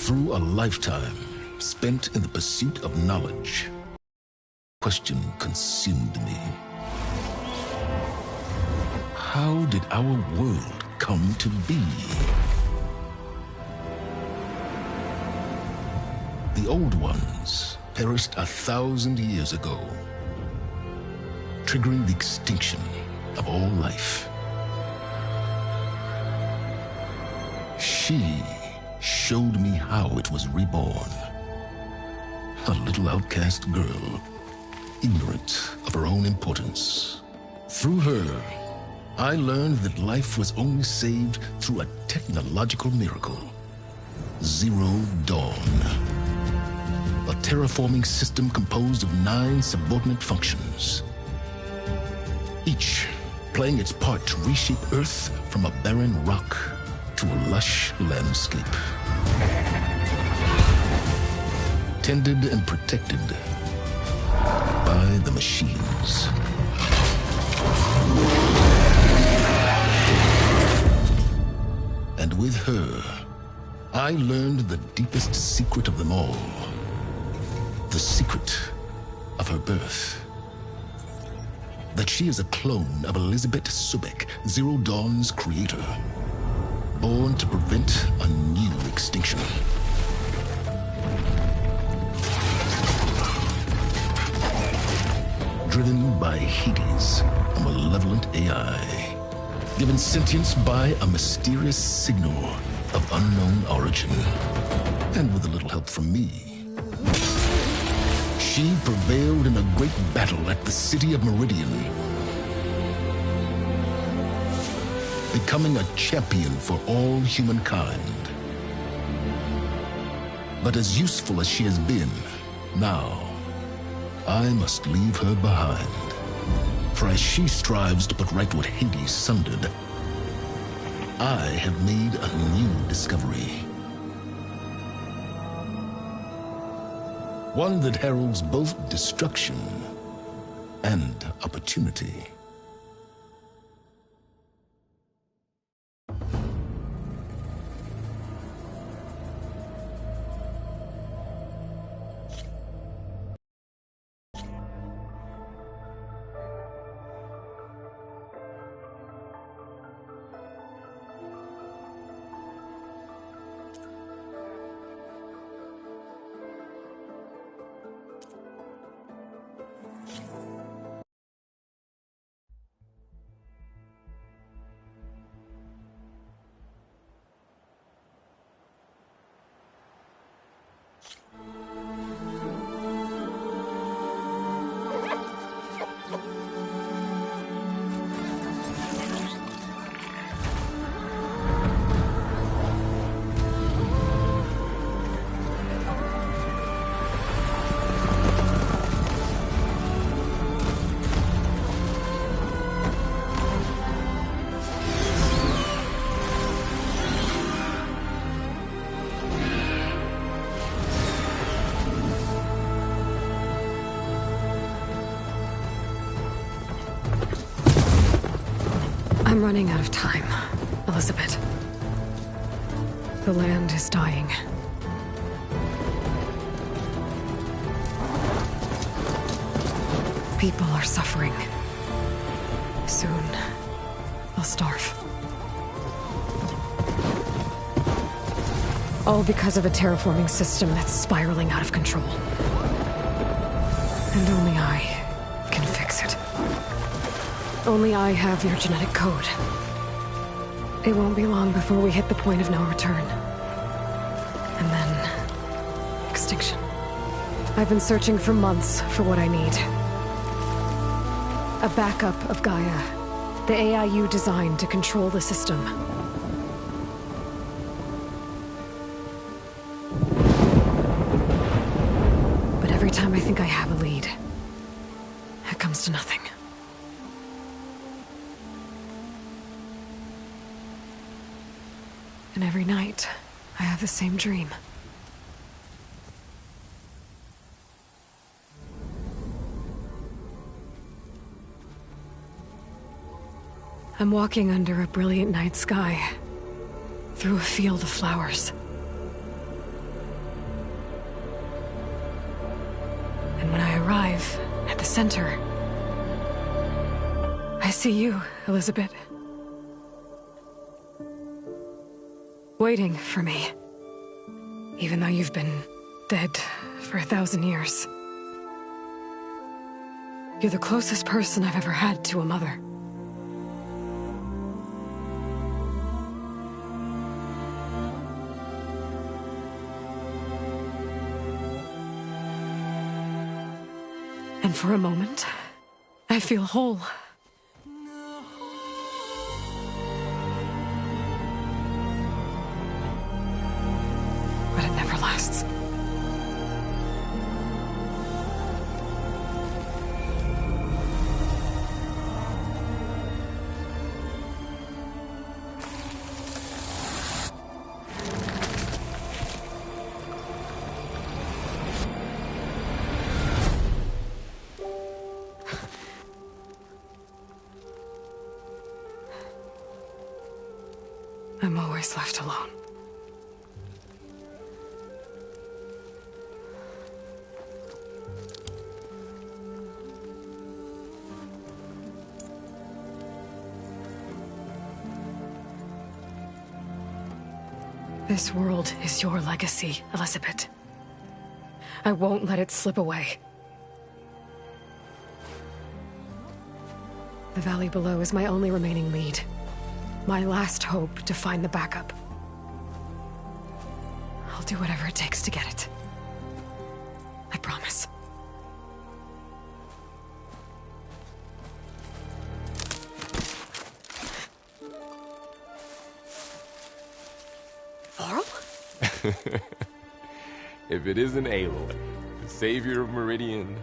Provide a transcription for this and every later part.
Through a lifetime spent in the pursuit of knowledge, question consumed me. How did our world come to be? The old ones perished 1,000 years ago, triggering the extinction of all life. She showed me how it was reborn. A little outcast girl, ignorant of her own importance. Through her, I learned that life was only saved through a technological miracle. Zero Dawn. A terraforming system composed of 9 subordinate functions, each playing its part to reshape Earth from a barren rock to a lush landscape. Tended and protected by the machines. And with her, I learned the deepest secret of them all. The secret of her birth. That she is a clone of Elizabeth Sobek, Zero Dawn's creator. Born to prevent a new extinction. Driven by Hades, a malevolent AI. Given sentience by a mysterious signal of unknown origin. And with a little help from me, she prevailed in a great battle at the city of Meridian, becoming a champion for all humankind. But as useful as she has been, now, I must leave her behind. For as she strives to put right what Hades sundered, I have made a new discovery. One that heralds both destruction and opportunity. I'm running out of time, Elizabeth. The land is dying. People are suffering. Soon, they'll starve. All because of a terraforming system that's spiraling out of control. And only I can fix it. Only I have your genetic code. It won't be long before we hit the point of no return. And then... extinction. I've been searching for months for what I need. A backup of Gaia. The AI you designed to control the system. But every time I think I have a lead, it comes to nothing. And every night, I have the same dream. I'm walking under a brilliant night sky, through a field of flowers. the center. I see you, Elizabeth. Waiting for me. Even though you've been dead for 1,000 years. You're the closest person I've ever had to a mother. And for a moment, I feel whole. But it never lasts. I'm always left alone. This world is your legacy, Elizabeth. I won't let it slip away. The valley below is my only remaining lead. My last hope to find the backup. I'll do whatever it takes to get it. I promise. Varl? If it isn't Aloy, the savior of Meridian,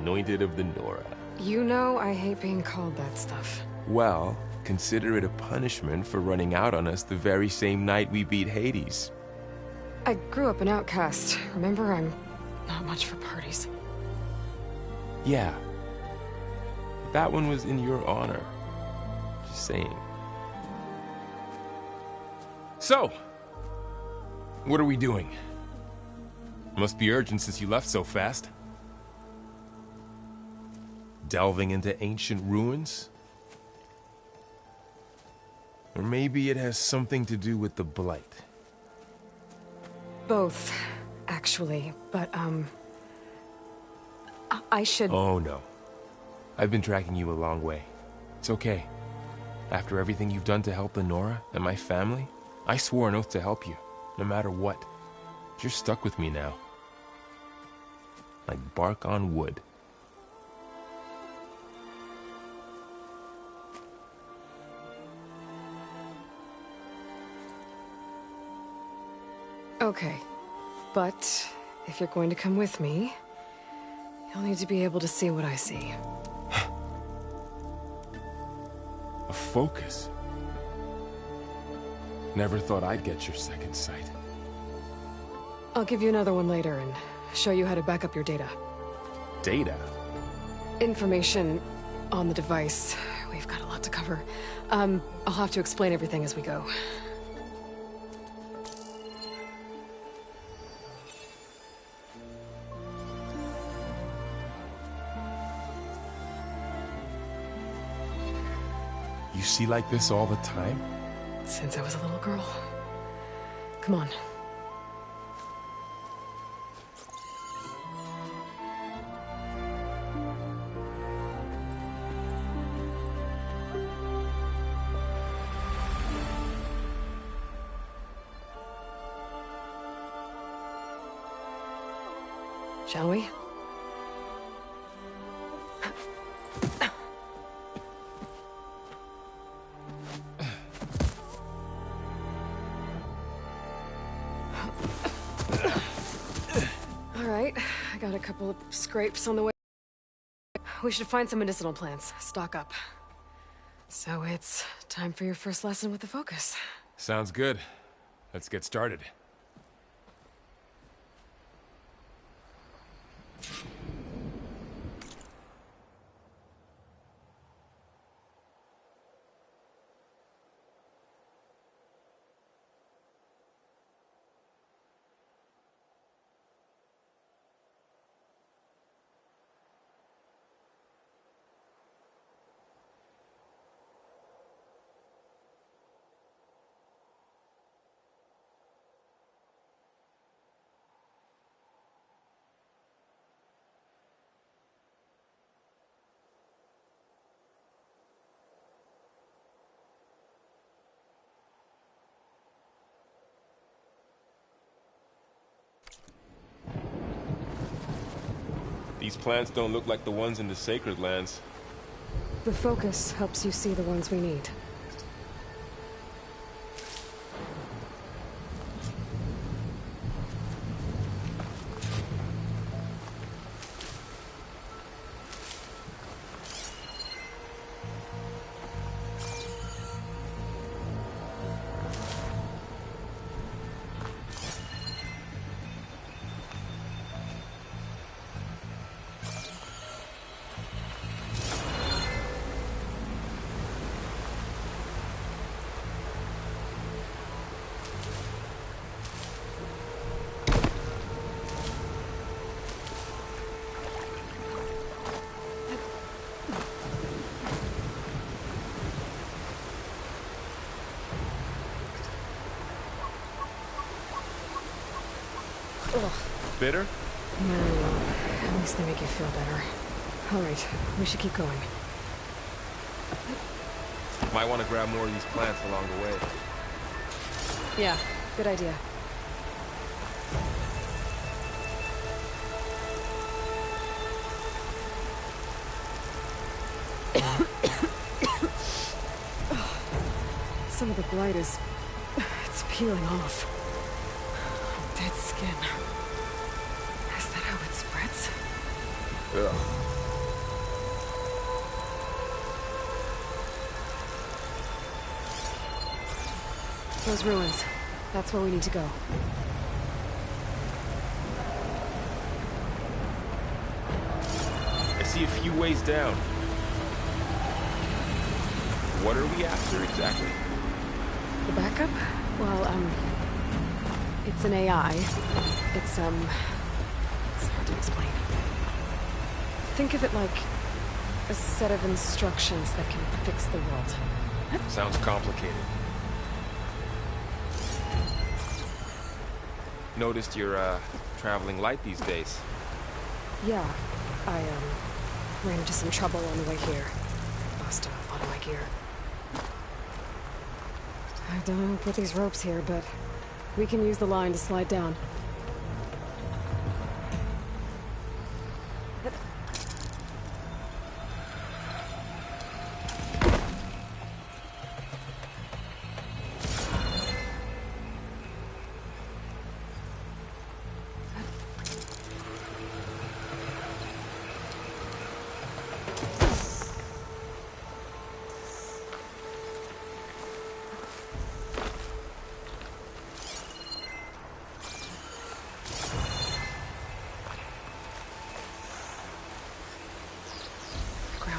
anointed of the Nora. You know I hate being called that stuff. Well, consider it a punishment for running out on us the very same night we beat Hades. I grew up an outcast. Remember, I'm not much for parties. Yeah. That one was in your honor. Just saying. So, what are we doing? Must be urgent since you left so fast. Delving into ancient ruins? Or maybe it has something to do with the Blight. Both, actually, but, I should... Oh, no. I've been tracking you a long way. It's okay. After everything you've done to help the Nora and my family, I swore an oath to help you, no matter what. You're stuck with me now. Like bark on wood. Okay, but if you're going to come with me, you'll need to be able to see what I see. A focus? Never thought I'd get your second sight. I'll give you another one later and show you how to back up your data. Data? Information on the device. We've got a lot to cover. I'll have to explain everything as we go. You see like this all the time? Since I was a little girl. Come on. Shall we? All right, I got a couple of scrapes on the way. We should find some medicinal plants, stock up. So it's time for your first lesson with the Focus. Sounds good. Let's get started. These plants don't look like the ones in the Sacred Lands. The focus helps you see the ones we need. Ugh. Bitter? No, at least they make you feel better. All right, we should keep going. Might want to grab more of these plants along the way. Yeah, good idea. Some of the blight is... it's peeling off. Dead skin. Is that how it spreads? Ugh. Those ruins. That's where we need to go. I see a few ways down. What are we after exactly? The backup? Well, it's an AI. It's hard to explain. Think of it like a set of instructions that can fix the world. Sounds complicated. Noticed you're, traveling light these days. Yeah, I, ran into some trouble on the way here. Lost a lot of my gear. I don't know who put these ropes here, but we can use the line to slide down.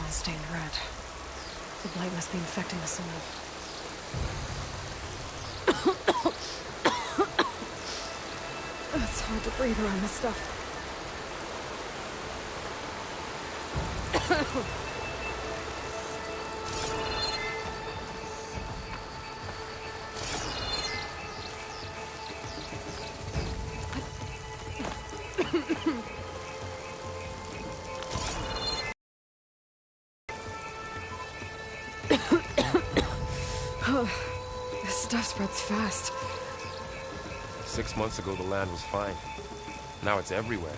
Stained red. The blight must be infecting the soil. It's hard to breathe around this stuff. This stuff spreads fast. 6 months ago, the land was fine. Now it's everywhere.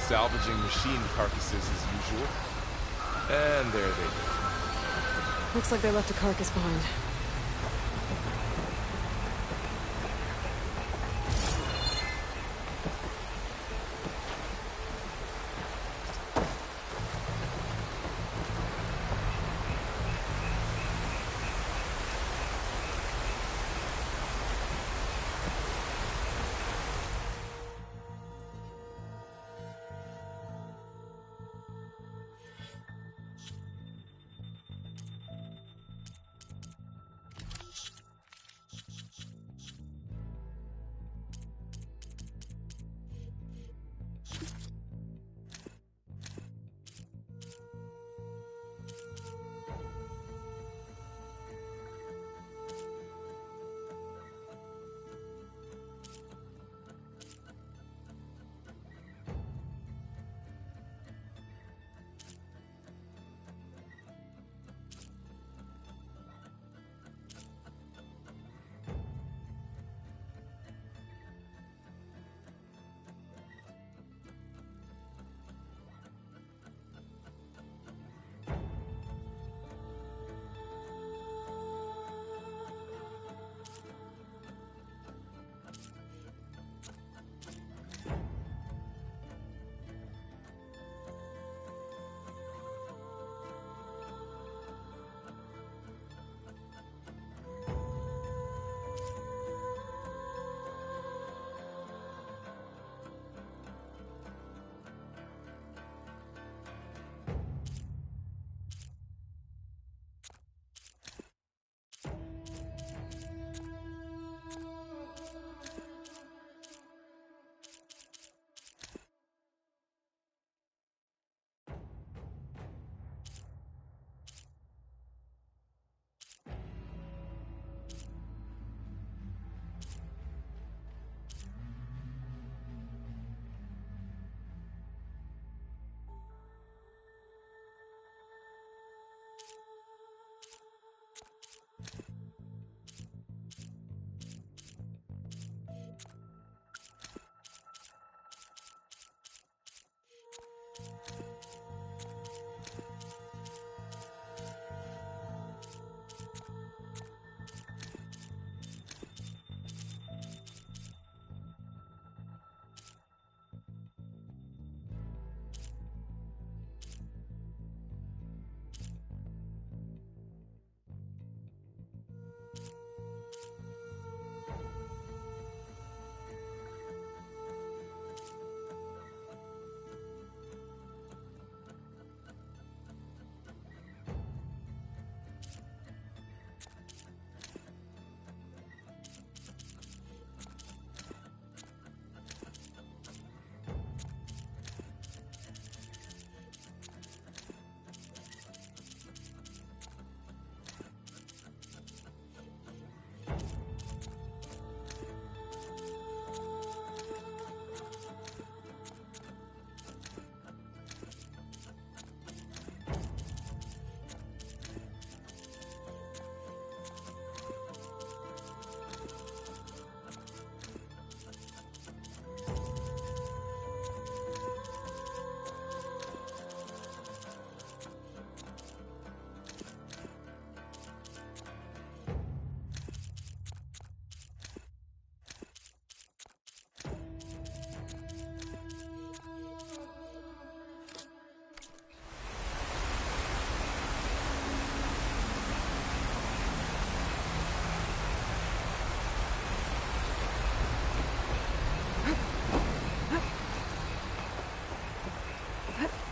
Salvaging machine carcasses as usual. And there they go. Looks like they left a carcass behind.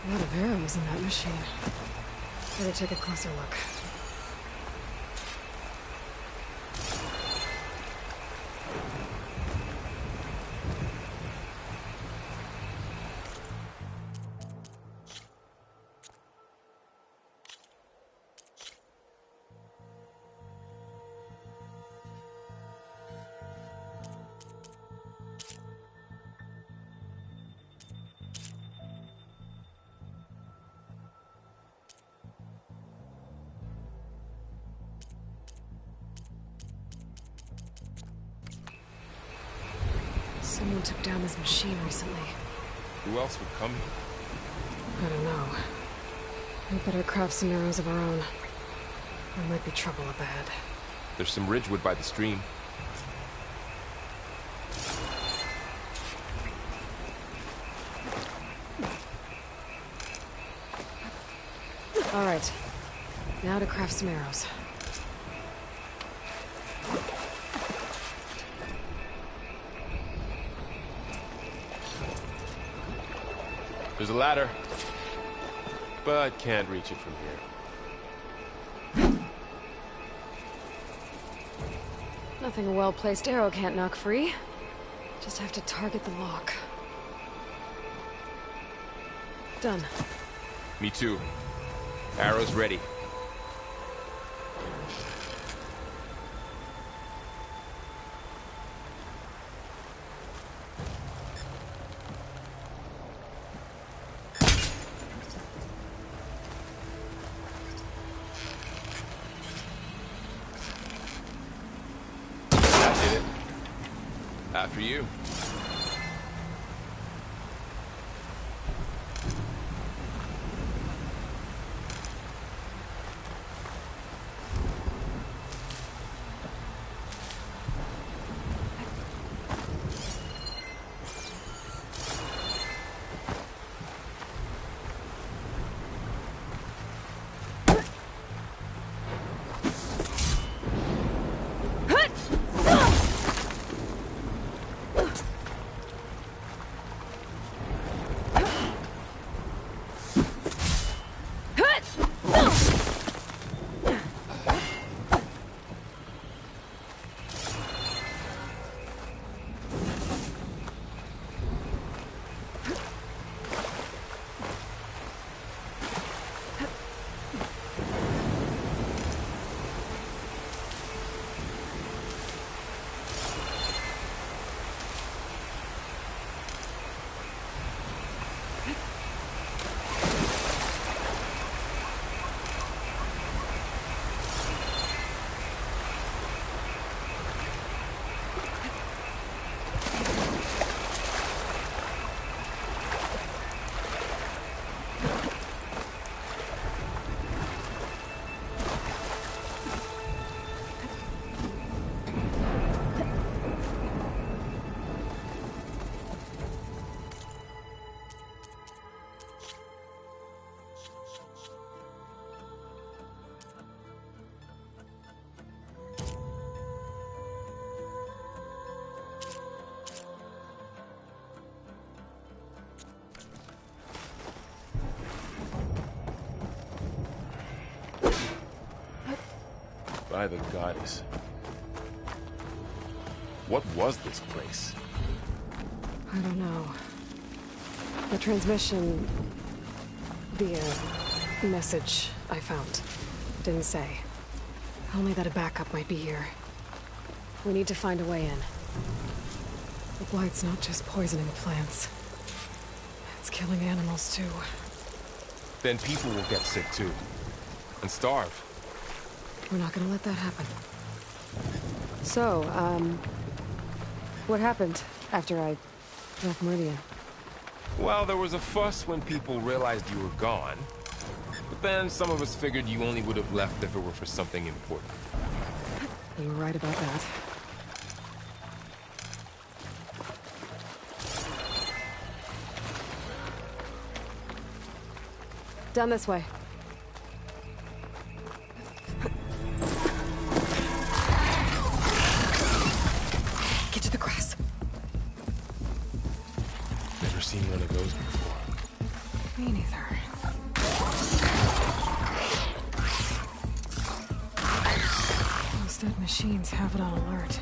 A lot of arrows in that machine. Better take a closer look. Someone took down this machine recently. Who else would come here? I don't know. We better craft some arrows of our own. There might be trouble up ahead. There's some ridgewood by the stream. All right. Now to craft some arrows. There's a ladder, but can't reach it from here. Nothing a well-placed arrow can't knock free. Just have to target the lock. Done. Me too. Arrows ready. That did it. After you. By the goddess. What was this place? I don't know. The transmission... the, message I found didn't say. Only that a backup might be here. We need to find a way in. The blight's not just poisoning plants. It's killing animals, too. Then people will get sick too. And starve. We're not gonna let that happen. So, what happened after I left Meridian? Well, there was a fuss when people realized you were gone. But then some of us figured you only would have left if it were for something important. You were right about that. Down this way. Get to the grass. Never seen one of those before. Me neither. Those dead machines have it on alert.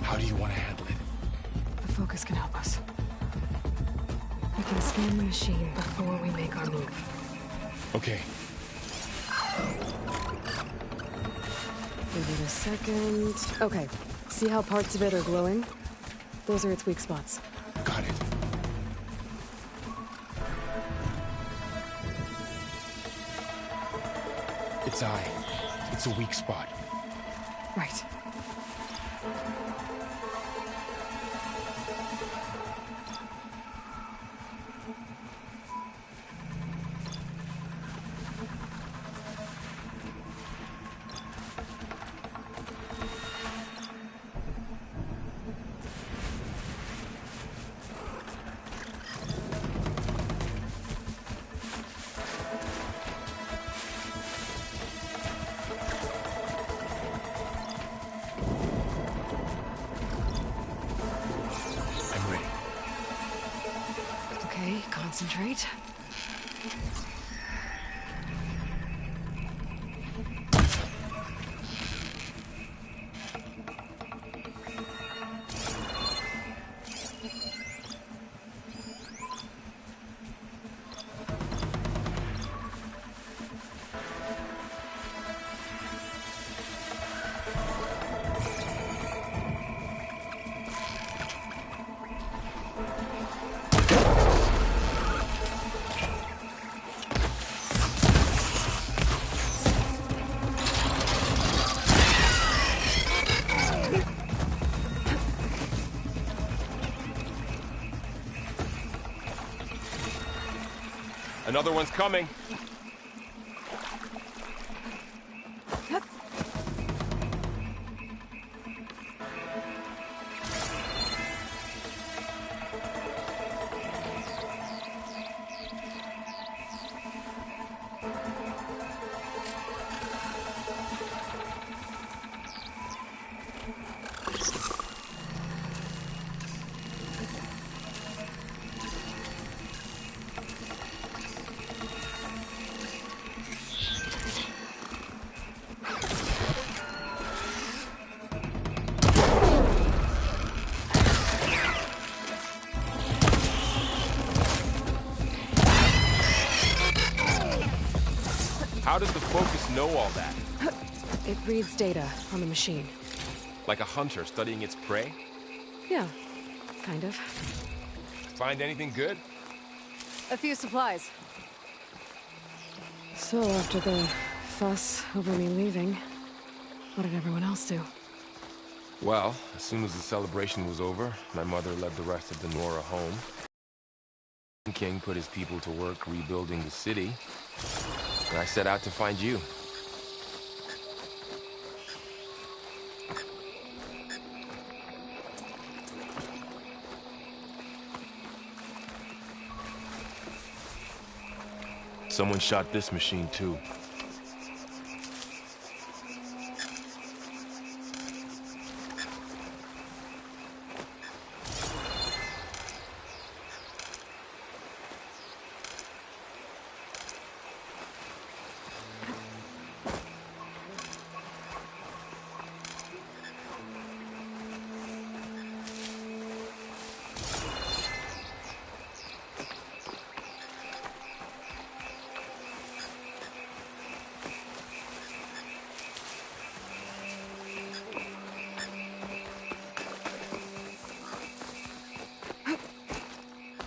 How do you want to handle it? The focus can help us. We can scan the machine before we make our move. Okay. Give it a second. Okay. See how parts of it are glowing? Those are its weak spots. Got it. Its eye. It's a weak spot. Right. I'm ready. Okay, concentrate. Another one's coming. How does the focus know all that? It reads data on the machine. Like a hunter studying its prey? Yeah, kind of. Find anything good? A few supplies. So after the fuss over me leaving, what did everyone else do? Well, as soon as the celebration was over, my mother led the rest of the Nora home. King put his people to work rebuilding the city, and I set out to find you. Someone shot this machine too.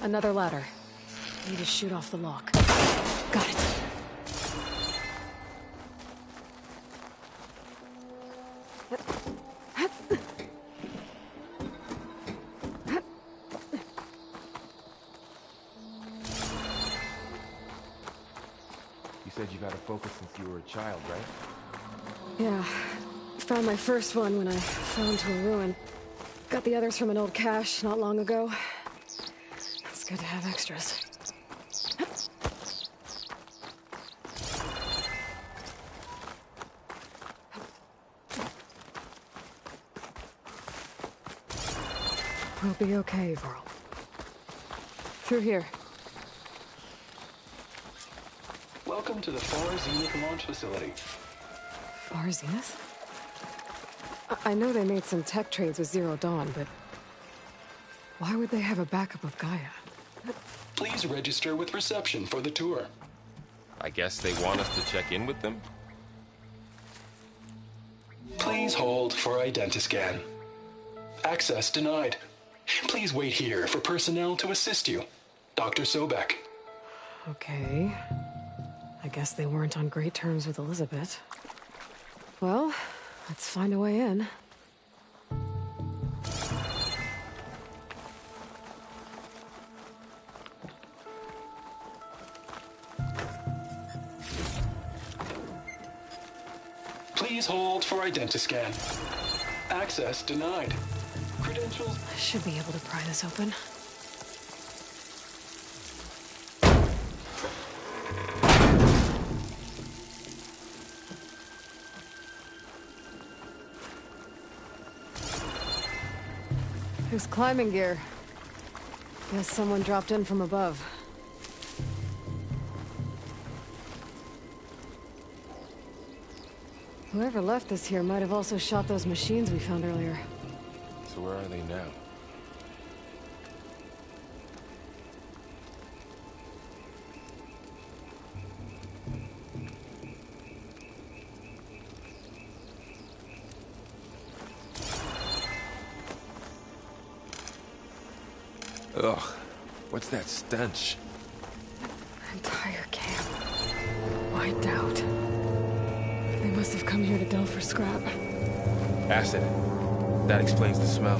Another ladder. Need to shoot off the lock. Got it. You said you've had a focus since you were a child, right? Yeah. Found my first one when I fell into a ruin. Got the others from an old cache not long ago. It's good to have extras. We'll be okay, Varl. Through here. Welcome to the Far Zenith launch facility. Far Zenith? I know they made some tech trades with Zero Dawn, but why would they have a backup of Gaia? Please register with reception for the tour. I guess they want us to check in with them? Please hold for identiscan. Access denied. Please wait here for personnel to assist you. Dr. Sobek. Okay. I guess they weren't on great terms with Elizabeth. Well, let's find a way in. Please hold for identiscan. Access denied. Credentials. I should be able to pry this open. There's climbing gear. Guess someone dropped in from above. Whoever left this here might have also shot those machines we found earlier. So where are they now? Ugh, what's that stench? Entire camp. Wiped out. They must have come here to delve for scrap. Acid. That explains the smell.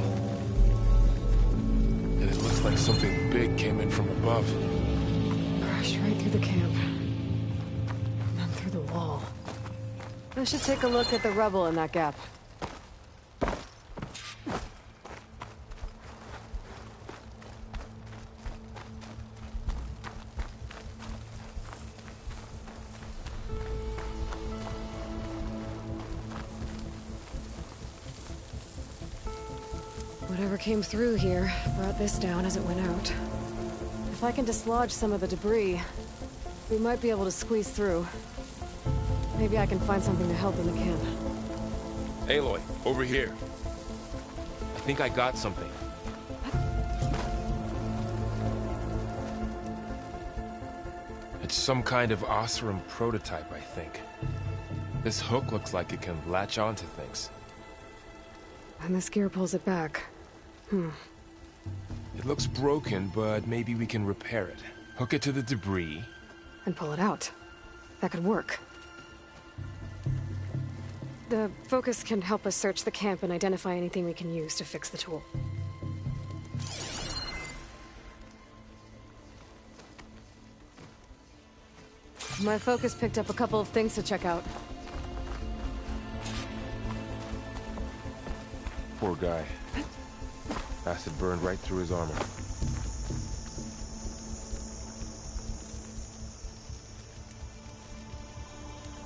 And it looks like something big came in from above. Crashed right through the camp. And then through the wall. I should take a look at the rubble in that gap. Whatever came through here brought this down as it went out. If I can dislodge some of the debris, we might be able to squeeze through. Maybe I can find something to help in the camp. Aloy, over here. I think I got something. It's some kind of Oseram prototype, I think. This hook looks like it can latch onto things. And this gear pulls it back. It looks broken, but maybe we can repair it. Hook it to the debris. And pull it out. That could work. The focus can help us search the camp and identify anything we can use to fix the tool. My focus picked up a couple of things to check out. Poor guy. Acid burned right through his armor.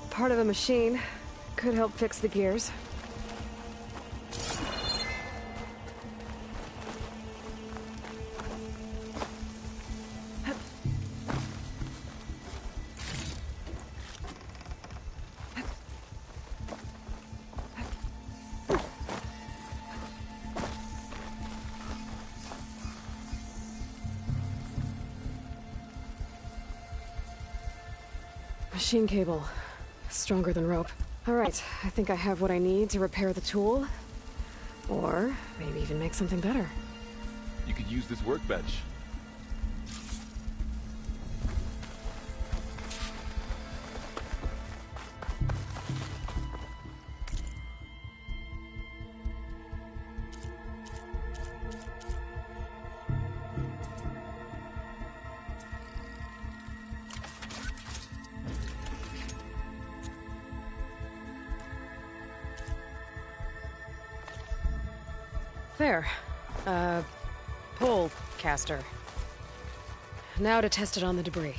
Part of a machine. Could help fix the gears. Machine cable. Stronger than rope. Alright, I think I have what I need to repair the tool. Or maybe even make something better. You could use this workbench. There. Pole caster. Now to test it on the debris.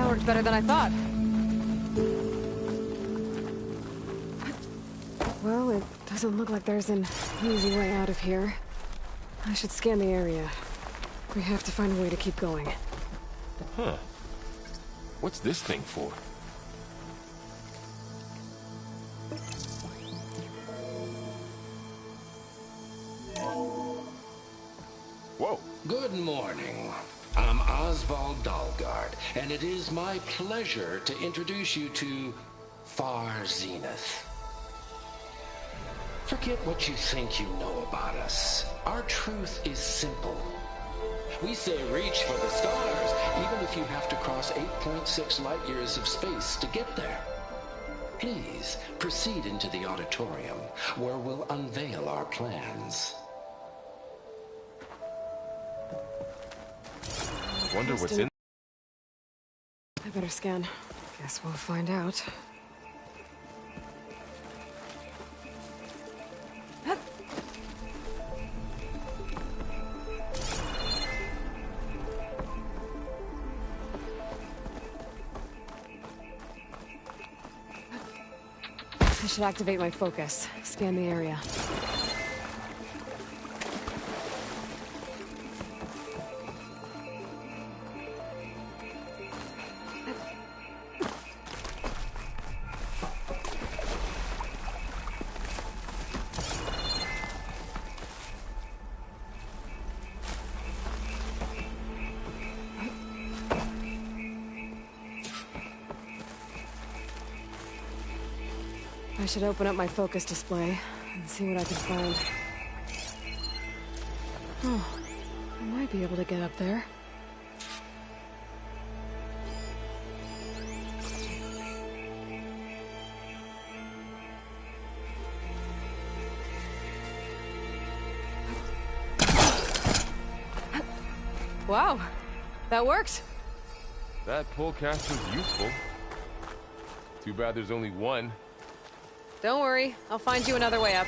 That worked better than I thought. Well, it doesn't look like there's an easy way out of here. I should scan the area. We have to find a way to keep going. Huh. What's this thing for? Whoa. Good morning. I'm Oswald Dalgard, and it is my pleasure to introduce you to Far Zenith. Forget what you think you know about us. Our truth is simple. We say reach for the stars, even if you have to cross 8.6 light years of space to get there. Please, proceed into the auditorium, where we'll unveil our plans. Wonder what's in. I better scan. Guess we'll find out. I should activate my focus. Scan the area. I should open up my focus display and see what I can find. Oh, I might be able to get up there. Wow, that worked. That pullcast was useful. Too bad there's only one. Don't worry, I'll find you another way up.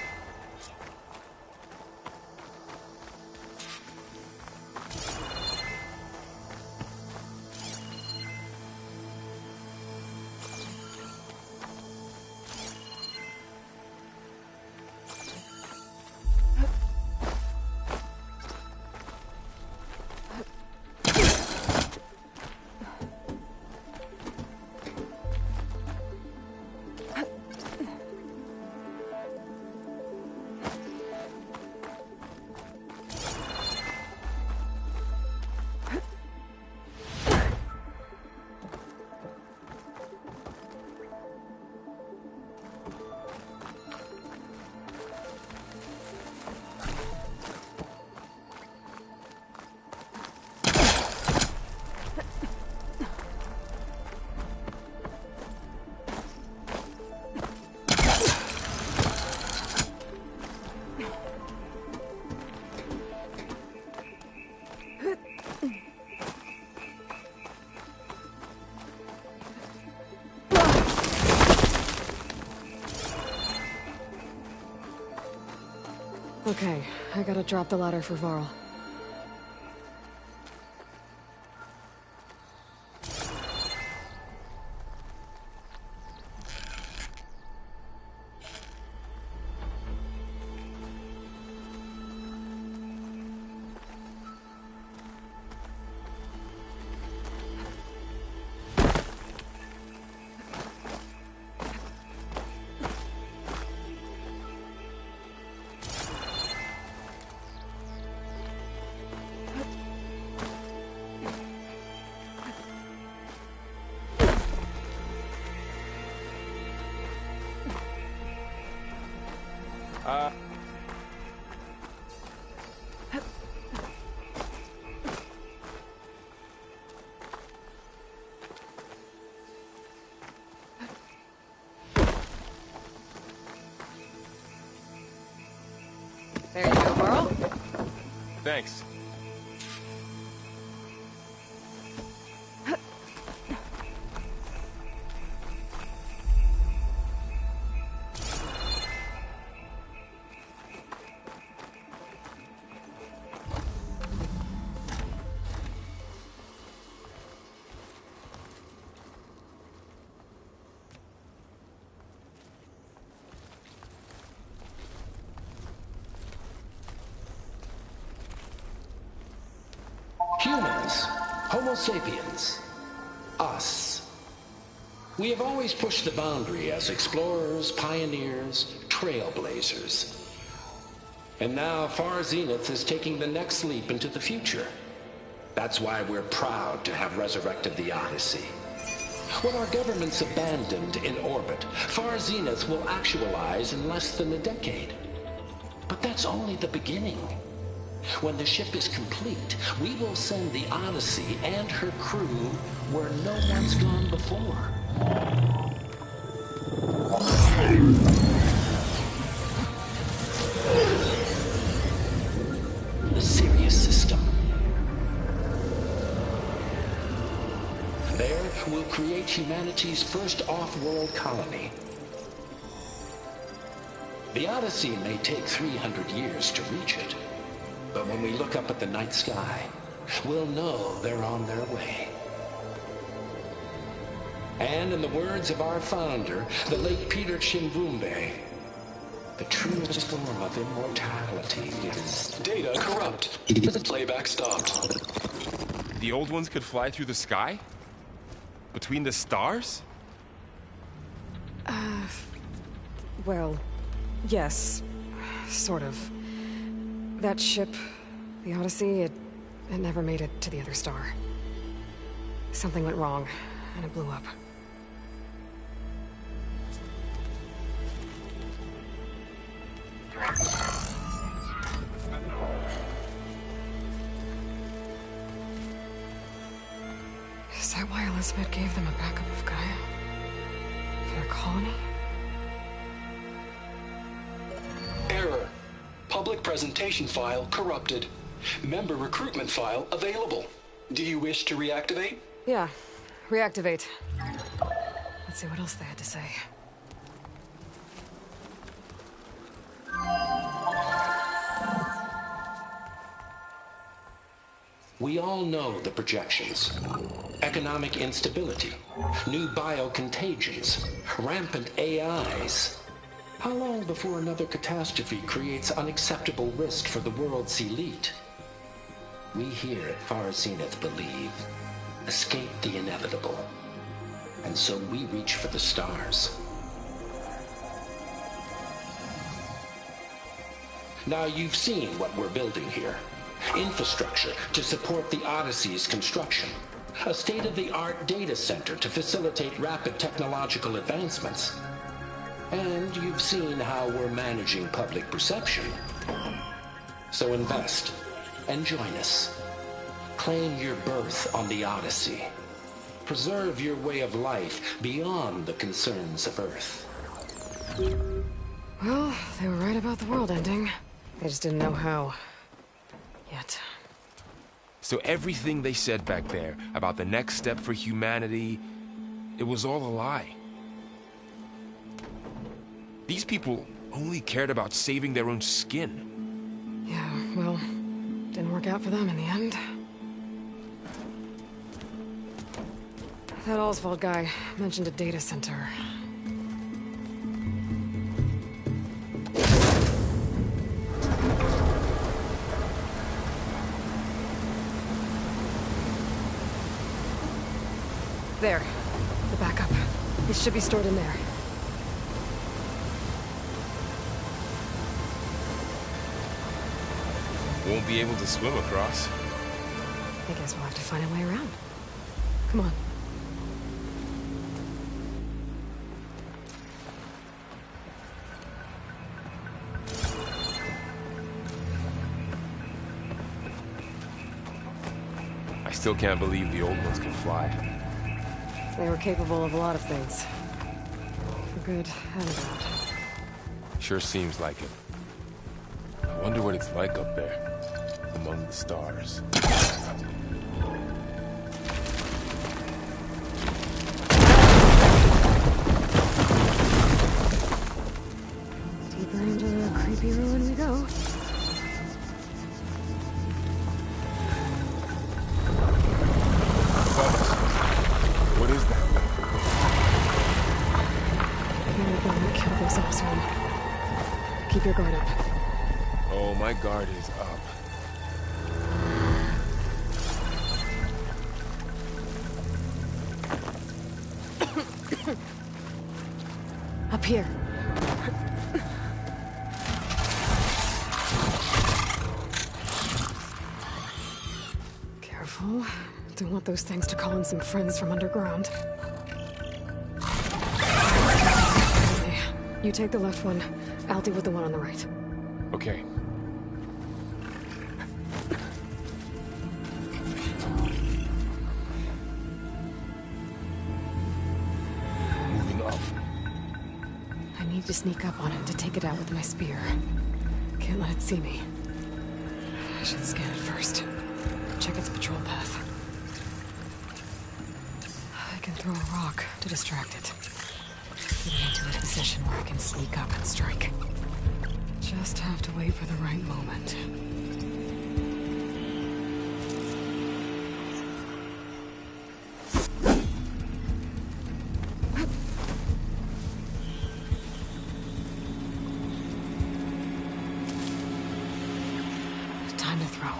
Okay, I gotta drop the ladder for Varl. There you go, Varl. Thanks. Homo sapiens. Us. We have always pushed the boundary as explorers, pioneers, trailblazers. And now Far Zenith is taking the next leap into the future. That's why we're proud to have resurrected the Odyssey. What our governments abandoned in orbit, Far Zenith will actualize in less than a decade. But that's only the beginning. When the ship is complete, we will send the Odyssey and her crew where no one's gone before. The Sirius system. There, we'll create humanity's first off-world colony. The Odyssey may take 300 years to reach it, but when we look up at the night sky, we'll know they're on their way. And in the words of our founder, the late Peter Chimbumbe, the truest form of immortality is... Data corrupt. Playback stopped. The old ones could fly through the sky? Between the stars? Well, yes. Sort of. That ship, the Odyssey, it never made it to the other star. Something went wrong, and it blew up. Is that why Elizabeth gave them a backup of Gaia? For their colony? Error. Public presentation file corrupted. Member recruitment file available. Do you wish to reactivate? Yeah. Reactivate. Let's see what else they had to say. We all know the projections. Economic instability, new biocontagions, rampant AIs. How long before another catastrophe creates unacceptable risk for the world's elite? We here at Far Zenith believe, escape the inevitable. And so we reach for the stars. Now you've seen what we're building here. Infrastructure to support the Odyssey's construction. A state-of-the-art data center to facilitate rapid technological advancements. And you've seen how we're managing public perception. So invest and join us. Claim your berth on the Odyssey. Preserve your way of life beyond the concerns of Earth. Well, they were right about the world ending. They just didn't know how. Yet. So everything they said back there about the next step for humanity, it was all a lie. These people only cared about saving their own skin. Yeah, well, didn't work out for them in the end. That Oswald guy mentioned a data center. There. The backup. It should be stored in there. Won't be able to swim across. I guess we'll have to find a way around. Come on. I still can't believe the old ones could fly. They were capable of a lot of things. For good and bad. Sure seems like it. I wonder what it's like up there, among the stars. Deeper into the creepy ruin we go. What is that? We're gonna kill this Oswald. Keep your guard up. Oh, my guard is up. Up here. Careful. Don't want those things to call in some friends from underground. Okay. You take the left one. I'll deal with the one on the right. Okay. Moving up. I need to sneak up on it to take it out with my spear. Can't let it see me. I should scan it first. Check its patrol path. I can throw a rock to distract it. Get it into a position where I can sneak up and strike. Just have to wait for the right moment. Time to throw.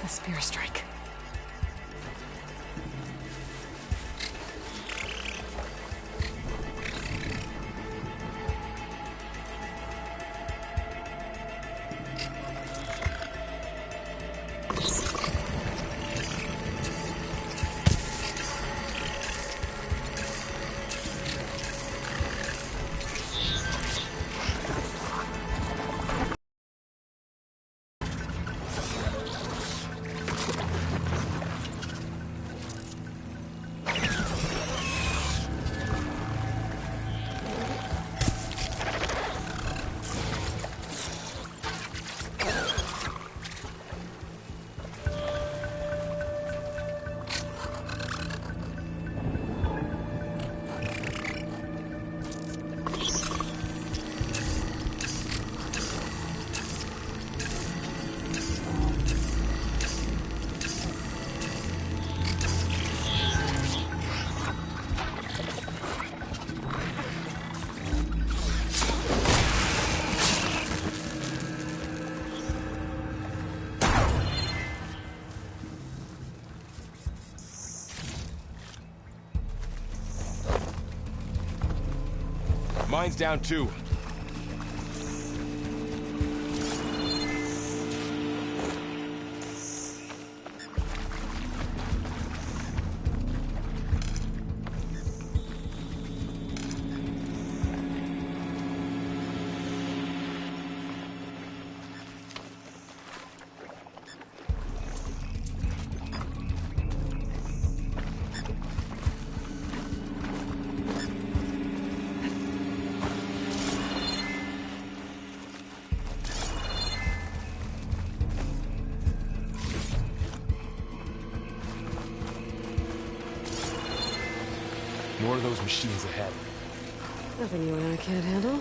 Spear strike. Mine's down too. More of those machines ahead. Nothing you and I can't handle.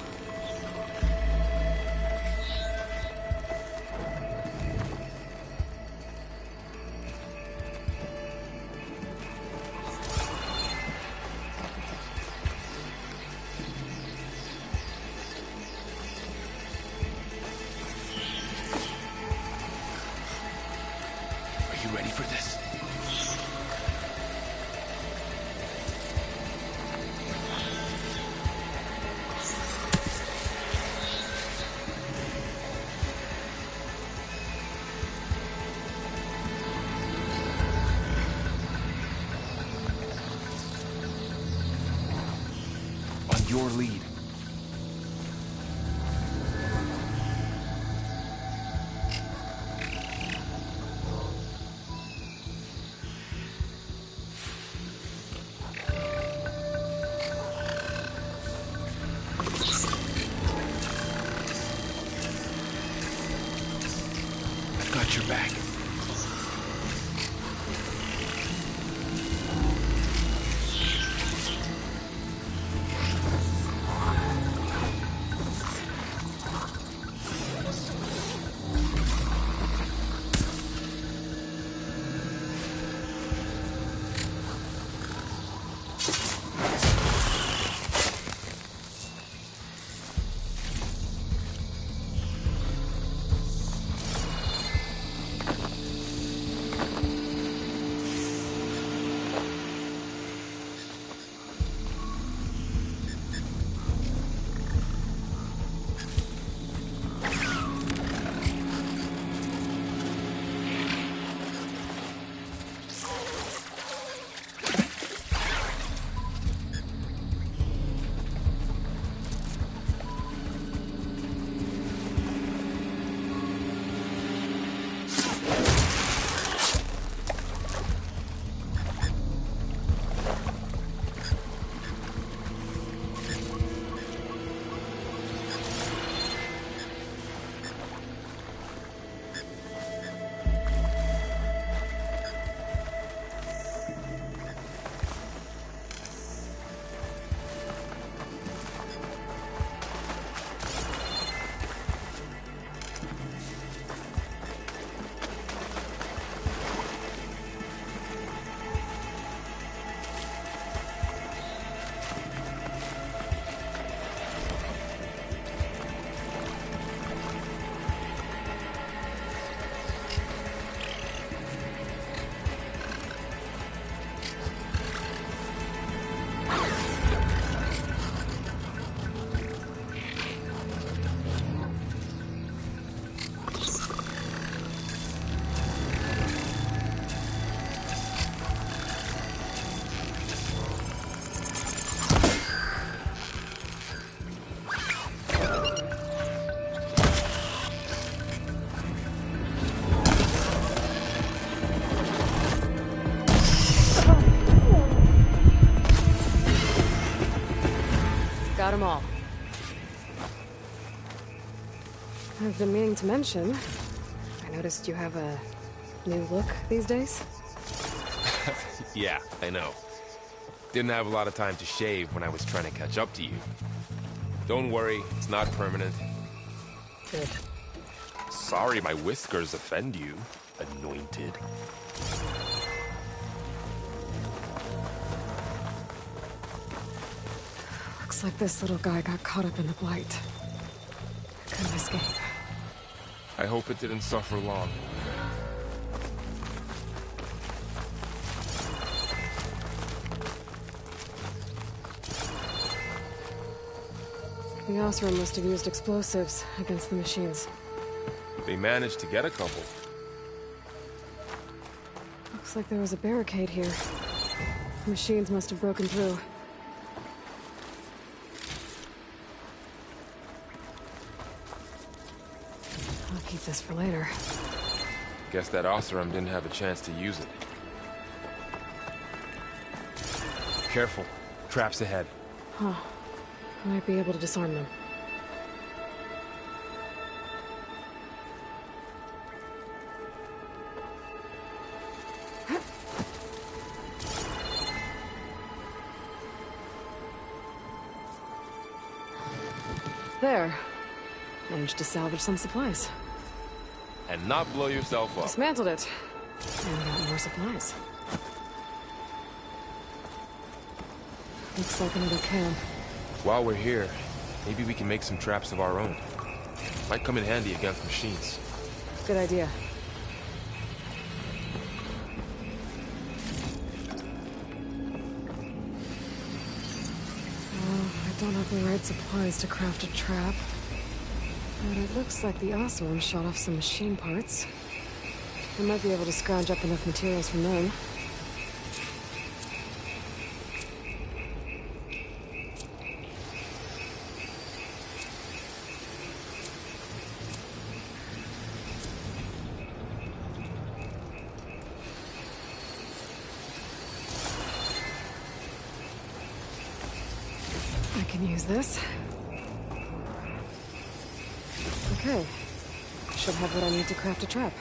Are you ready for this? Your lead. I've got your back. Got them all. I've been meaning to mention, I noticed you have a new look these days. Yeah, I know. Didn't have a lot of time to shave when I was trying to catch up to you. Don't worry, it's not permanent. Good. Sorry my whiskers offend you, anointed. Looks like this little guy got caught up in the Blight. Couldn't escape. I hope it didn't suffer long. The Osram must have used explosives against the machines. They managed to get a couple. Looks like there was a barricade here. The machines must have broken through. I'll keep this for later. Guess that Osram didn't have a chance to use it. Careful. Traps ahead. Huh. I might be able to disarm them. There. Managed to salvage some supplies. And not blow yourself up. Dismantled it. And got more supplies. Looks like another camp. While we're here, maybe we can make some traps of our own. Might come in handy against machines. Good idea. I don't have the right supplies to craft a trap. But it looks like the Osram shot off some machine parts. I might be able to scrounge up enough materials from them. I can use this. Okay. Should have what I need to craft a trap.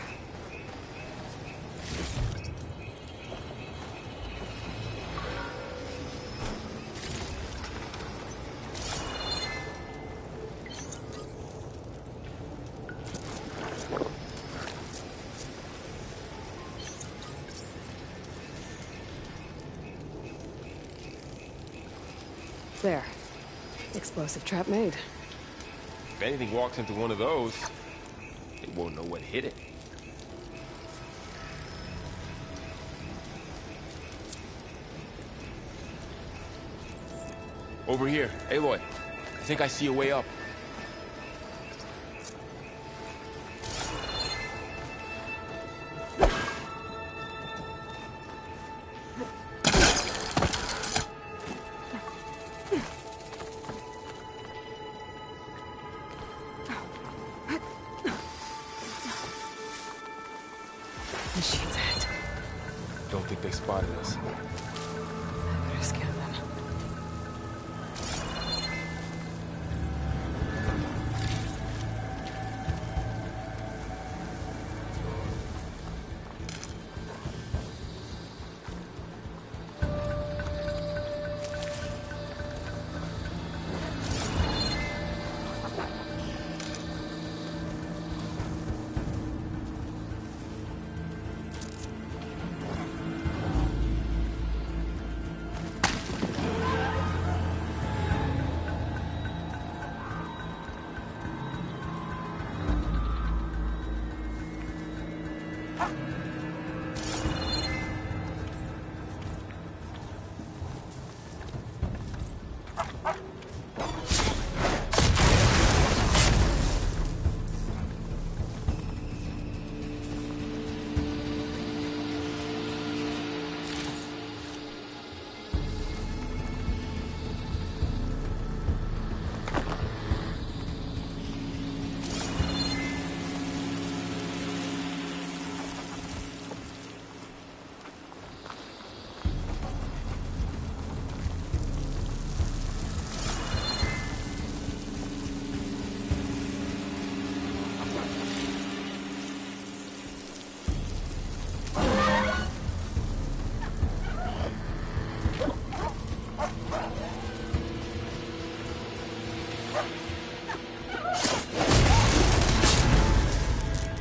There. Explosive trap made. If anything walks into one of those, they won't know what hit it. Over here, Aloy. I think I see a way up. Machine's ahead. Don't think they spotted us. I better scan them.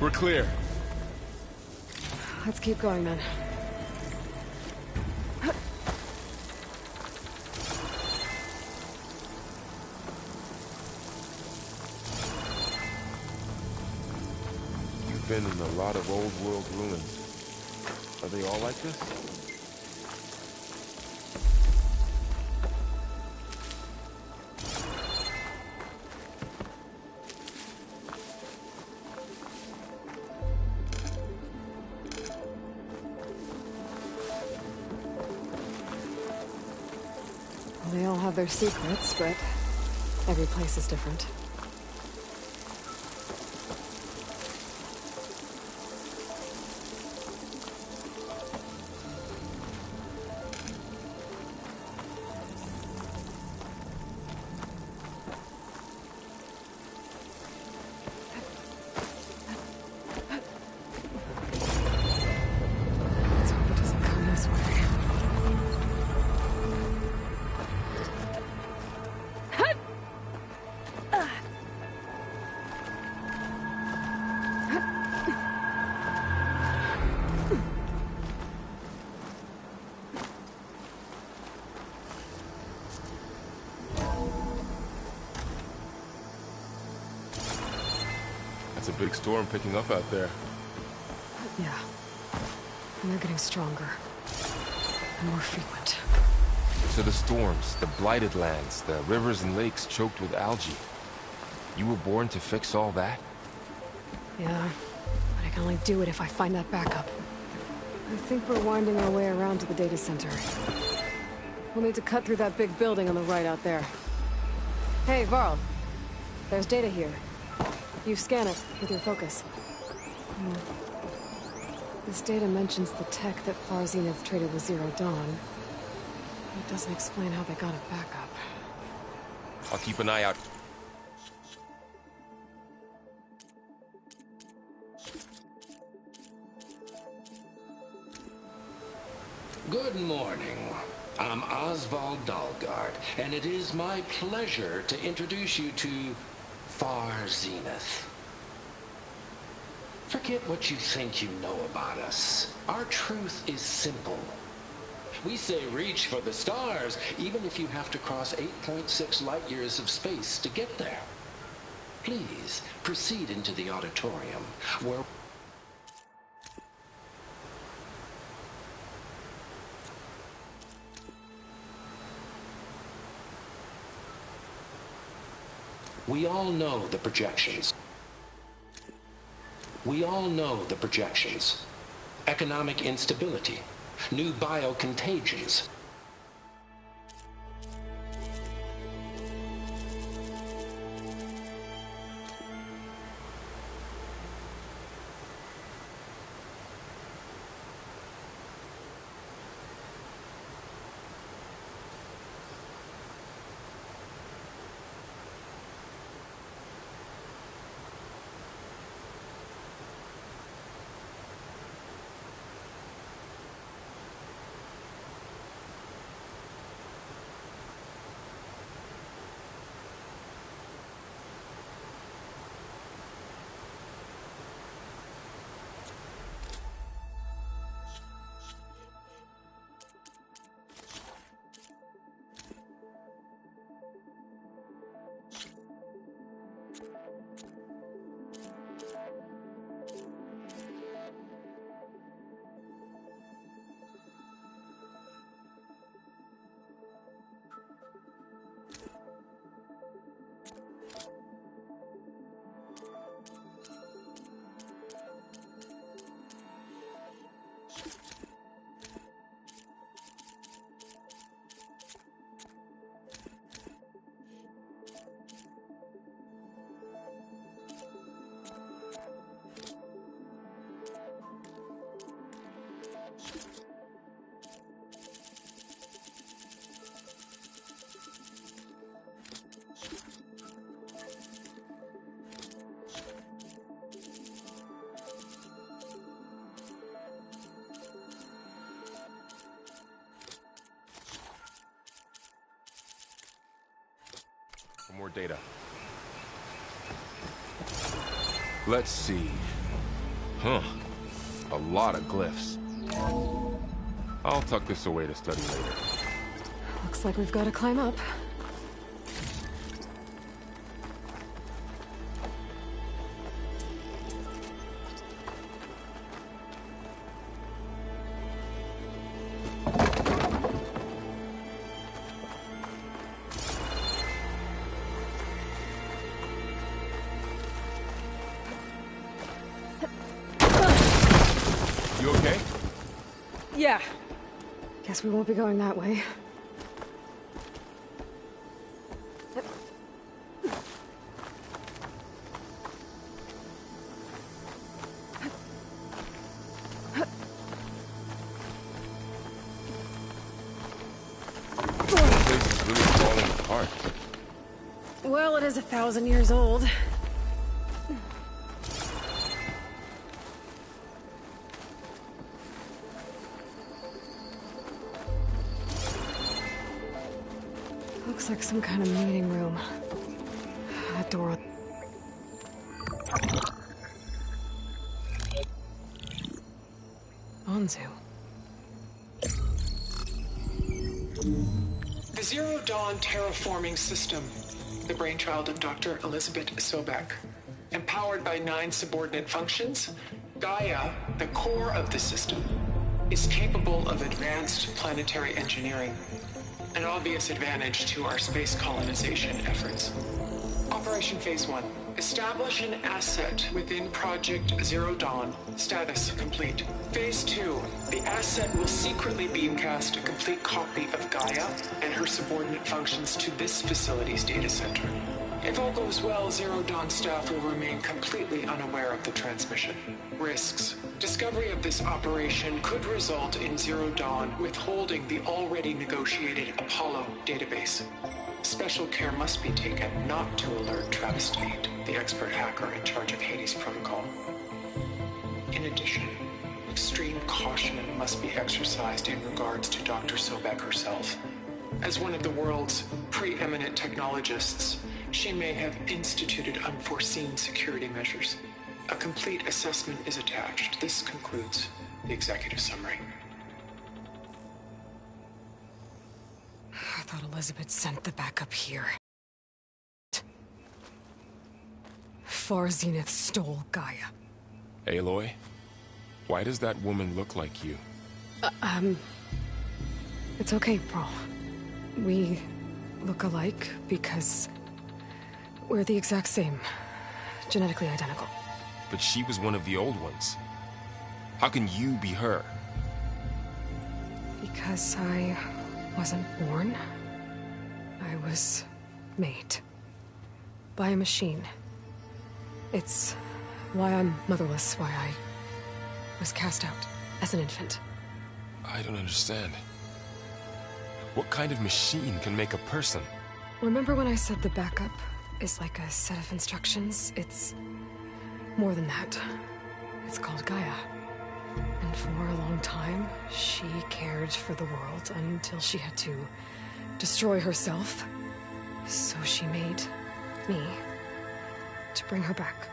We're clear. Let's keep going then. You've been in a lot of old world ruins. Are they all like this? They all have their secrets, but every place is different. Let's hope it doesn't come this way. It's a big storm picking up out there. Yeah. And they're getting stronger. And more frequent. So the storms, the blighted lands, the rivers and lakes choked with algae. You were born to fix all that? Yeah. But I can only do it if I find that backup. I think we're winding our way around to the data center. We'll need to cut through that big building on the right out there. Hey, Varl. There's data here. You scan it with your focus. This data mentions the tech that Far Zenith traded with Zero Dawn. It doesn't explain how they got it back up. I'll keep an eye out. Good morning. I'm Oswald Dalgard, and it is my pleasure to introduce you to Far Zenith. Forget what you think you know about us. Our truth is simple. We say reach for the stars, even if you have to cross 8.6 light years of space to get there. Please, proceed into the auditorium, where... We all know the projections. We all know the projections. Economic instability, new biocontagions. For more data. Let's see. Huh. A lot of glyphs. I'll tuck this away to study later. Looks like we've got to climb up. You okay? Yeah. Guess we won't be going that way. This place is really falling apart. Well, it is 1,000 years old. Looks like some kind of meeting room. That door. Anzu. The Zero Dawn terraforming system, the brainchild of Dr. Elizabeth Sobek. Empowered by 9 subordinate functions, Gaia, the core of the system, is capable of advanced planetary engineering, an obvious advantage to our space colonization efforts. Operation Phase 1. Establish an asset within Project Zero Dawn. Status complete. Phase 2. The asset will secretly beamcast a complete copy of Gaia and her subordinate functions to this facility's data center. If all goes well, Zero Dawn staff will remain completely unaware of the transmission. Risks. Discovery of this operation could result in Zero Dawn withholding the already negotiated Apollo database. Special care must be taken not to alert Travis Tate, the expert hacker in charge of Hades Protocol. In addition, extreme caution must be exercised in regards to Dr. Sobek herself. As one of the world's preeminent technologists, she may have instituted unforeseen security measures. A complete assessment is attached. This concludes the executive summary. thought Elizabeth sent the backup here. Far Zenith stole Gaia. Aloy? Why does that woman look like you? It's okay, Pearl. We look alike because we're the exact same. Genetically identical. But she was one of the old ones. How can you be her? Because I wasn't born. I was made. By a machine. It's why I'm motherless, why I was cast out as an infant. I don't understand. What kind of machine can make a person? Remember when I said the backup is like a set of instructions? It's more than that. It's called Gaia. And for a long time, she cared for the world until she had to destroy herself. So she made me to bring her back.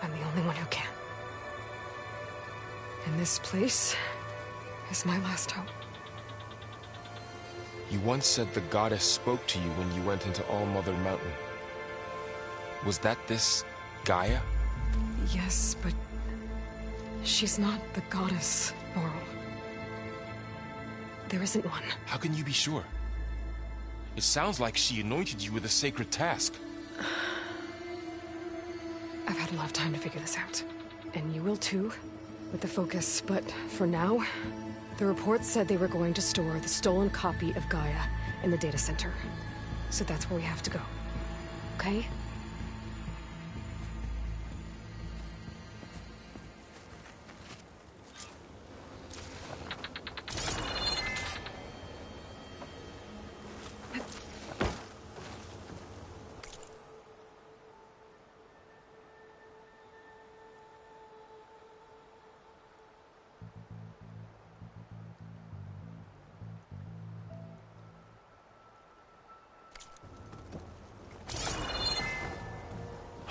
I'm the only one who can. And this place is my last hope. You once said the goddess spoke to you when you went into All-Mother Mountain. Was that this Gaia? Yes, but she's not the goddess, Laurel. There isn't one. How can you be sure? It sounds like she anointed you with a sacred task. I've had a lot of time to figure this out. And you will too, with the focus. But for now, the report said they were going to store the stolen copy of Gaia in the data center. So that's where we have to go. Okay?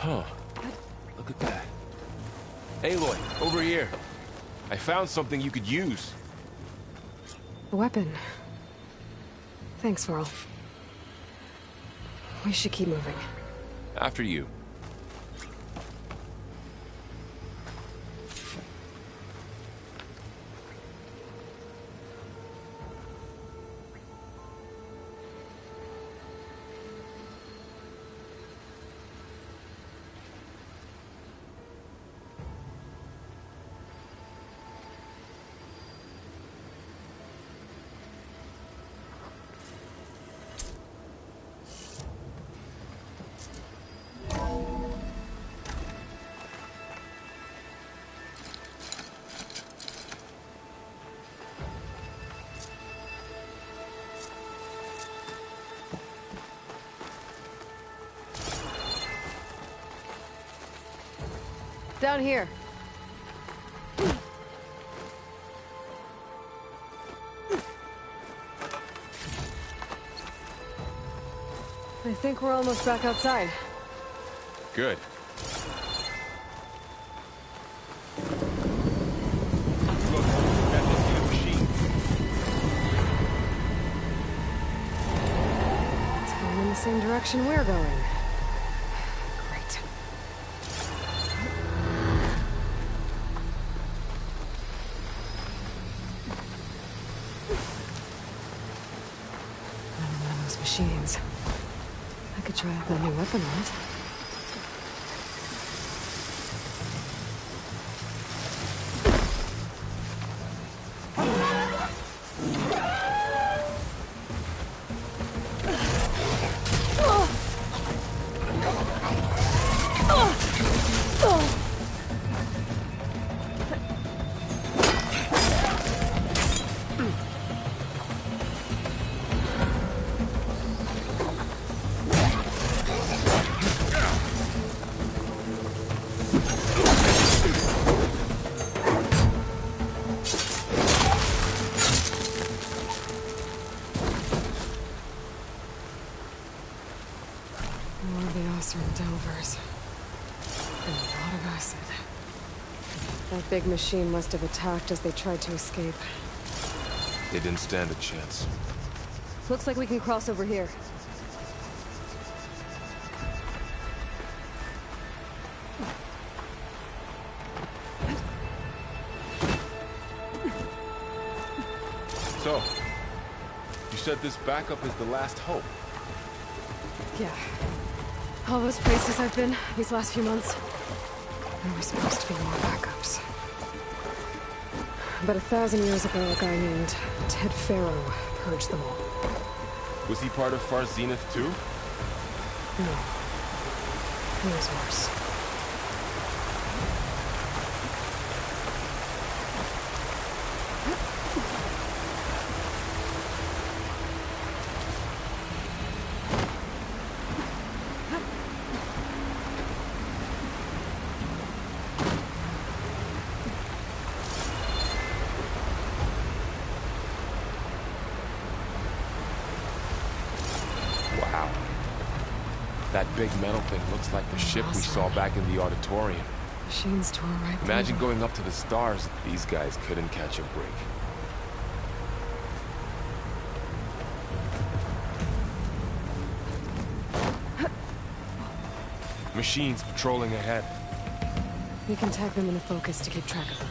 Huh. Look at that. Aloy, over here. I found something you could use. A weapon. Thanks, Varl. We should keep moving. After you. Down here. I think we're almost back outside. Good. Look, that must be the machine. It's going in the same direction we're going. Great. Another one of those machines. I could try out that new weapon on it. More of the Oseram Delvers. And a lot of acid. That big machine must have attacked as they tried to escape. They didn't stand a chance. Looks like we can cross over here. So, you said this backup is the last hope. Yeah. All those places I've been these last few months, there were supposed to be more backups. But 1,000 years ago, a guy named Ted Faro purged them all. Was he part of Far Zenith too? No. He was worse. Wow. That big metal thing looks like the ship we saw back in the auditorium. Machines tore right through Imagine them. going up to the stars. These guys couldn't catch a break. Machines patrolling ahead. We can tag them into focus to keep track of them.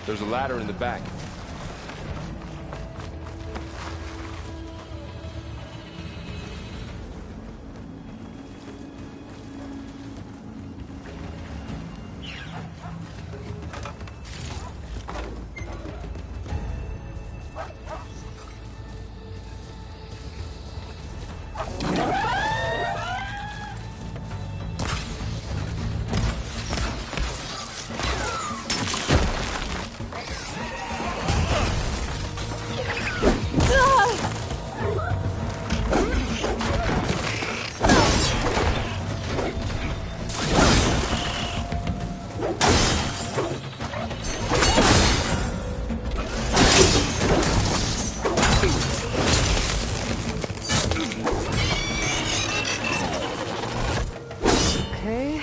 There's a ladder in the back. Okay,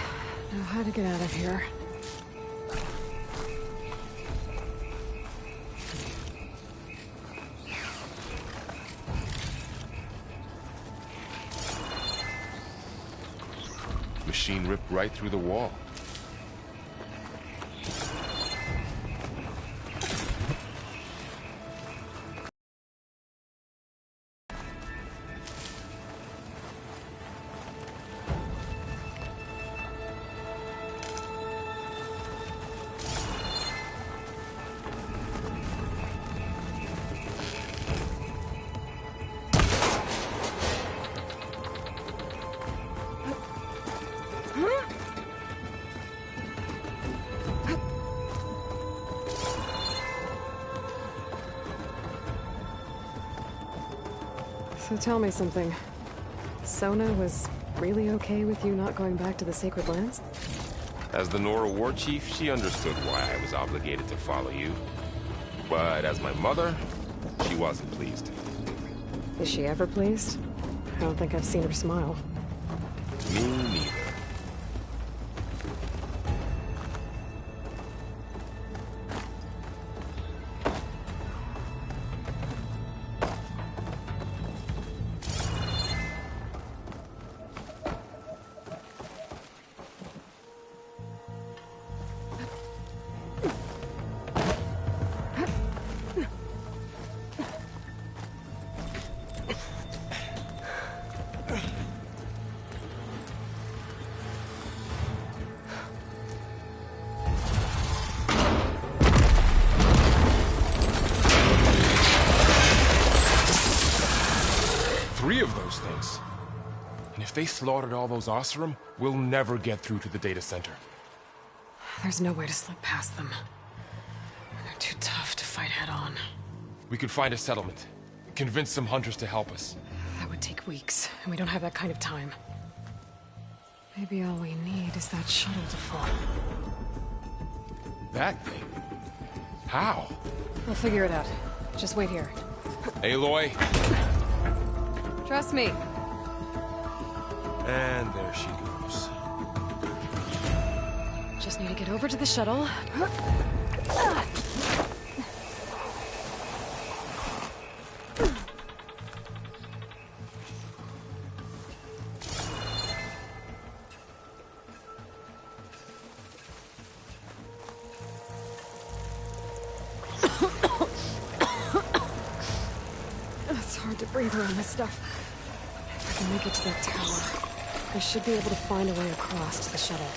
now how to get out of here. Machine ripped right through the wall. So tell me something. Sona was really okay with you not going back to the Sacred Lands? As the Nora war chief, she understood why I was obligated to follow you. But as my mother, she wasn't pleased. Is she ever pleased? I don't think I've seen her smile. Me neither. If they slaughtered all those Oseram, we'll never get through to the data center. There's no way to slip past them. They're too tough to fight head-on. We could find a settlement. Convince some hunters to help us. That would take weeks, and we don't have that kind of time. Maybe all we need is that shuttle to fall. That thing? How? We'll figure it out. Just wait here. Aloy. Trust me. And there she goes. Just need to get over to the shuttle. It's hard to breathe around this stuff. If I can make it to that tower, I should be able to find a way across to the shuttle.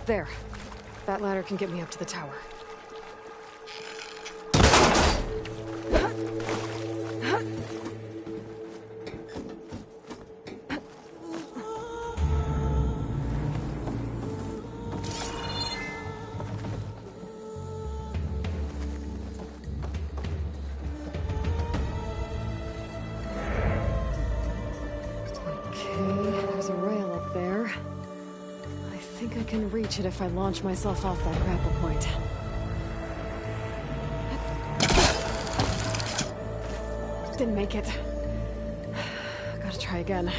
There. That ladder can get me up to the tower. think I can reach it if I launch myself off that grapple point. Didn't make it. Gotta try again.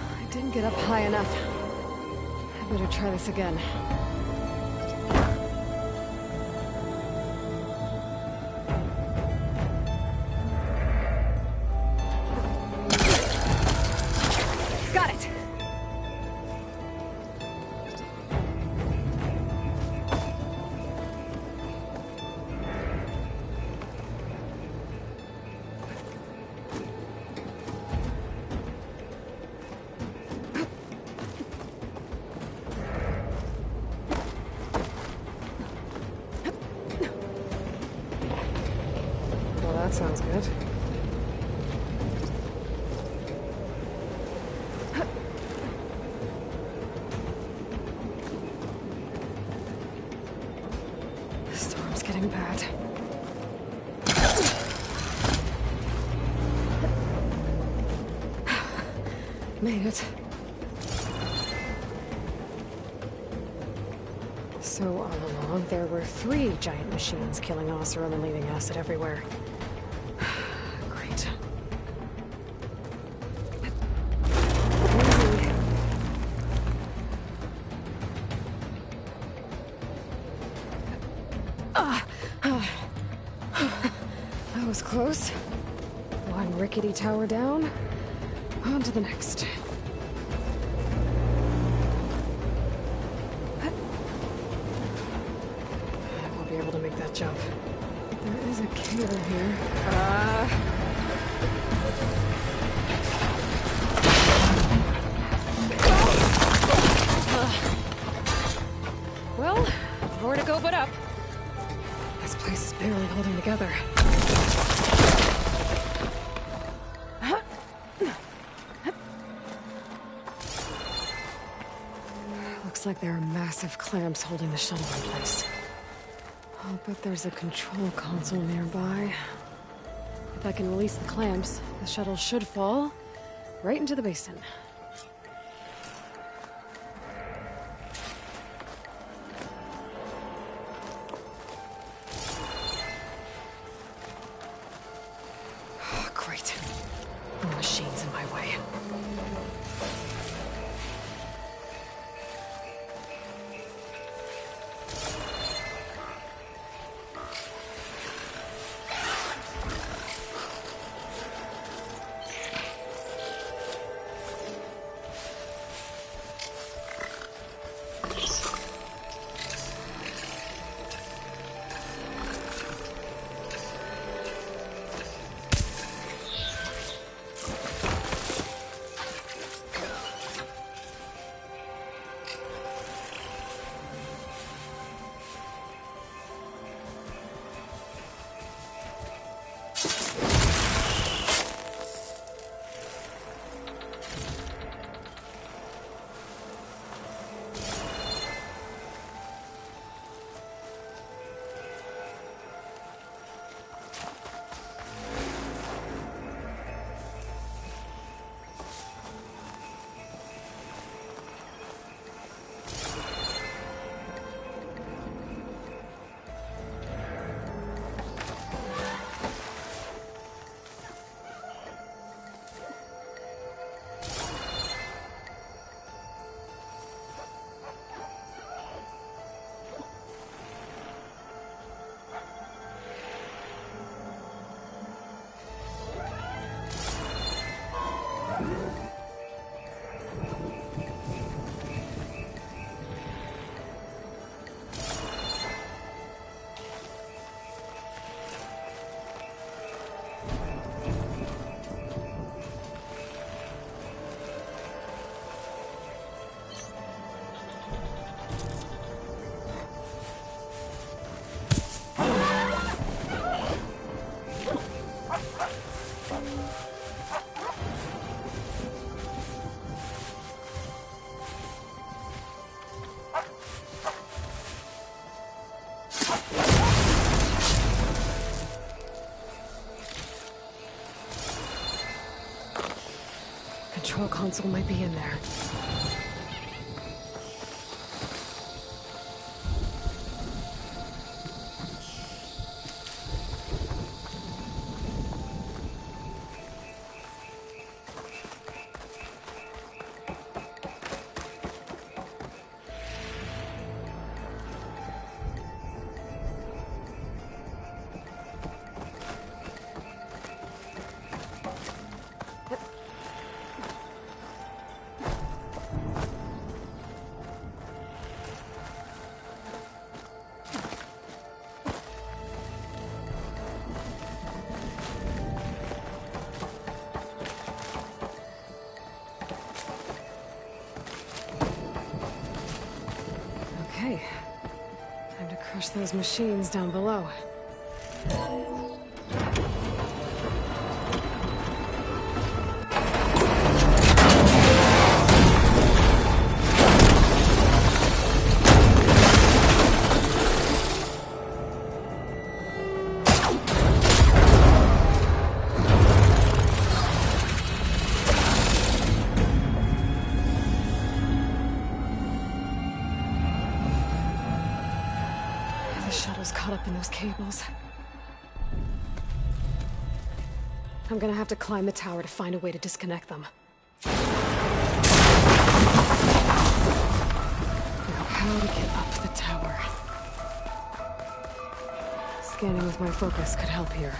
I didn't get up high enough. I better try this again. Got it! Well, that sounds good. The storm's getting bad. Made it. So all along, there were 3 giant machines killing Oseram and leaving acid everywhere. Great. Easy. That was close. One rickety tower down. On to the next. I won't be able to make that jump. There is a cable here. Well, more to go but up. This place is barely holding together. Looks like there are massive clamps holding the shuttle in place. I'll bet there's a control console nearby. If I can release the clamps, the shuttle should fall right into the basin. Great. The machine's in my way. control console might be in there. Okay. Time to crush those machines down below. The shuttle's caught up in those cables. I'm gonna have to climb the tower to find a way to disconnect them. Now, how to get up the tower? Scanning with my focus could help here.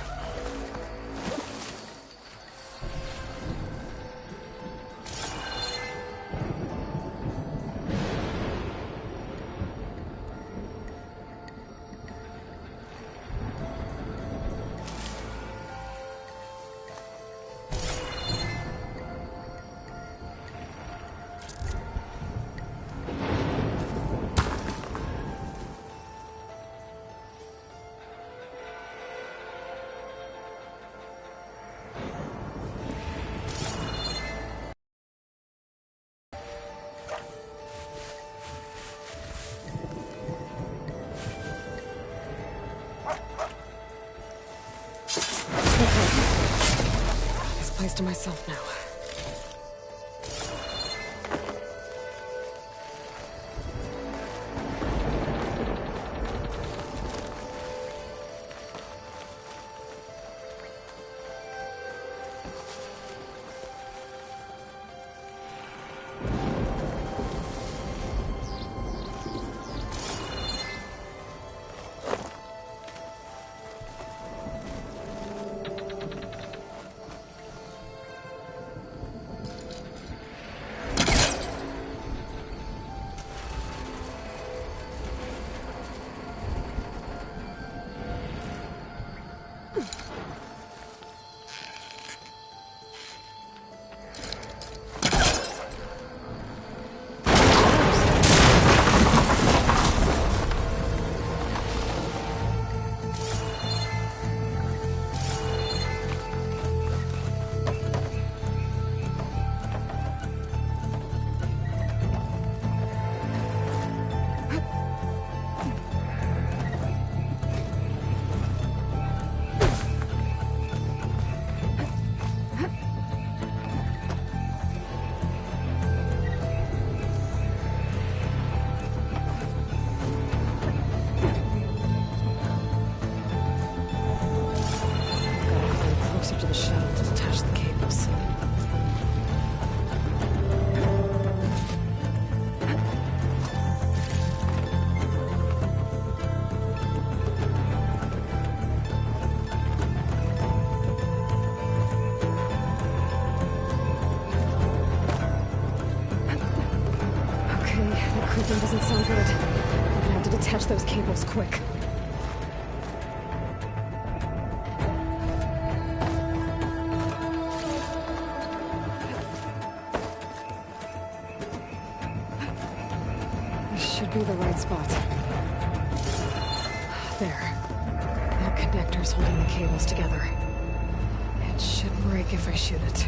This place to myself now. To the shuttle to detach the cables. Okay, the creeping doesn't sound good. I'm gonna have to detach those cables quick. Should be the right spot. There. That connector's holding the cables together. It should break if I shoot it.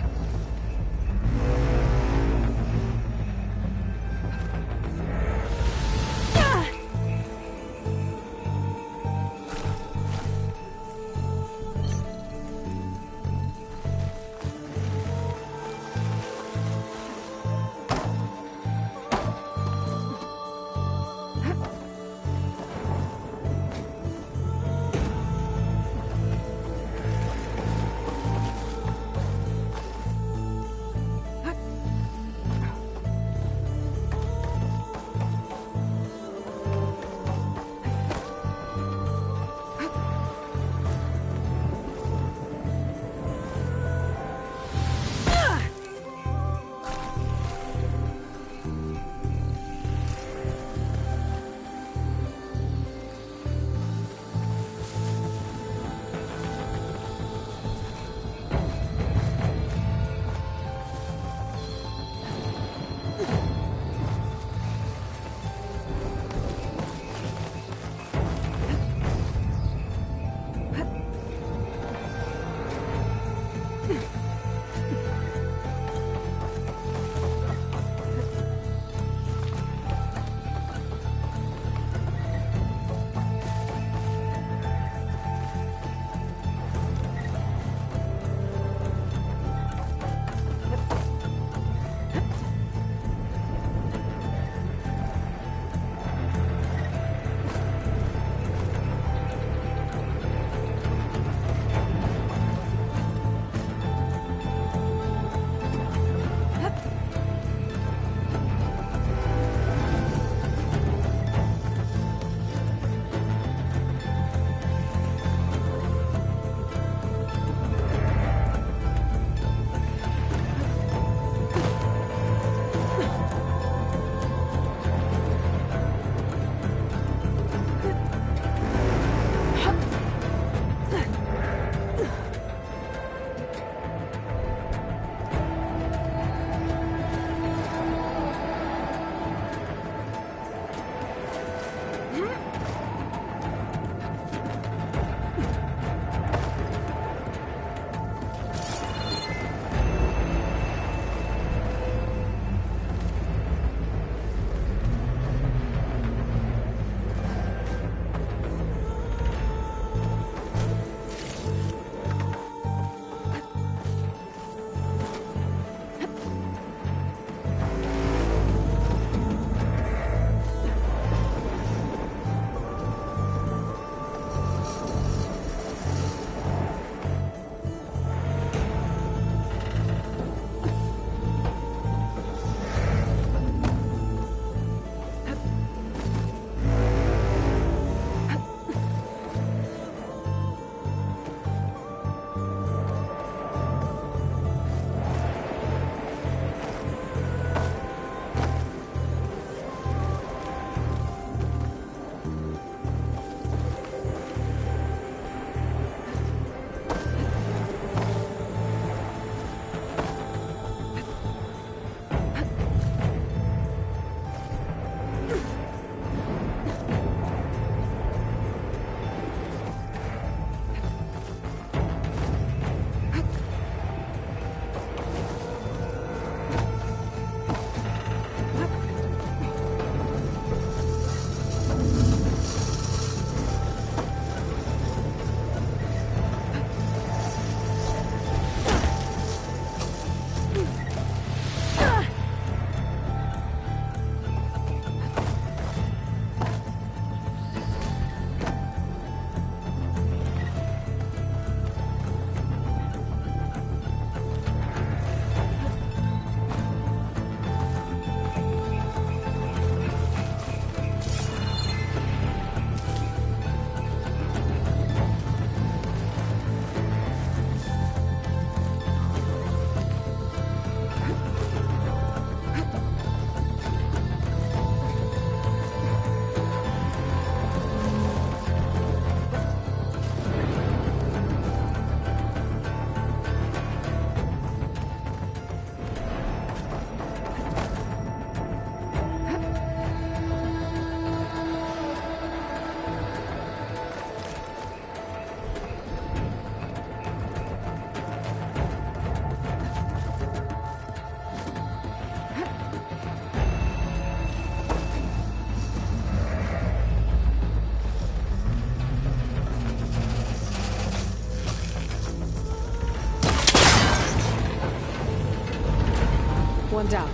I'm down.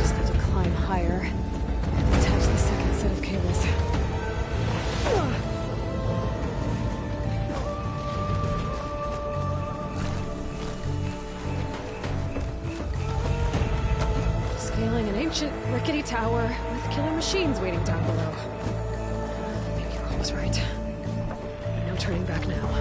Just need to climb higher. Attach the second set of cables. Scaling an ancient, rickety tower with killer machines waiting down below. I think you're always right. No turning back now.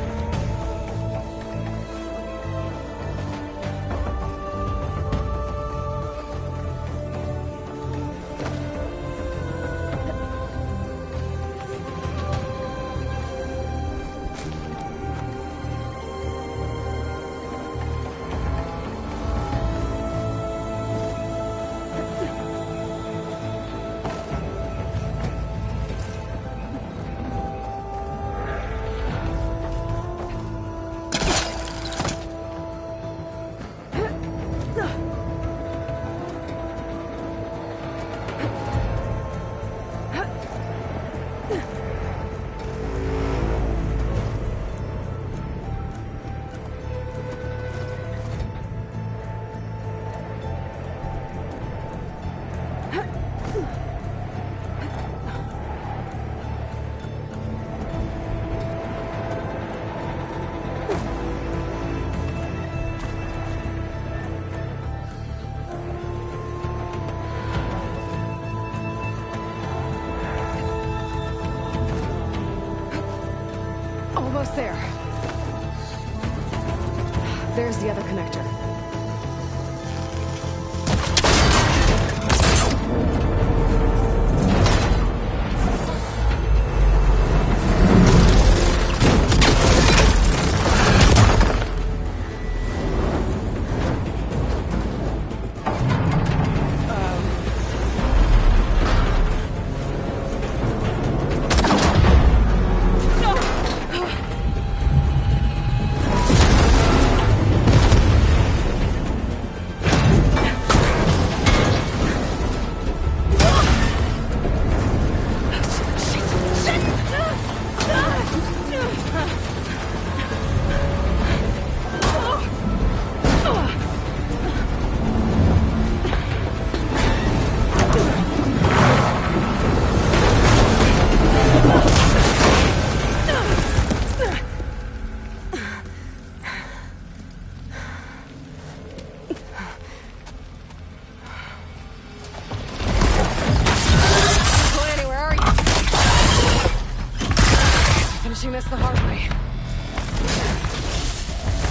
Almost there. There's the other connector. Finishing this the hard way.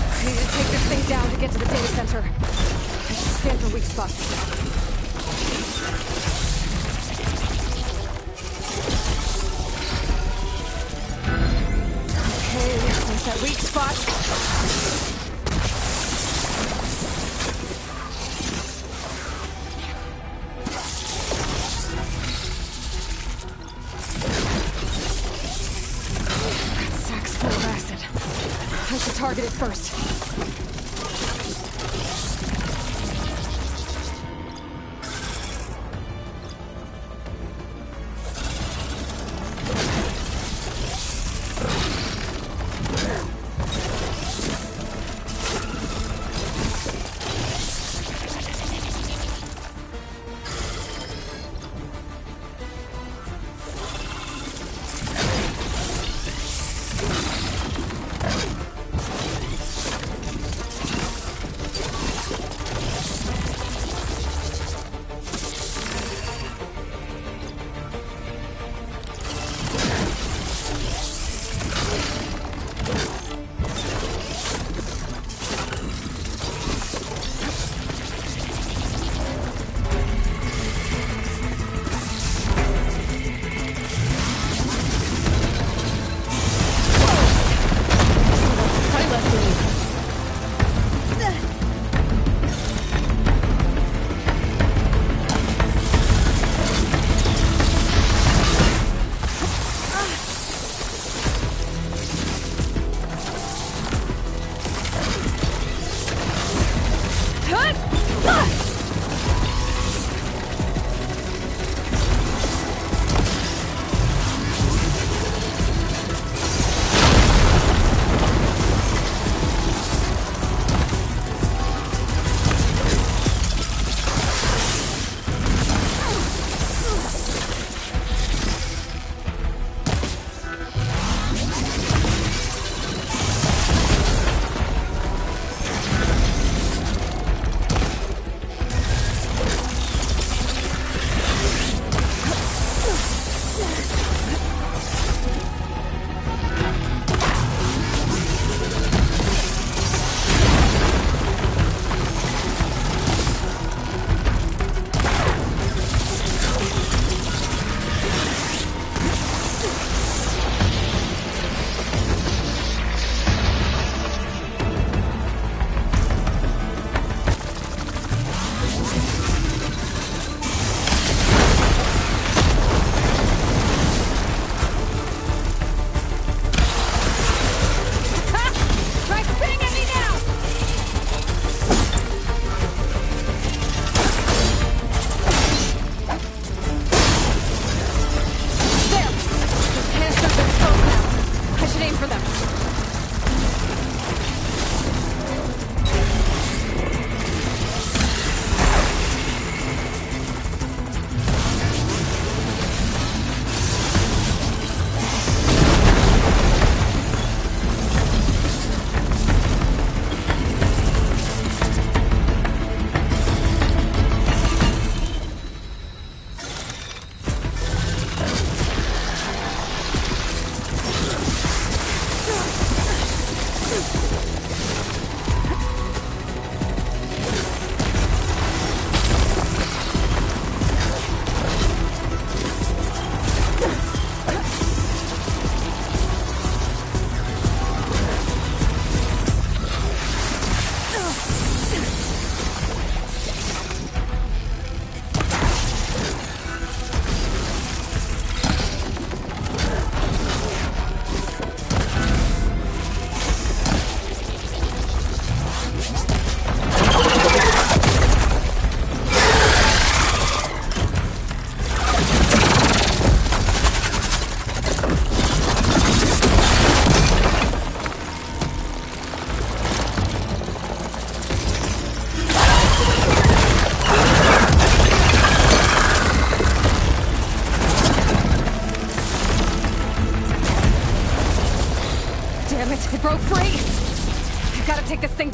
I need to take this thing down to get to the data center. I should scan for weak spots. Okay, there's that weak spot. Time to target it first.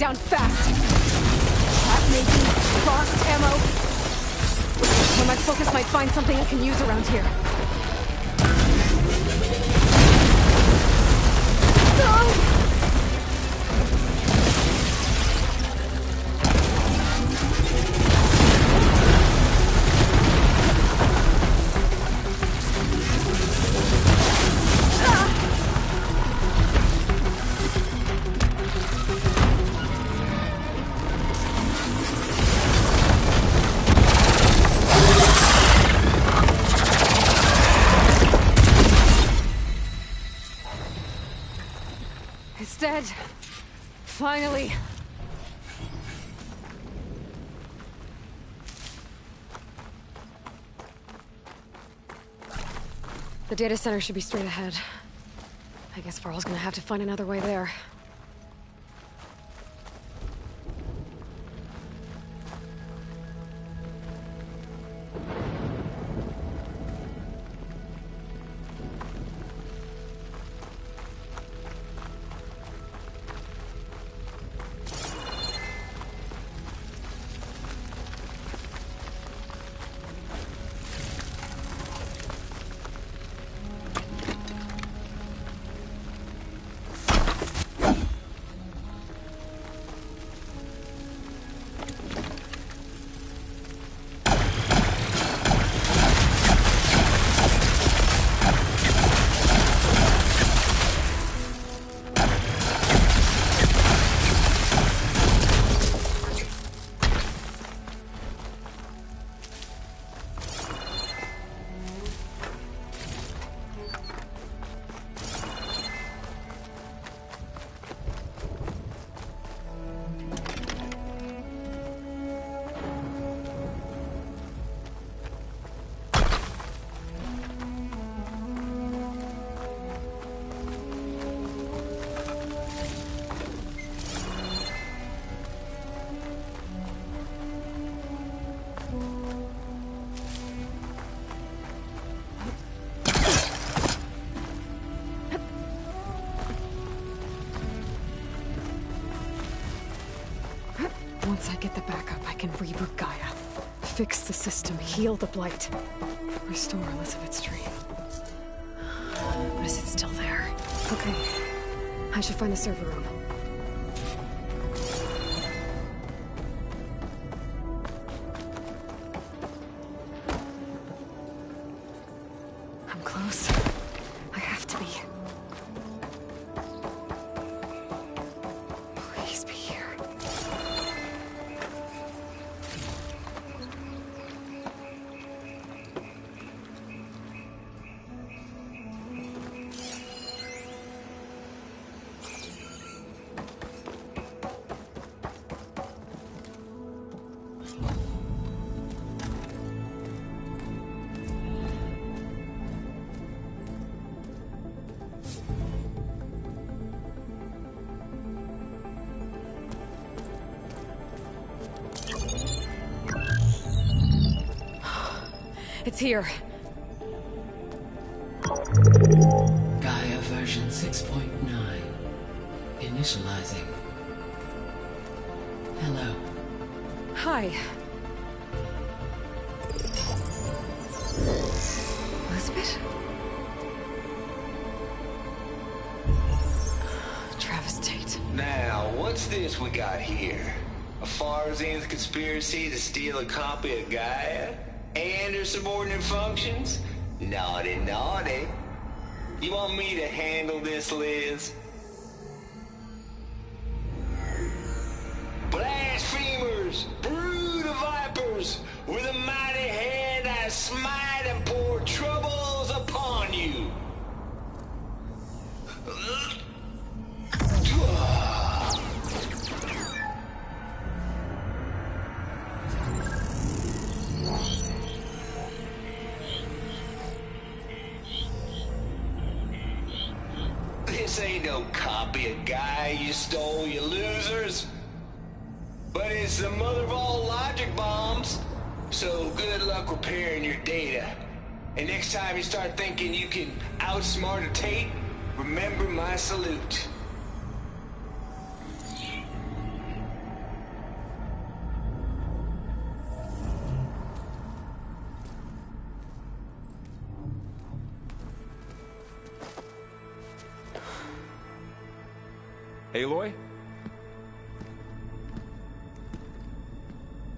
down fast. Trap making, lost ammo. When my focus might find something it can use around here. It's dead. Finally. The data center should be straight ahead. I guess Varl's gonna have to find another way there. Once I get the backup, I can reboot Gaia. Fix the system, heal the Blight. Restore Elizabeth's dream. But is it still there? Okay. I should find the server room. I'm close. I have to be. Please be here. It's here. Gaia version 6.9. Initializing. Hello. Hi. Elizabeth? Travis Tate. Now, what's this we got here? A Farzian's conspiracy to steal a copy of Gaia? And her subordinate functions? Naughty, naughty. You want me to handle this, Liz? Blasphemers! Brood of vipers! With a mighty hand I smite and pour troubles upon you! This ain't no copy of Gaia you stole, you losers. But it's the mother of all logic bombs. So good luck repairing your data. And next time you start thinking you can outsmart a Tate, remember my salute. Aloy?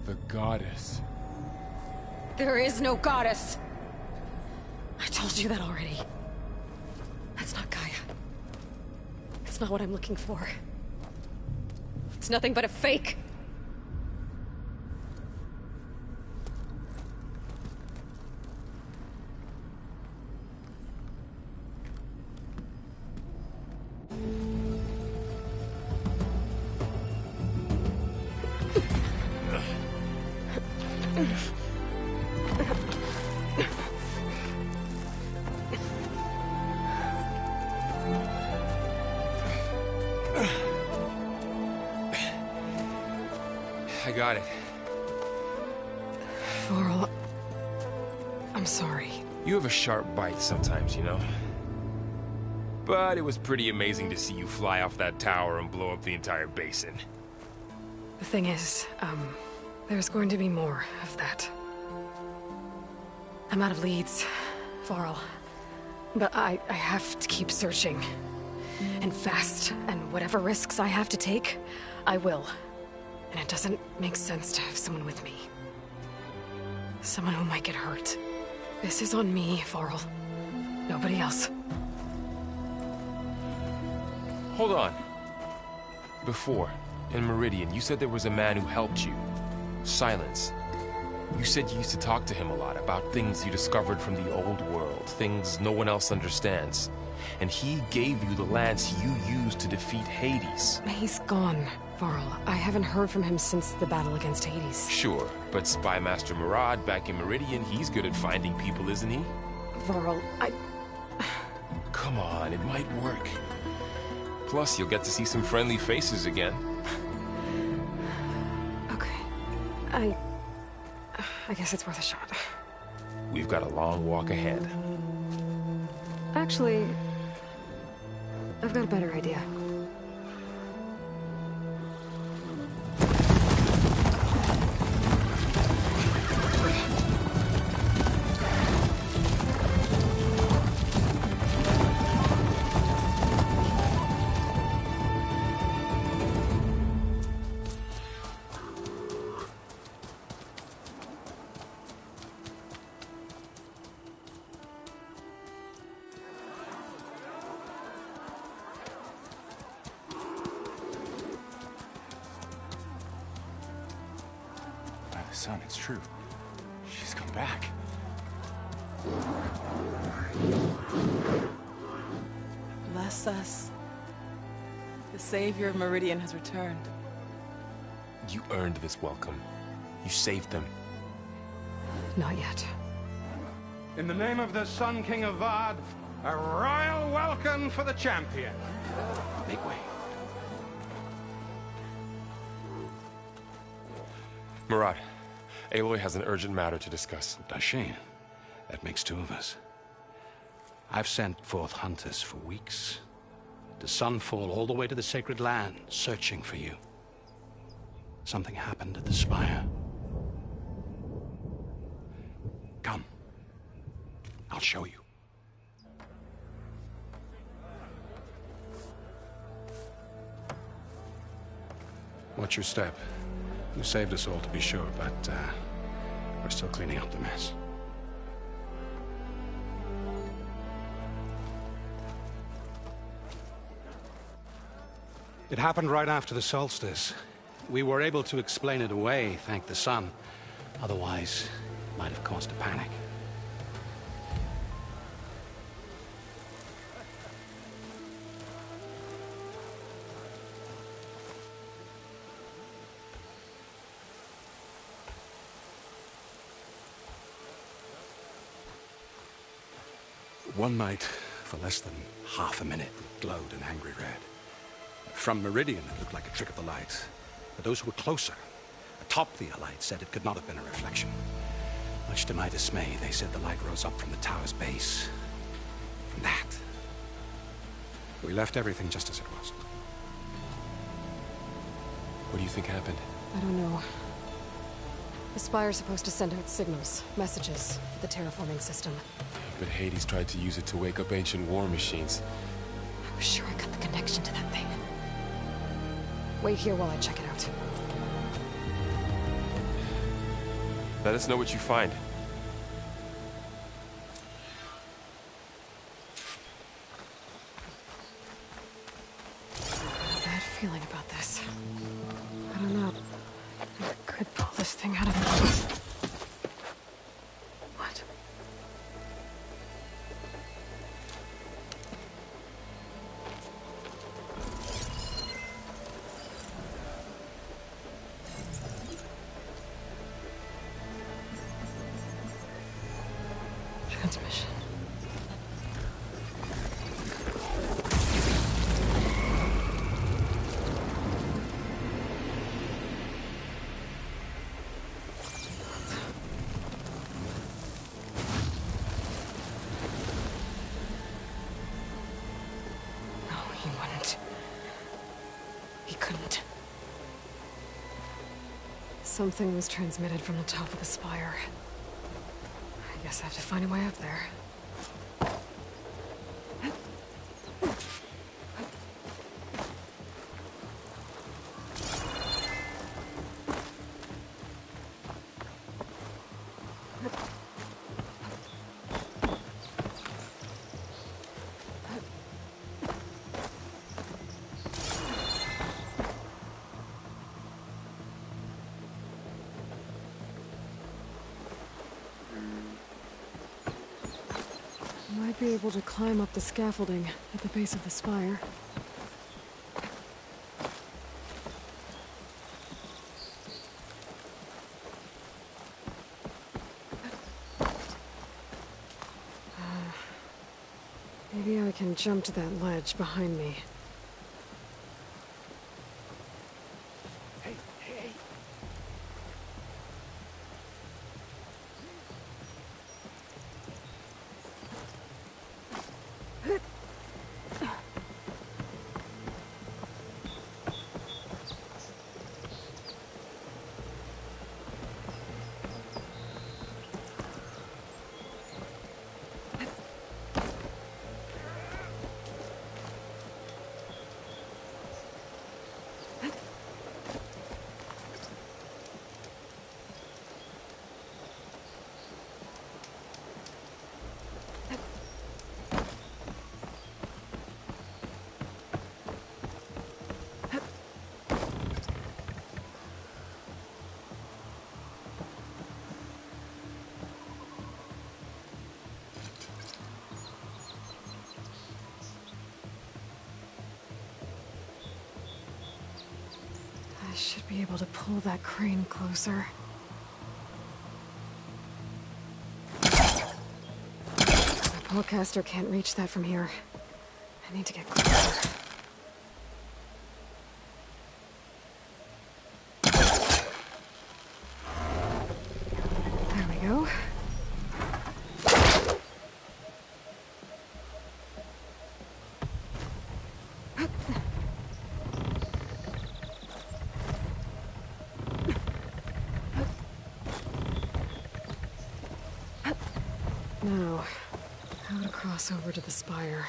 The goddess. There is no goddess! I told you that already. That's not Gaia. It's not what I'm looking for. It's nothing but a fake. I got it. Varl, I'm sorry. You have a sharp bite sometimes, you know? But it was pretty amazing to see you fly off that tower and blow up the entire basin. The thing is, there's going to be more of that. I'm out of leads, Varl. But I have to keep searching. And fast, and whatever risks I have to take, I will. And it doesn't make sense to have someone with me. Someone who might get hurt. This is on me, Varl. Nobody else. Hold on. Before, in Meridian, you said there was a man who helped you. Silence. You said you used to talk to him a lot about things you discovered from the old world, things no one else understands. And he gave you the lance you used to defeat Hades. He's gone, Varl. I haven't heard from him since the battle against Hades. Sure, but Spy Master Murad back in Meridian, he's good at finding people, isn't he? Varl, Come on, it might work. Plus, you'll get to see some friendly faces again. Okay. I guess it's worth a shot. We've got a long walk ahead. Actually, I've got a better idea. Son, it's true. She's come back. Bless us. The Savior of Meridian has returned. You earned this welcome. You saved them. Not yet. In the name of the Sun King of Vard, a royal welcome for the champion. Make way. Murad, Aloy has an urgent matter to discuss. Does she? That makes two of us. I've sent forth hunters for weeks. To Sunfall, all the way to the Sacred Land, searching for you. Something happened at the Spire. Come. I'll show you. Watch your step. You saved us all, to be sure, but we're still cleaning up the mess. It happened right after the solstice. We were able to explain it away, thank the sun. Otherwise, it might have caused a panic. One night, for less than half a minute, it glowed an angry red. From Meridian, it looked like a trick of the light. But those who were closer, atop the light, said it could not have been a reflection. Much to my dismay, they said the light rose up from the tower's base. From that. We left everything just as it was. What do you think happened? I don't know. The Spire's supposed to send out signals, messages, for the terraforming system. But Hades tried to use it to wake up ancient war machines. I was sure I got the connection to that thing. Wait here while I check it out. Let us know what you find. Bad feeling about this. I don't know. I could pull this thing out of me. What? Transmission. No, he wouldn't. He couldn't. Something was transmitted from the top of the spire. I guess I have to find a way up there. Might be able to climb up the scaffolding at the base of the spire. Maybe I can jump to that ledge behind me. Hey, hey, hey. I should be able to pull that crane closer. My polecaster can't reach that from here. I need to get closer. There we go. Now, how to cross over to the spire.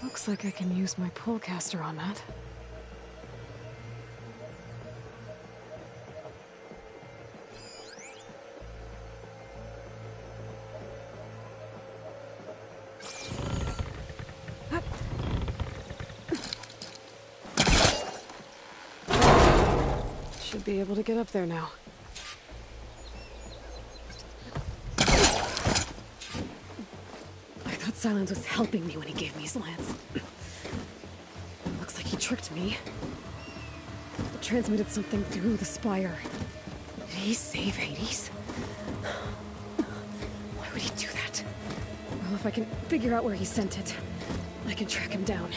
Looks like I can use my polecaster on that. Should be able to get up there now. I thought Silence was helping me when he gave me his lance. Looks like he tricked me. It transmitted something through the spire. Did he save Hades? Why would he do that? Well, if I can figure out where he sent it, I can track him down.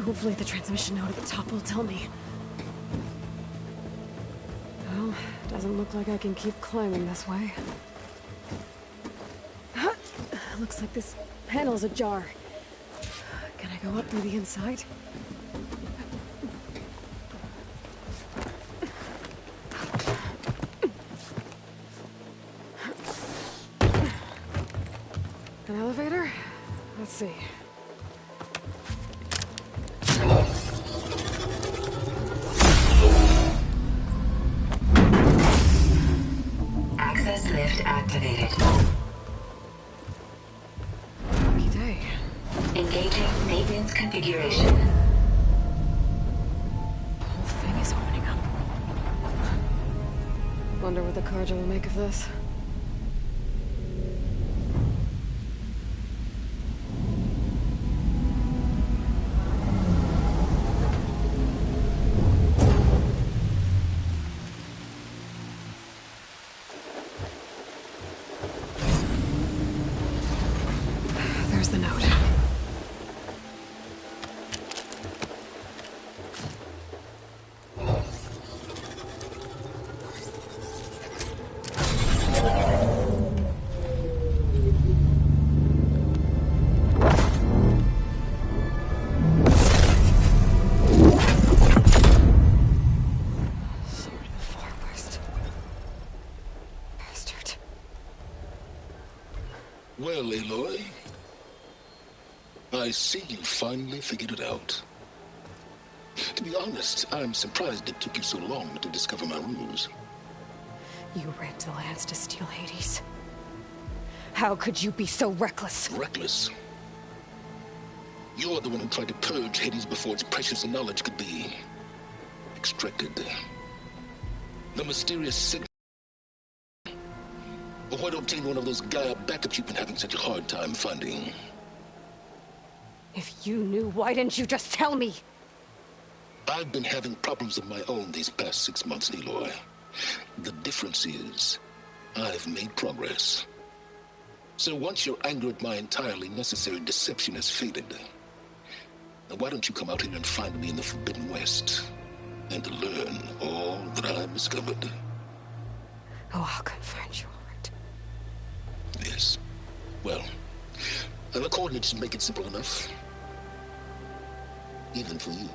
Hopefully the transmission node at the top will tell me. Well, doesn't look like I can keep climbing this way. Looks like this panel's ajar. Can I go up through the inside? An elevator? Let's see. Access lift activated. Lucky day. Engaging maintenance configuration. The whole thing is opening up. Wonder what the Carja will make of this. There's the note. Sword of the Far West. Bastard. Well, Aloy, I see you finally figured it out. To be honest, I'm surprised it took you so long to discover my ruse. You rigged the lands to steal Hades. How could you be so reckless? Reckless? You're the one who tried to purge Hades before its precious knowledge could be extracted. The mysterious signal. Or why to obtain one of those Gaia backups you've been having such a hard time finding? If you knew, why didn't you just tell me? I've been having problems of my own these past 6 months, Aloy. The difference is, I've made progress. So once your anger at my entirely necessary deception has faded, then why don't you come out here and find me in the Forbidden West, and learn all that I've discovered? Oh, I'll confront you, all right. Yes. Well, and the coordinates should make it simple enough. Even for you.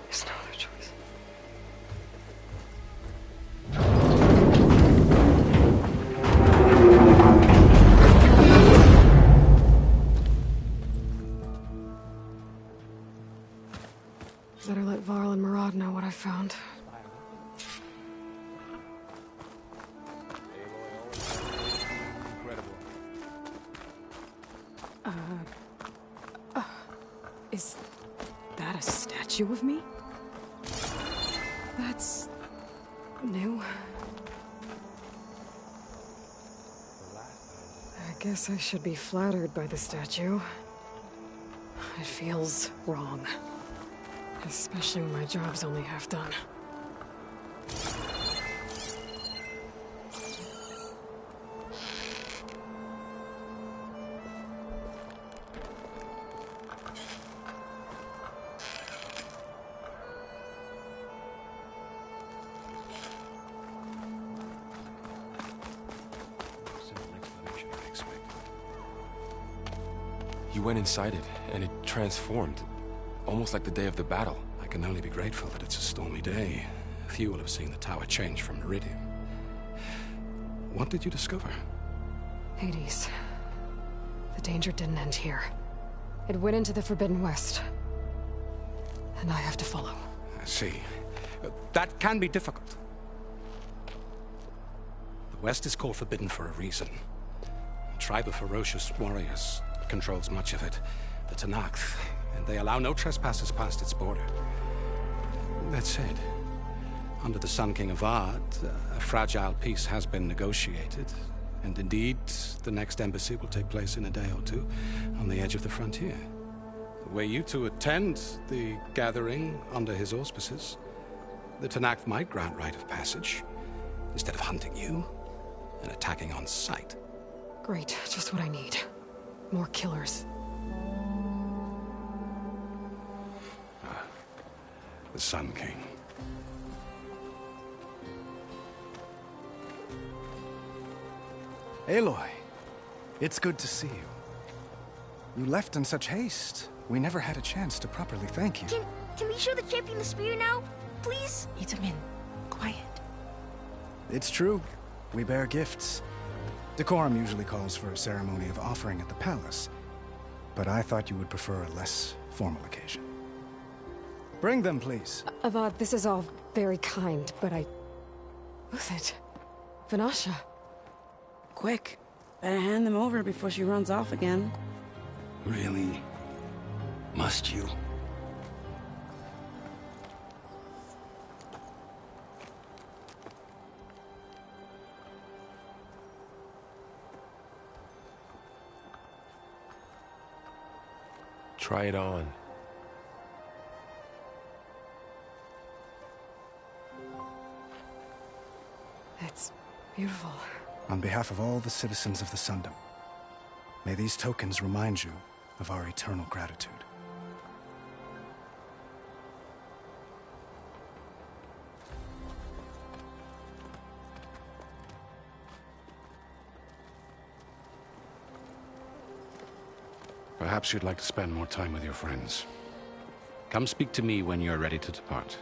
There's no other choice. Better let Varl and Murad know what I found. Incredible. Is that a statue of me? That's new. I guess I should be flattered by the statue. It feels wrong. Especially when my job's only half done. You went inside it, and it transformed. Almost like the day of the battle. I can only be grateful that it's a stormy day. Few will have seen the tower change from Meridian. What did you discover? Hades. The danger didn't end here. It went into the Forbidden West. And I have to follow. I see. That can be difficult. The West is called Forbidden for a reason. A tribe of ferocious warriors controls much of it. The Tenakth, and they allow no trespassers past its border. That said, under the Sun King Avad, a fragile peace has been negotiated, and indeed, the next embassy will take place in a day or two on the edge of the frontier. Were you to attend the gathering under his auspices, the Tenakth might grant right of passage, instead of hunting you and attacking on sight. Great, just what I need. More killers. the Sun King. Aloy, it's good to see you. You left in such haste. We never had a chance to properly thank you. Can we show the champion the spear now? Please? Itamen, quiet. It's true. We bear gifts. Decorum usually calls for a ceremony of offering at the palace, but I thought you would prefer a less formal occasion. Bring them, please. Avad, this is all very kind, but Who's it? Vanasha. Quick. Better hand them over before she runs off again. Really? Must you? Try it on. It's beautiful. On behalf of all the citizens of the Sundom, may these tokens remind you of our eternal gratitude. Perhaps you'd like to spend more time with your friends. Come speak to me when you're ready to depart.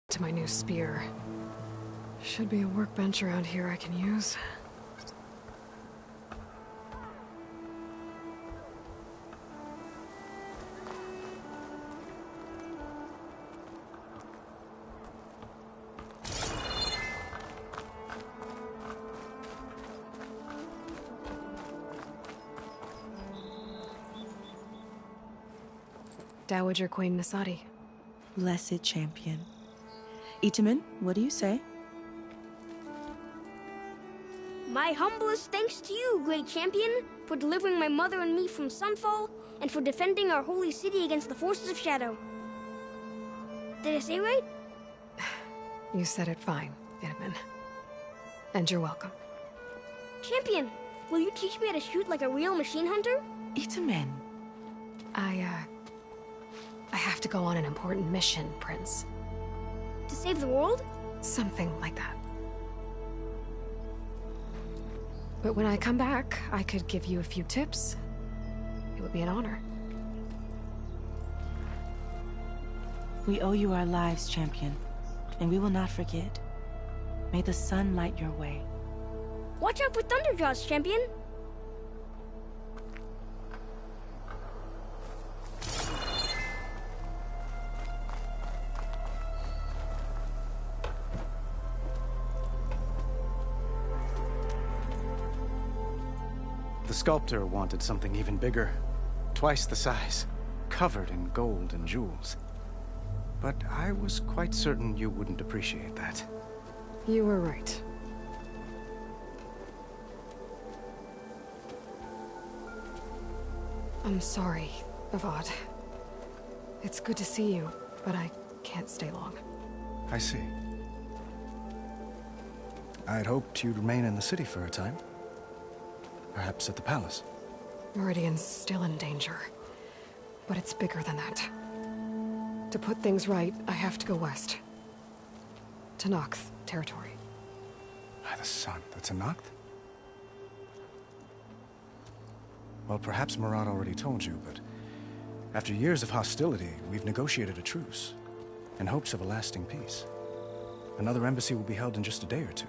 To my new spear. Should be a workbench around here I can use. Dowager Queen Nasadi. Blessed champion. Itamen, what do you say? My humblest thanks to you, great champion, for delivering my mother and me from Sunfall, and for defending our holy city against the forces of Shadow. Did I say right? You said it fine, Itamen. And you're welcome. Champion, will you teach me how to shoot like a real machine hunter? Itamen. I have to go on an important mission, Prince. To save the world? Something like that. But when I come back, I could give you a few tips. It would be an honor. We owe you our lives, champion, and we will not forget. May the sun light your way. Watch out for Thunderjaws, champion! The sculptor wanted something even bigger, twice the size, covered in gold and jewels. But I was quite certain you wouldn't appreciate that. You were right. I'm sorry, Avad. It's good to see you, but I can't stay long. I see. I'd hoped you'd remain in the city for a time. Perhaps at the palace. Meridian's still in danger. But it's bigger than that. To put things right, I have to go west. To Nox territory. By the sun, that's a Noct? Well, perhaps Murad already told you, but after years of hostility, we've negotiated a truce, in hopes of a lasting peace. Another embassy will be held in just a day or two.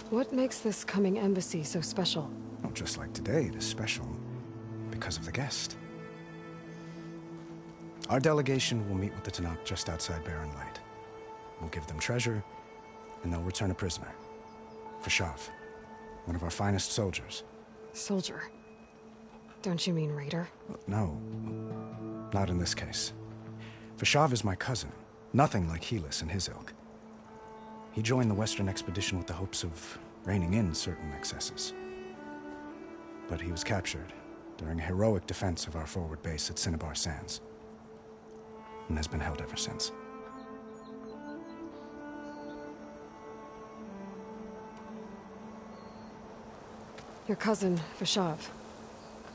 What makes this coming embassy so special? Well, just like today, it is special because of the guest. Our delegation will meet with the Tenakth just outside Barren Light. We'll give them treasure, and they'll return a prisoner. Fashav, one of our finest soldiers. Soldier? Don't you mean raider? No, not in this case. Fashav is my cousin, nothing like Helis and his ilk. He joined the Western expedition with the hopes of reining in certain excesses. But he was captured during a heroic defense of our forward base at Cinnabar Sands. and has been held ever since. Your cousin, Vashav.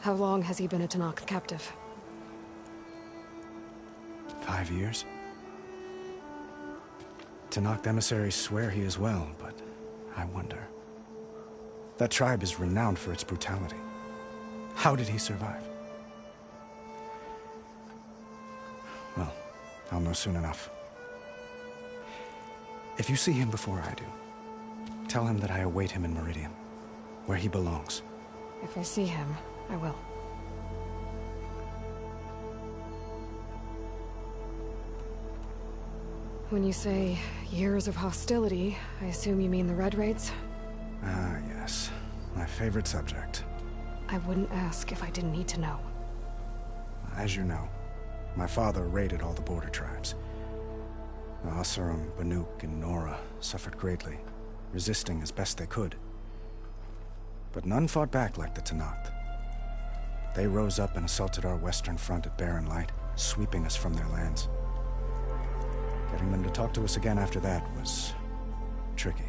How long has he been a Tenakth captive? 5 years? Tenakth emissaries swear he is well, but I wonder. That tribe is renowned for its brutality. How did he survive? Well, I'll know soon enough. If you see him before I do, tell him that I await him in Meridian, where he belongs. If I see him, I will. When you say years of hostility, I assume you mean the Red Raids? Ah, yes. My favorite subject. I wouldn't ask if I didn't need to know. As you know, my father raided all the border tribes. The Oseram, Banuk, and Nora suffered greatly, resisting as best they could. But none fought back like the Tenakth. They rose up and assaulted our western front at Barren Light, sweeping us from their lands. Getting them to talk to us again after that was tricky.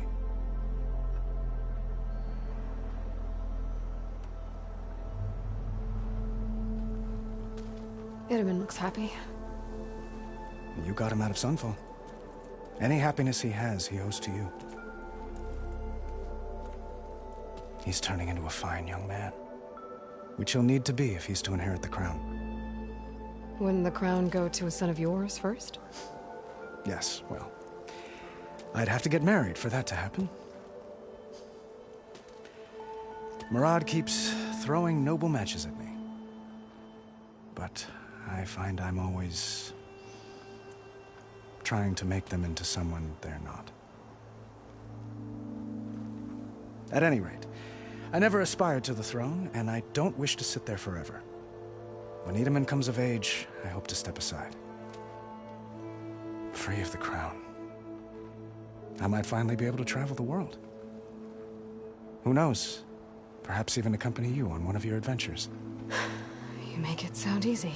Itamen looks happy. You got him out of Sunfall. Any happiness he has, he owes to you. He's turning into a fine young man, which he'll need to be if he's to inherit the crown. Wouldn't the crown go to a son of yours first? Yes, well, I'd have to get married for that to happen. Murad keeps throwing noble matches at me. But I find I'm always trying to make them into someone they're not. At any rate, I never aspired to the throne, and I don't wish to sit there forever. When Itamen comes of age, I hope to step aside. Free of the crown. I might finally be able to travel the world. Who knows? Perhaps even accompany you on one of your adventures. You make it sound easy.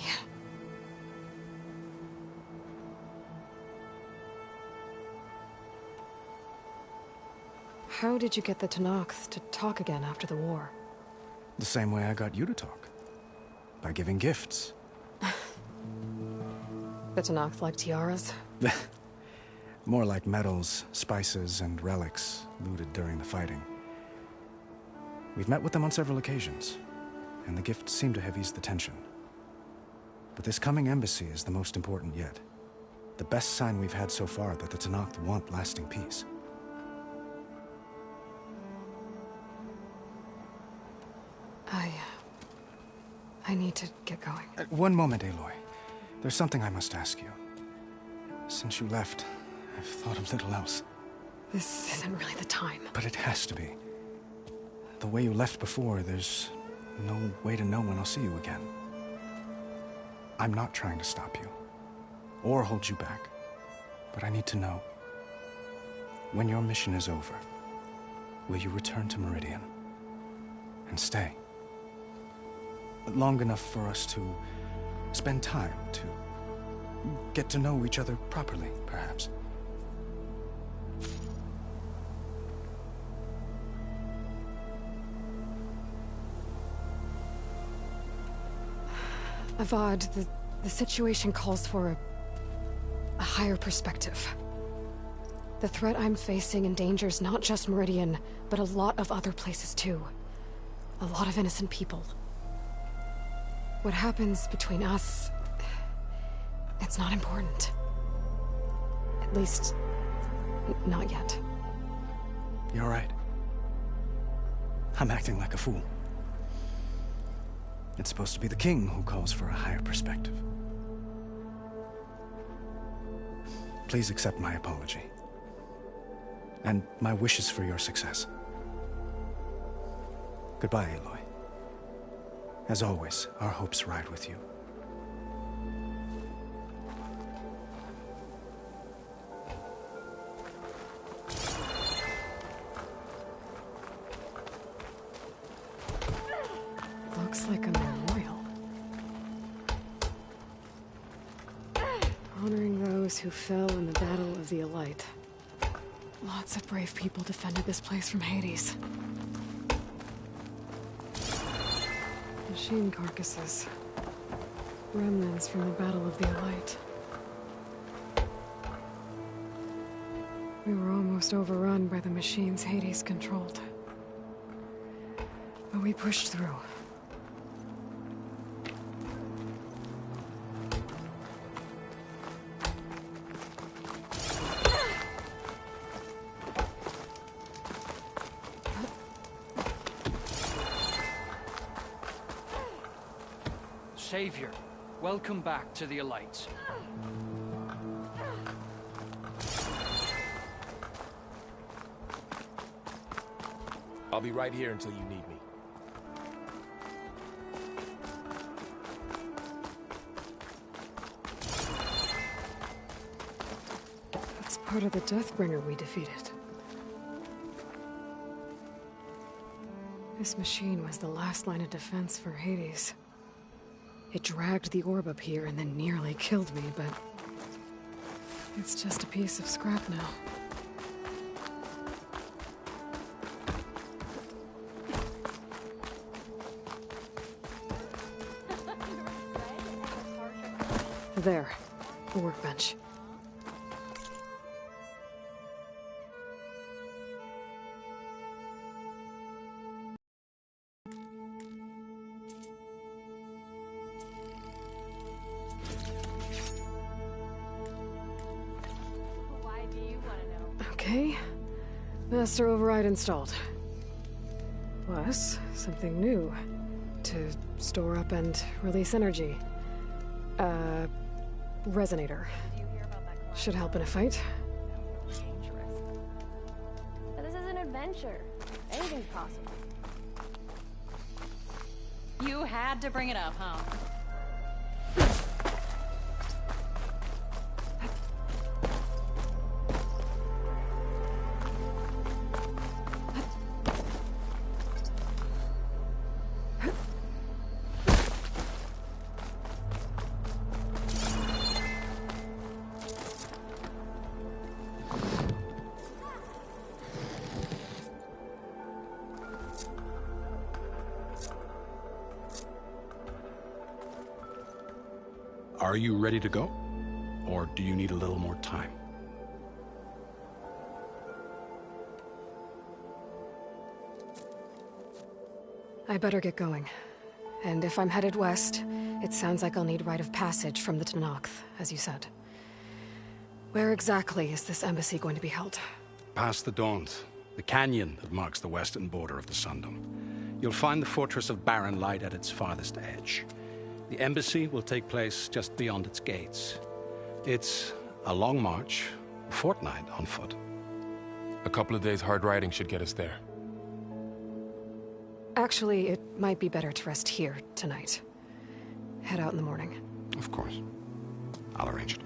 How did you get the Tenakth to talk again after the war? The same way I got you to talk. By giving gifts. The Tenakth like tiaras? More like medals, spices, and relics looted during the fighting. We've met with them on several occasions, and the gifts seem to have eased the tension. But this coming embassy is the most important yet. The best sign we've had so far that the Tenakth want lasting peace. I need to get going. One moment, Aloy. There's something I must ask you. Since you left, I've thought of little else. This isn't really the time. But it has to be. The way you left before, there's no way to know when I'll see you again. I'm not trying to stop you, or hold you back. But I need to know, when your mission is over, will you return to Meridian and stay? Long enough for us to spend time, to get to know each other properly, perhaps. Avad, the situation calls for a higher perspective. The threat I'm facing endangers not just Meridian, but a lot of other places too. A lot of innocent people. What happens between us, it's not important. At least, not yet. You're right. I'm acting like a fool. It's supposed to be the king who calls for a higher perspective. Please accept my apology. And my wishes for your success. Goodbye, Aloy. As always, our hopes ride with you. Looks like a memorial. those who fell in the Battle of the Elite. Lots of brave people defended this place from Hades. Machine carcasses. Remnants from the Battle of the Elite. We were almost overrun by the machines Hades controlled. But we pushed through. Savior, welcome back to the Elites. I'll be right here until you need me. That's part of the Deathbringer we defeated. This machine was the last line of defense for Hades. It dragged the orb up here and then nearly killed me, but it's just a piece of scrap now. There, the workbench. Okay, Master Override installed. Plus, something new. To store up and release energy. Resonator. Should help in a fight. But this is an adventure. Anything's possible. You had to bring it up, huh? Are you ready to go? Or do you need a little more time? I better get going. And if I'm headed west, it sounds like I'll need rite of passage from the Tenakth, as you said. Where exactly is this embassy going to be held? Past the Daunt, the canyon that marks the western border of the Sundom. You'll find the fortress of Barren Light at its farthest edge. The embassy will take place just beyond its gates. It's a long march, a fortnight on foot. A couple of days hard riding should get us there. Actually, it might be better to rest here tonight. Head out in the morning. Of course. I'll arrange it.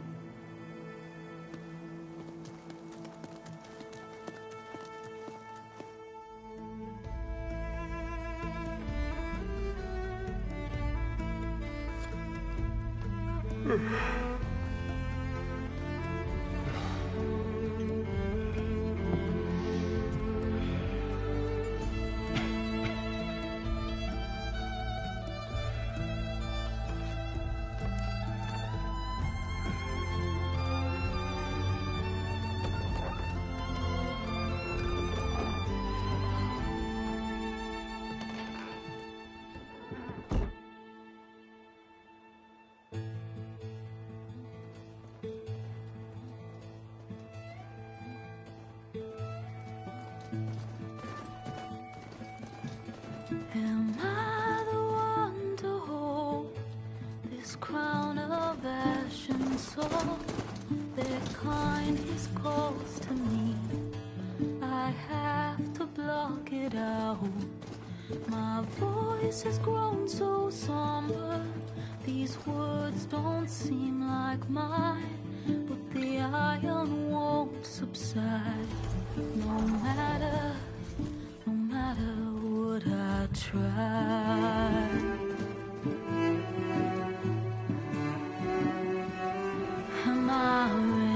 Am I the one to hold this crown of ash and soul? Their kind is close to me. I have to block it out. My voice has grown so somber. These words don't seem like mine, but the iron won't subside. No matter what I try. Am I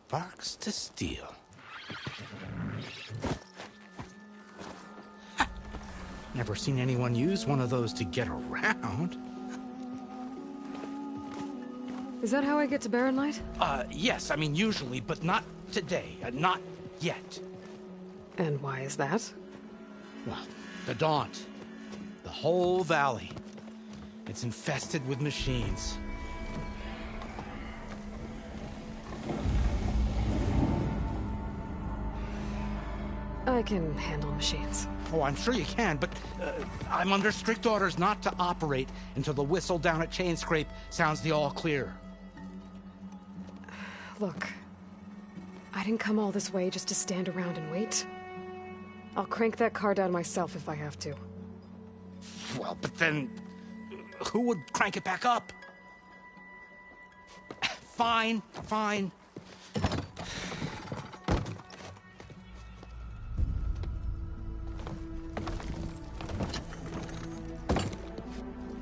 Sparks to steel. Ha! Never seen anyone use one of those to get around. Is that how I get to Barren Light? Yes, I mean usually, but not today. Not yet. And why is that? Well, the Daunt. The whole valley. It's infested with machines. I can handle machines. Oh, I'm sure you can, but I'm under strict orders not to operate until the whistle down at Chainscrape sounds the all clear. Look, I didn't come all this way just to stand around and wait. I'll crank that car down myself if I have to. Well, but then who would crank it back up? Fine, fine.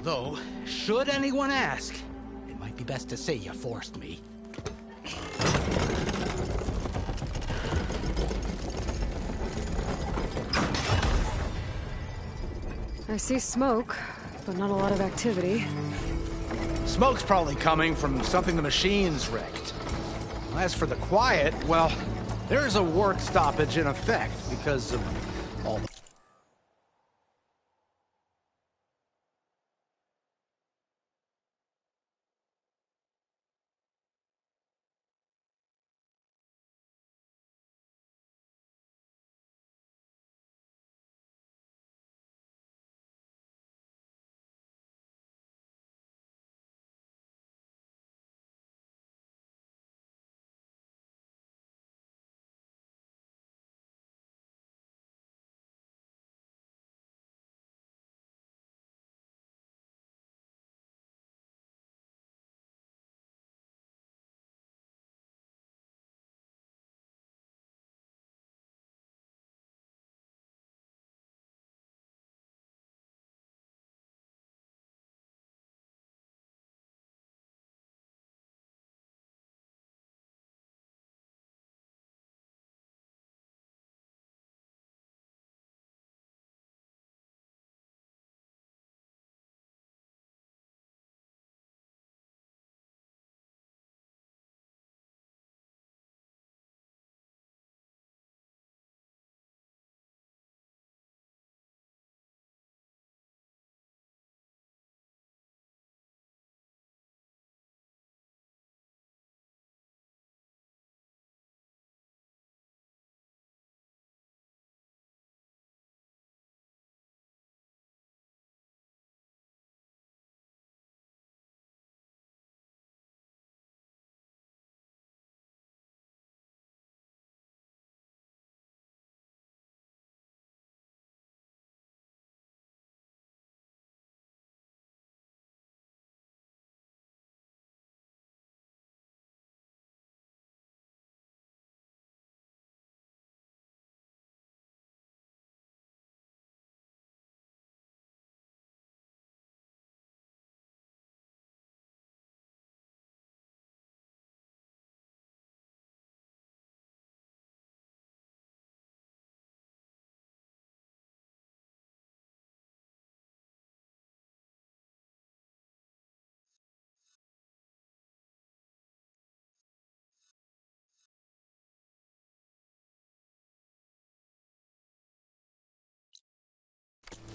Though, should anyone ask, it might be best to say you forced me. I see smoke, but not a lot of activity. Smoke's probably coming from something the machines wrecked. As for the quiet, well, there's a work stoppage in effect because of all the...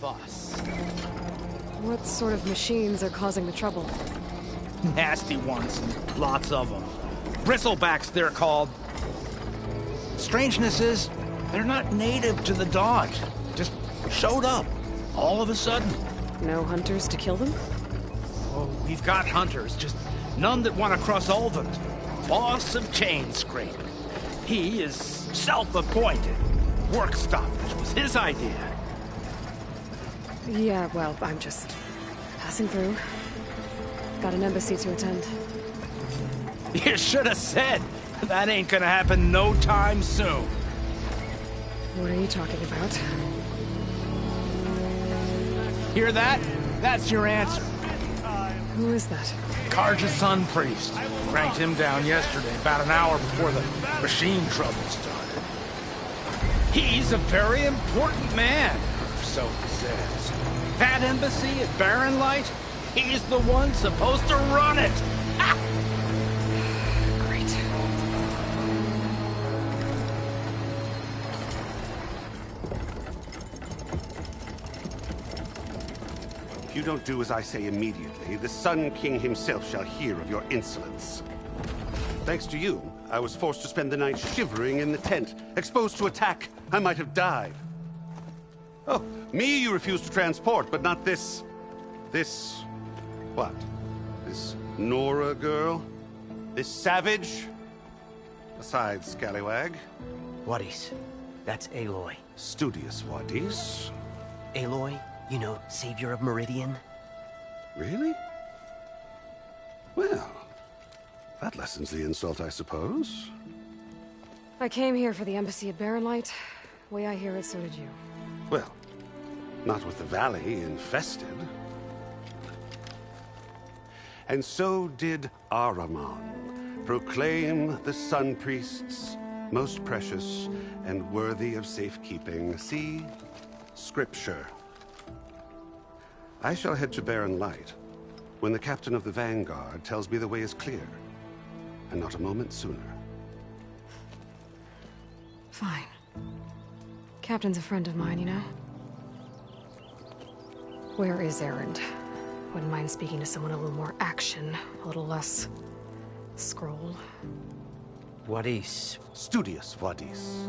fuss. What sort of machines are causing the trouble? Nasty ones, lots of them. Bristlebacks, they're called. Strangeness is, they're not native to the Daunt. Just showed up, all of a sudden. No hunters to kill them? Oh, we've got hunters, just none that want to cross Ulvund. Boss of Chainscrape. He is self-appointed. Work stoppage was his idea. Yeah, well, I'm just passing through. Got an embassy to attend. You should have said. That ain't gonna happen no time soon. What are you talking about? Hear that? That's your answer. Who is that? Karja's Sun Priest. Cranked him down yesterday, about an hour before the machine trouble started. He's a very important man, so he says. That embassy at Barren Light, he's the one supposed to run it! Ah! Great. If you don't do as I say immediately, the Sun King himself shall hear of your insolence. Thanks to you, I was forced to spend the night shivering in the tent. Exposed to attack, I might have died. Oh, me you refuse to transport, but not this... what? This Nora girl? This savage? Besides, scallywag. Wadis. That's Aloy. Studious Wadis. Aloy, you know, savior of Meridian. Really? Well, that lessens the insult, I suppose. I came here for the embassy at Barren Light. Way I hear it, so did you. Well, not with the valley infested. And so did Ahriman, proclaim the Sun Priests most precious and worthy of safekeeping. See? Scripture. I shall head to Barren Light when the captain of the Vanguard tells me the way is clear, and not a moment sooner. Fine. Captain's a friend of mine, you know? Where is Erend? Wouldn't mind speaking to someone a little more action, a little less... scroll. Wadis. Studious Wadis.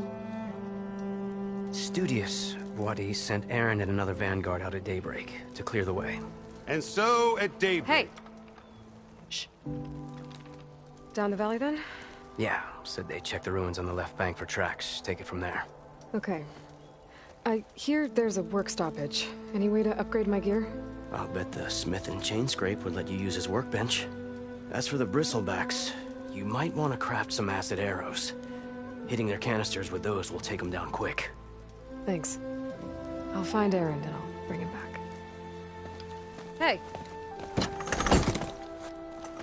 Studious Wadis sent Erend and another Vanguard out at daybreak to clear the way. And so at daybreak... Hey! Shh. Down the valley, then? Yeah, said they checked the ruins on the left bank for tracks. Take it from there. Okay. I hear there's a work stoppage. Any way to upgrade my gear? I'll bet the Smith and Chainscrape would let you use his workbench. As for the Bristlebacks, you might want to craft some acid arrows. Hitting their canisters with those will take them down quick. Thanks. I'll find Erend and I'll bring him back. Hey!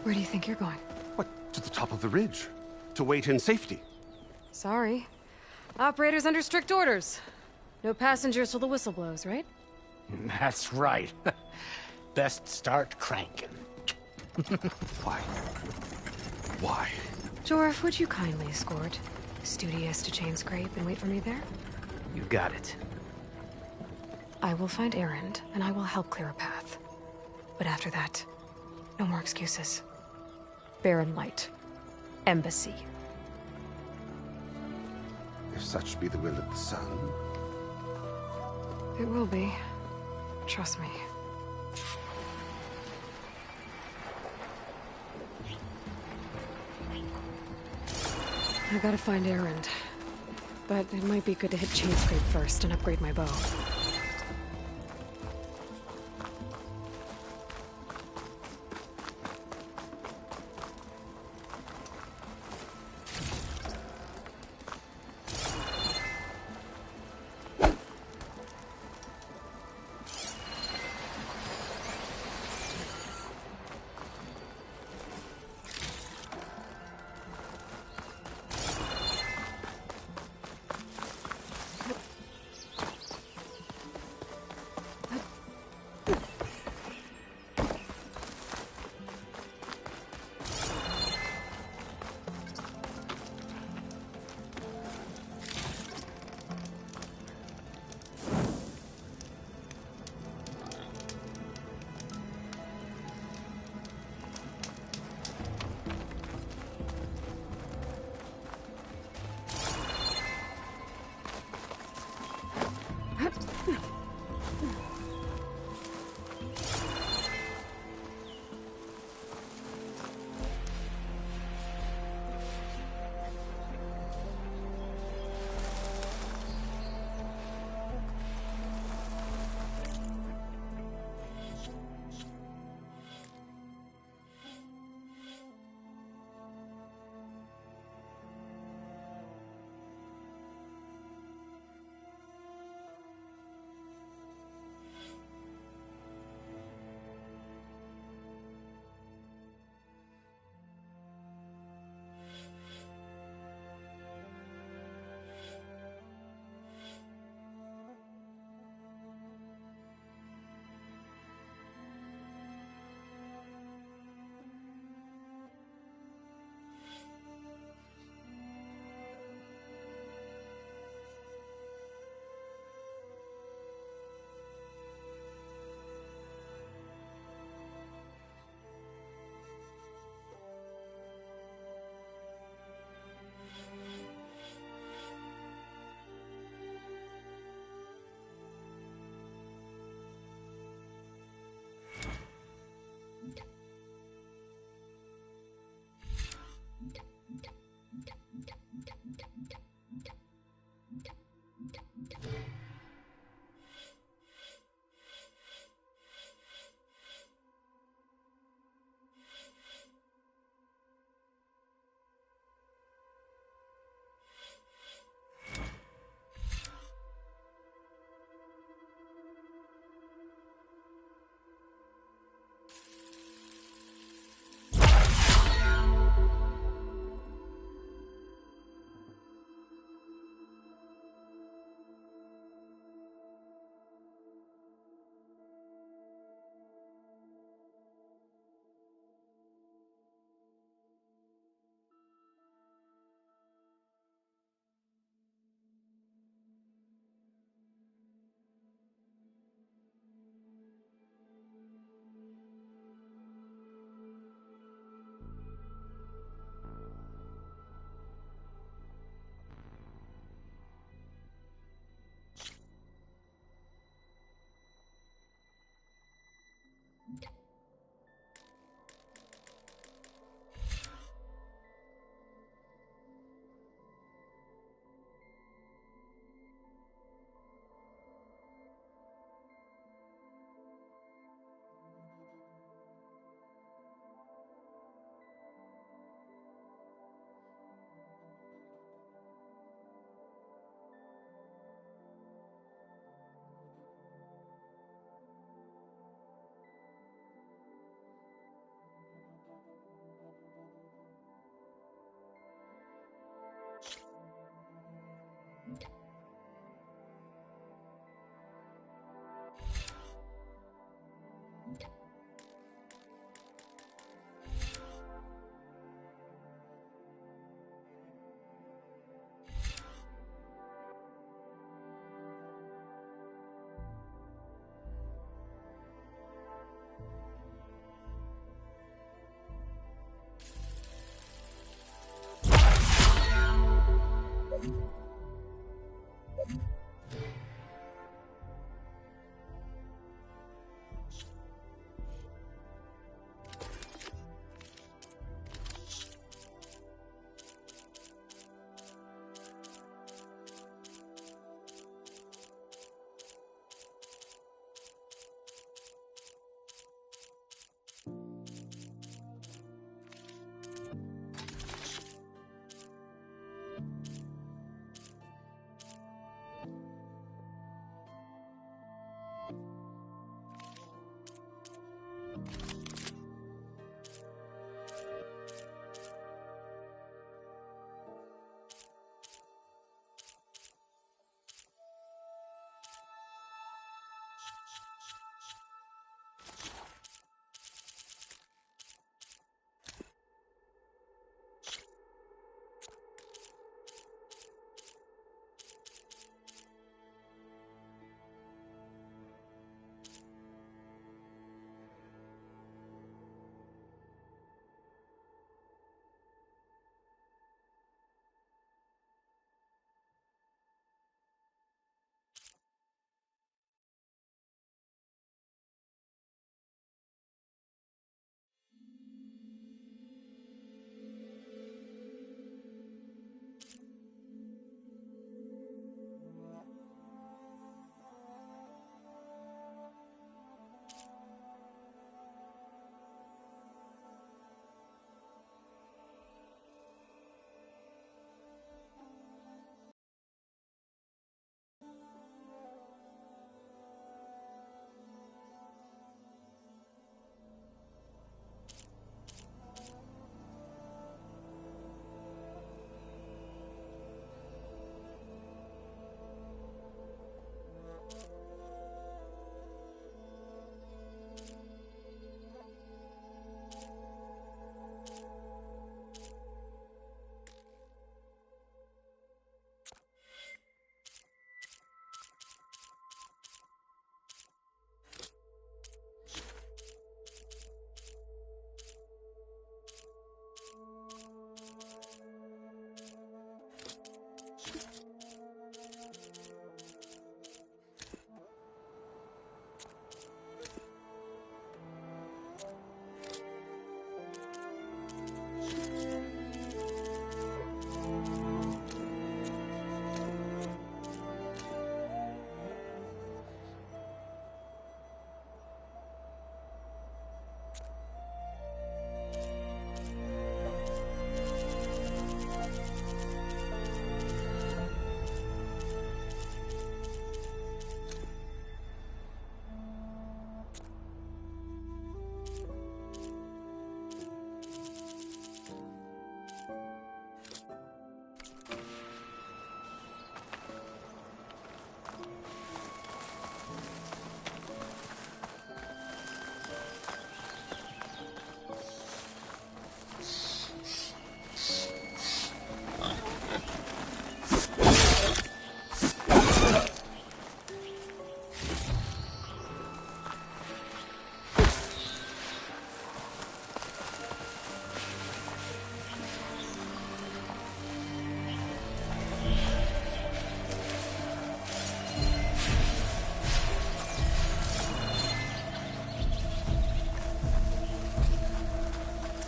Where do you think you're going? What, to the top of the ridge? To wait in safety? Sorry. Operator's under strict orders. No passengers till the whistle blows, right? That's right. Best start cranking. Why? Why? Jorf, would you kindly escort Studious to Chainscrape and wait for me there? You got it. I will find Erend, and I will help clear a path. But after that, no more excuses. Barren Light. Embassy. If such be the will of the sun. It will be. Trust me. I gotta find Erend. But it might be good to hit Chainscrape first and upgrade my bow.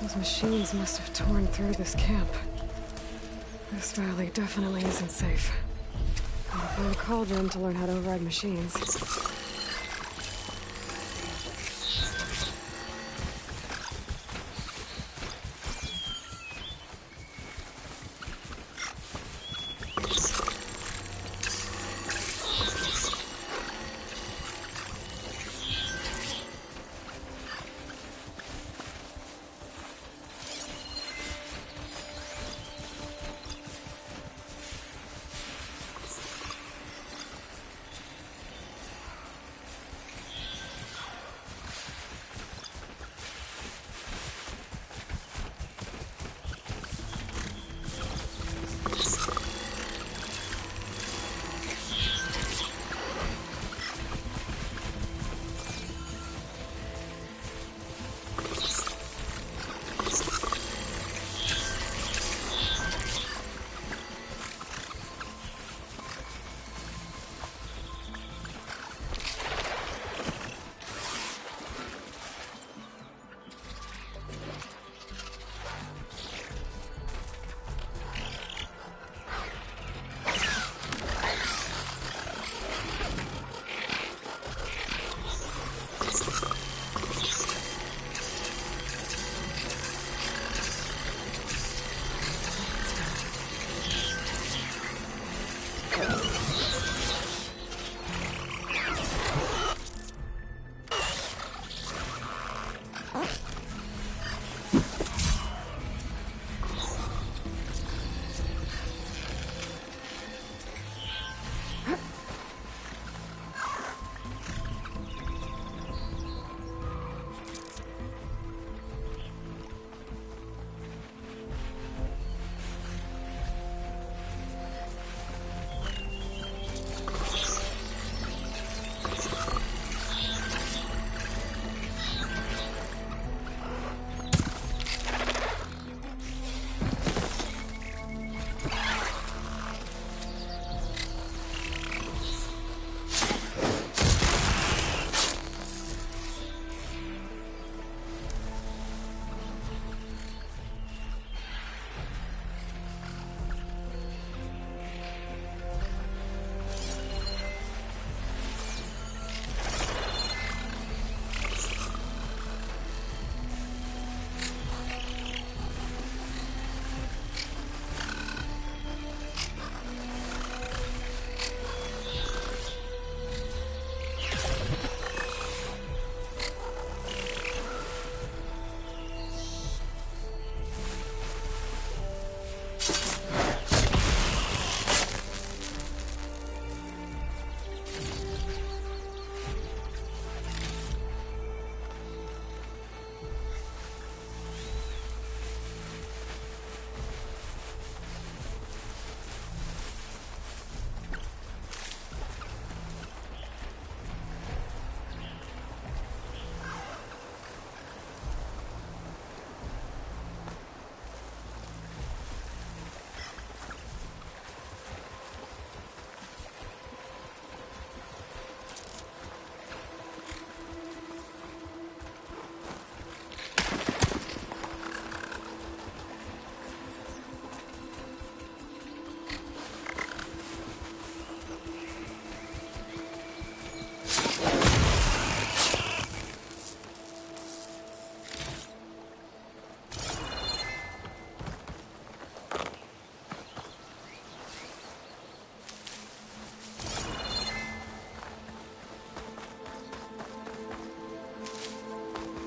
Those machines must have torn through this camp. This valley definitely isn't safe. Gotta find a cauldron to learn how to override machines.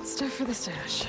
Stuff for the stash.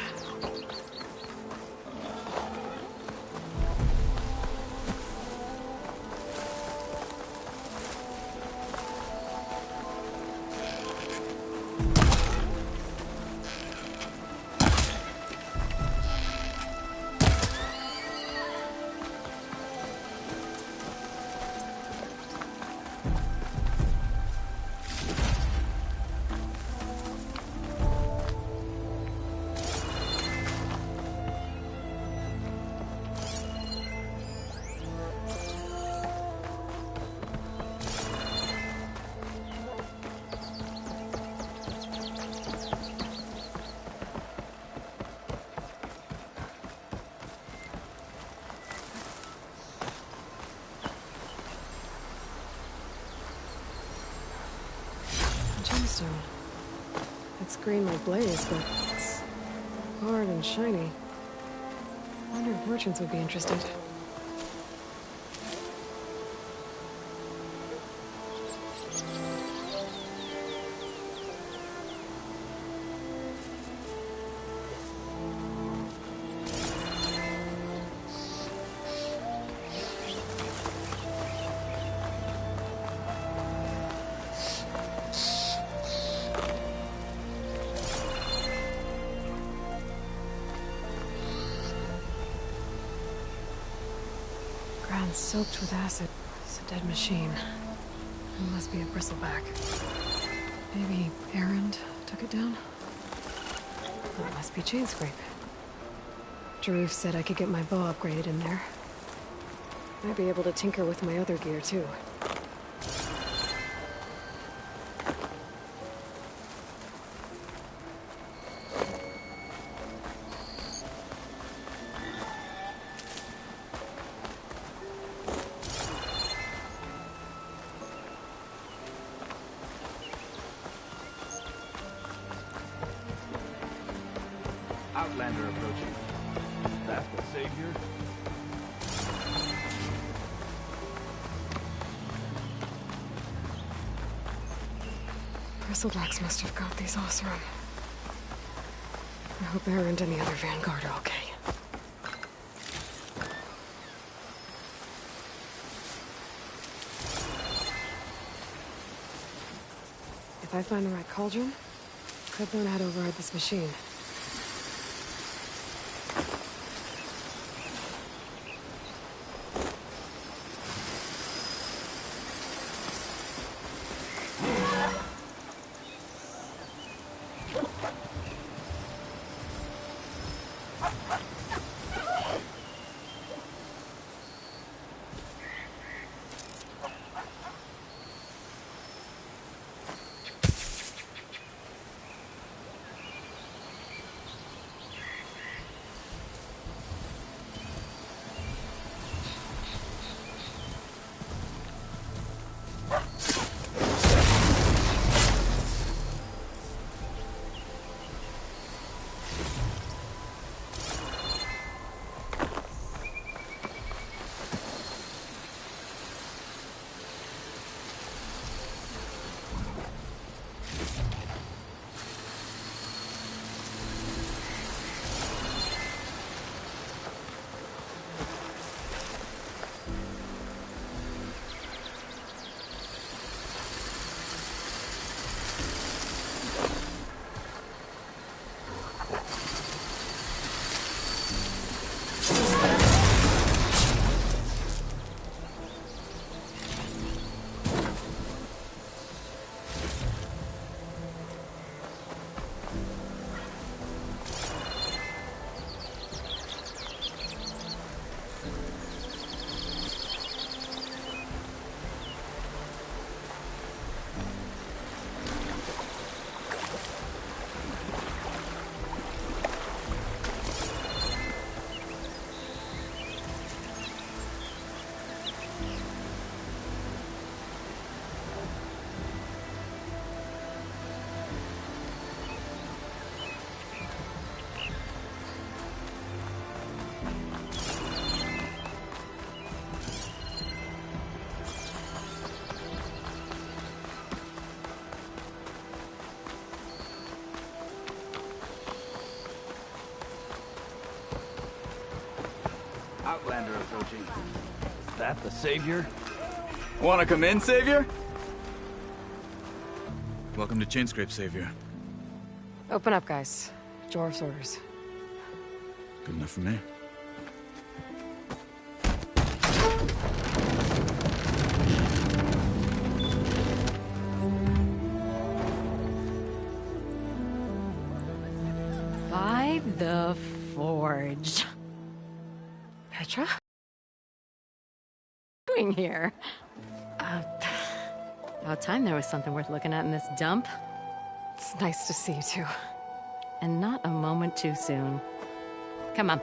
green like Blaze, but it's hard and shiny. I wonder if merchants would be interested. Soaked with acid. It's a dead machine. It must be a bristleback. Maybe Erend took it down? It must be Chainscrape. Jaruf said I could get my bow upgraded in there. Might be able to tinker with my other gear, too. Outlander approaching. Is that the savior? Bristledrax must have got these Oseram. I hope Erend and the other Vanguard are okay. If I find the right cauldron, could learn how to override this machine. Outlander approaching. Is that the savior? Wanna come in, Savior? Welcome to Chainscrape, Savior. Open up, guys. Jorv's orders. Good enough for me. By the Forge. Petra? What are you doing here? About time there was something worth looking at in this dump. It's nice to see you too. And not a moment too soon. Come on.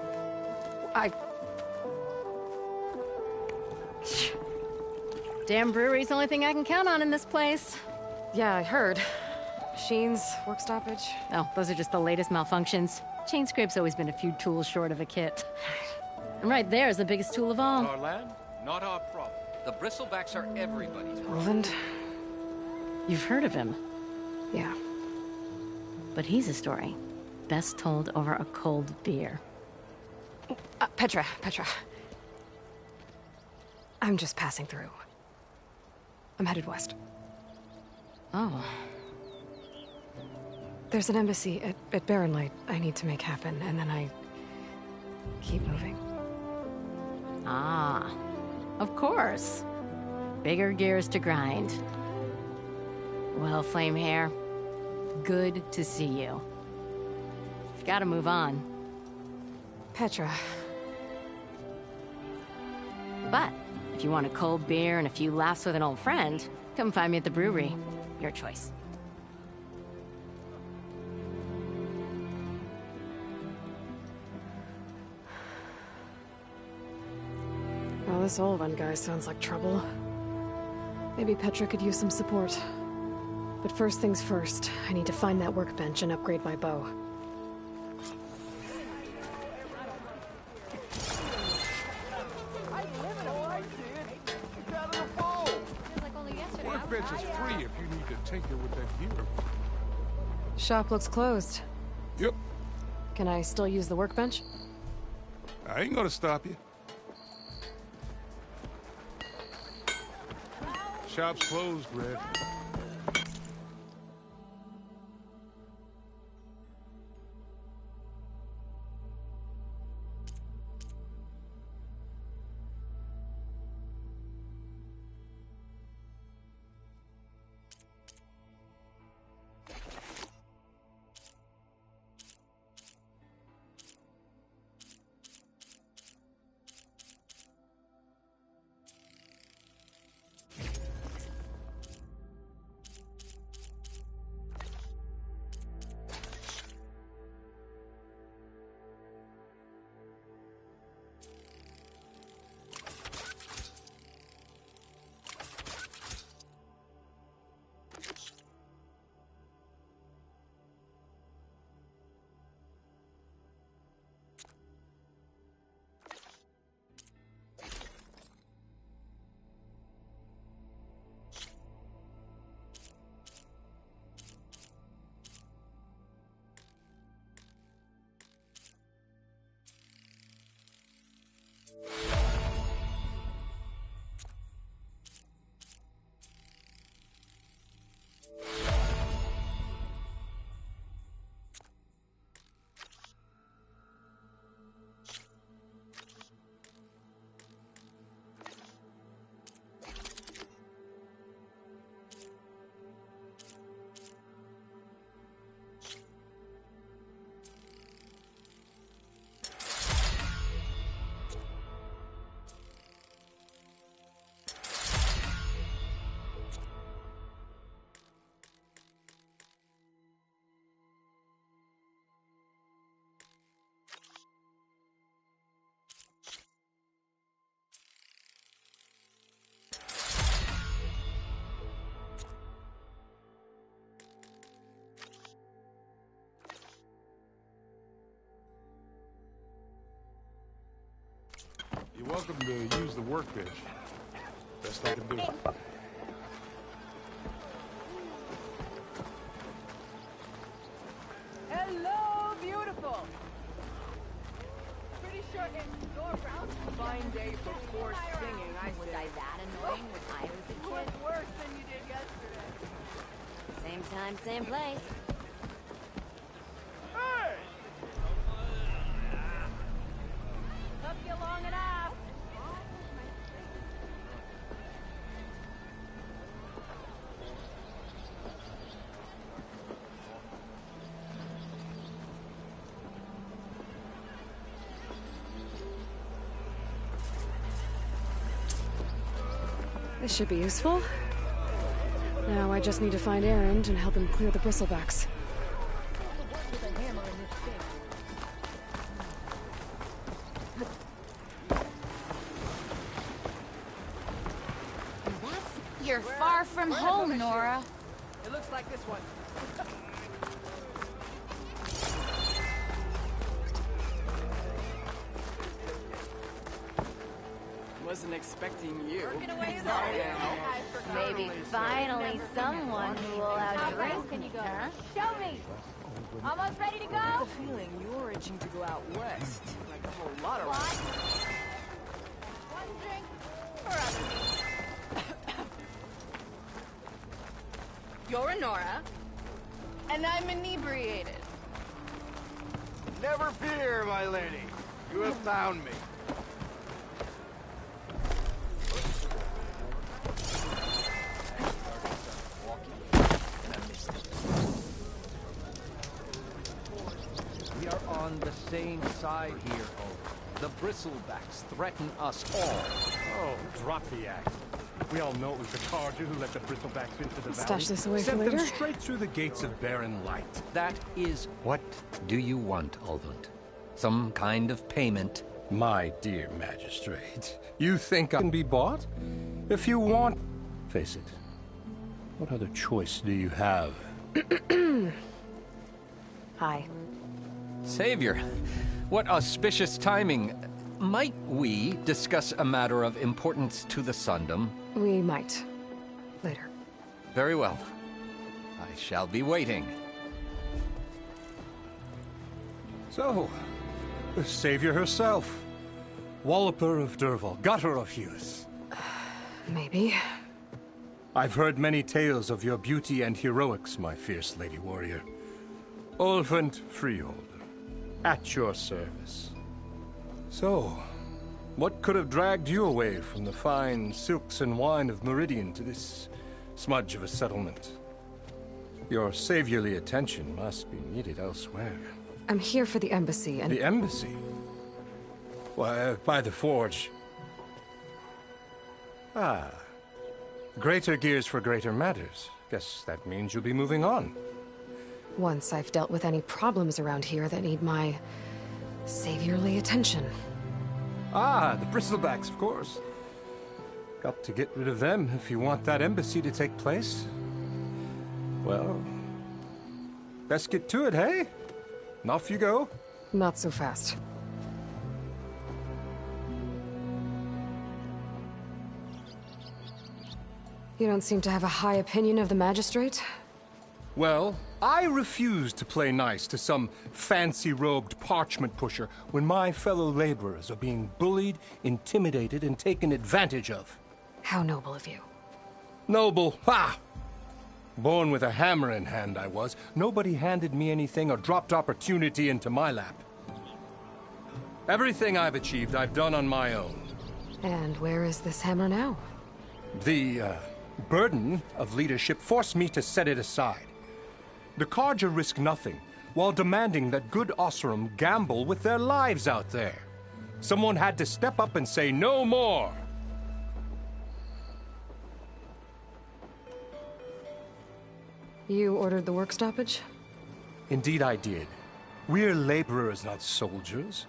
Damn brewery's the only thing I can count on in this place. Yeah, I heard. Machines, work stoppage. Oh, those are just the latest malfunctions. Chainscrape's always been a few tools short of a kit. And right there is the biggest tool of all. Our land, not our problem. The bristlebacks are everybody's problem. Roland? You've heard of him. Yeah. But he's a story best told over a cold beer. Petra. I'm just passing through. I'm headed west. Oh. There's an embassy at Barren Light I need to make happen, and then I keep moving. Ah, of course. Bigger gears to grind. Well, Flamehair, good to see you. You've got to move on. Petra. But if you want a cold beer and a few laughs with an old friend, come find me at the brewery. Your choice. Well, this old one guy sounds like trouble. Maybe Petra could use some support. But first things first, I need to find that workbench and upgrade my bow. Workbench is free if you need to tinker with that gear. Shop looks closed. Yep. Can I still use the workbench? I ain't gonna stop you. Shop's closed, Red. You're welcome to use the workbench. Best I can do. Hello, beautiful. Pretty sure it's your route. Fine day for poor singing, I Was say. I that annoying when I was a You kid? look worse than you did yesterday. Same time, same place. Hey! Took you long enough. This should be useful. Now I just need to find Erend and help him clear the bristlebacks. You're far from home, Nora. It looks like this one. Wasn't expecting you. Maybe finally someone who will outdrink. Can you go? Huh? Show me. Almost ready to go? I have a feeling you're itching to go out west. Like a whole lot of One drink for others. You're Nora, and I'm inebriated. Never fear, my lady. You have found me. We are on the same side here, Owen. The Bristlebacks threaten us all. Oh, drop the act. We all know it was the Carja who let the Bristlebacks into the valley. Stash this away for Sent later. them straight through the gates of Barren Light. That is... What do you want, Ulvund? Some kind of payment? My dear magistrate, you think I can be bought? If you want... Face it, what other choice do you have? Hi. Savior, what auspicious timing. Might we discuss a matter of importance to the Sundom? We might. Later. Very well. I shall be waiting. So, the Savior herself. Walloper of Derval, Gutter of Hughes. Maybe. I've heard many tales of your beauty and heroics, my fierce lady warrior. Ulvund Freeholder, at your service. So, what could have dragged you away from the fine silks and wine of Meridian to this smudge of a settlement? Your saviorly attention must be needed elsewhere. I'm here for the embassy and... The embassy? Why, by the forge. Ah. Greater gears for greater matters. Guess that means you'll be moving on. Once I've dealt with any problems around here that need my... saviorly attention. Ah, the Bristlebacks, of course. Got to get rid of them if you want that embassy to take place. Well, best get to it, hey? And off you go. Not so fast. You don't seem to have a high opinion of the magistrate? Well, I refuse to play nice to some fancy-robed parchment pusher when my fellow laborers are being bullied, intimidated, and taken advantage of. How noble of you. Noble? Ha! Born with a hammer in hand, I was. Nobody handed me anything or dropped opportunity into my lap. Everything I've achieved, I've done on my own. And where is this hammer now? The, burden of leadership forced me to set it aside. The Carja risk nothing, while demanding that good Oseram gamble with their lives out there. Someone had to step up and say no more. You ordered the work stoppage? Indeed I did. We're laborers, not soldiers.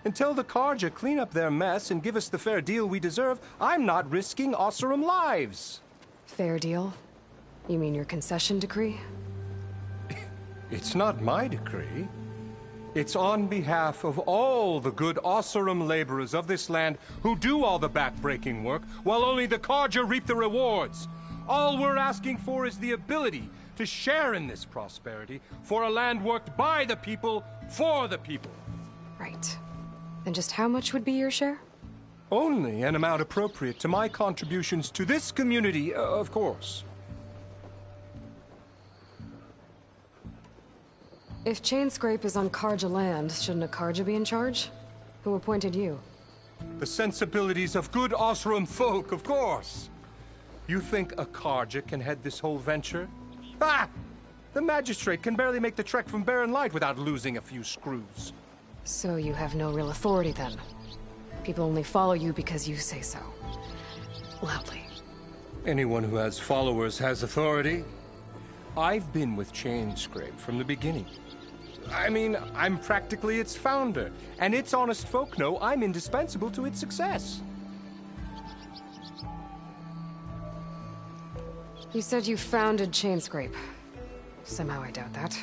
Until the Carja clean up their mess and give us the fair deal we deserve, I'm not risking Oseram lives. Fair deal? You mean your concession decree? It's not my decree. It's on behalf of all the good Oseram laborers of this land who do all the back-breaking work, while only the Carja reap the rewards. All we're asking for is the ability to share in this prosperity for a land worked by the people, for the people. Right. Then just how much would be your share? Only an amount appropriate to my contributions to this community, of course. If Chainscrape is on Carja land, shouldn't a Carja be in charge? Who appointed you? The sensibilities of good Oseram folk, of course. You think a Carja can head this whole venture? Ah! The magistrate can barely make the trek from Barren Light without losing a few screws. So you have no real authority then? People only follow you because you say so. Loudly. Anyone who has followers has authority. I've been with Chainscrape from the beginning. I mean, I'm practically its founder, and its honest folk know I'm indispensable to its success. You said you founded Chainscrape. Somehow I doubt that.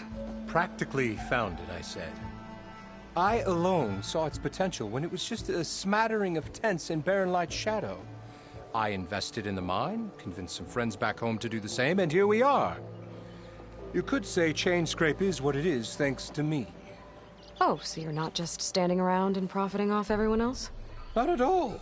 Practically founded, I said. I alone saw its potential when it was just a smattering of tents in Barren Light's shadow. I invested in the mine, convinced some friends back home to do the same, and here we are. You could say Chainscrape is what it is thanks to me. Oh, so you're not just standing around and profiting off everyone else? Not at all.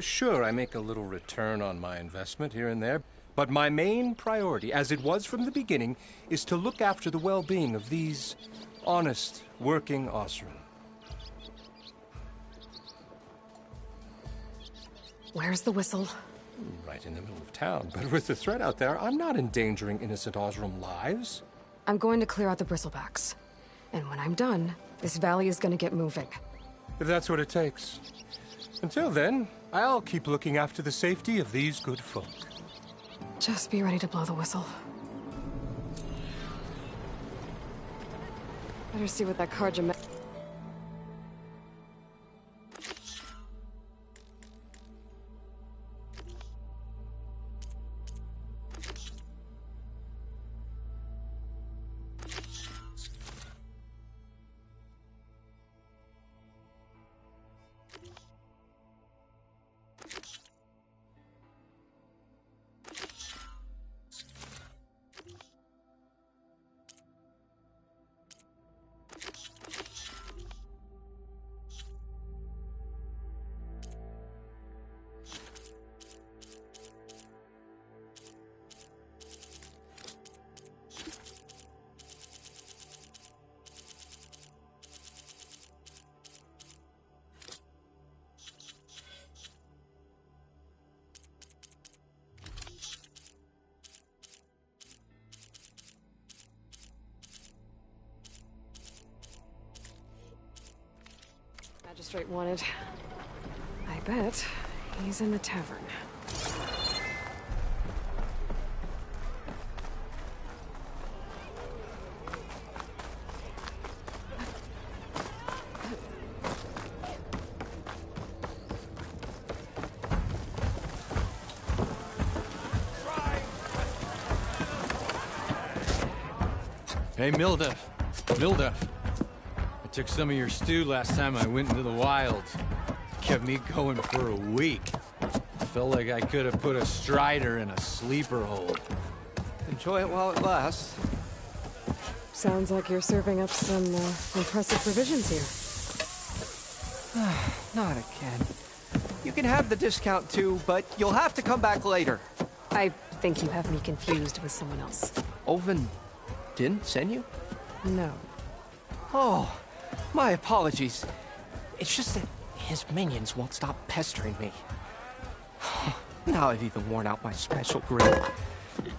Sure, I make a little return on my investment here and there, but my main priority, as it was from the beginning, is to look after the well-being of these honest, working Osran. Where's the whistle? Right in the middle of town, but with the threat out there, I'm not endangering innocent Osram lives. I'm going to clear out the bristlebacks. And when I'm done, this valley is going to get moving. If that's what it takes. Until then, I'll keep looking after the safety of these good folk. Just be ready to blow the whistle. Better see what that Carja meant. Magistrate wanted. I bet he's in the tavern. Hey, Milda. Milda. I took some of your stew last time I went into the wilds. Kept me going for a week. Felt like I could have put a strider in a sleeper hold. Enjoy it while it lasts. Sounds like you're serving up some impressive provisions here. Not again. You can have the discount too, but you'll have to come back later. I think you have me confused with someone else. Olvin didn't send you? No. Oh, my apologies. It's just that his minions won't stop pestering me. Now I've even worn out my special grill.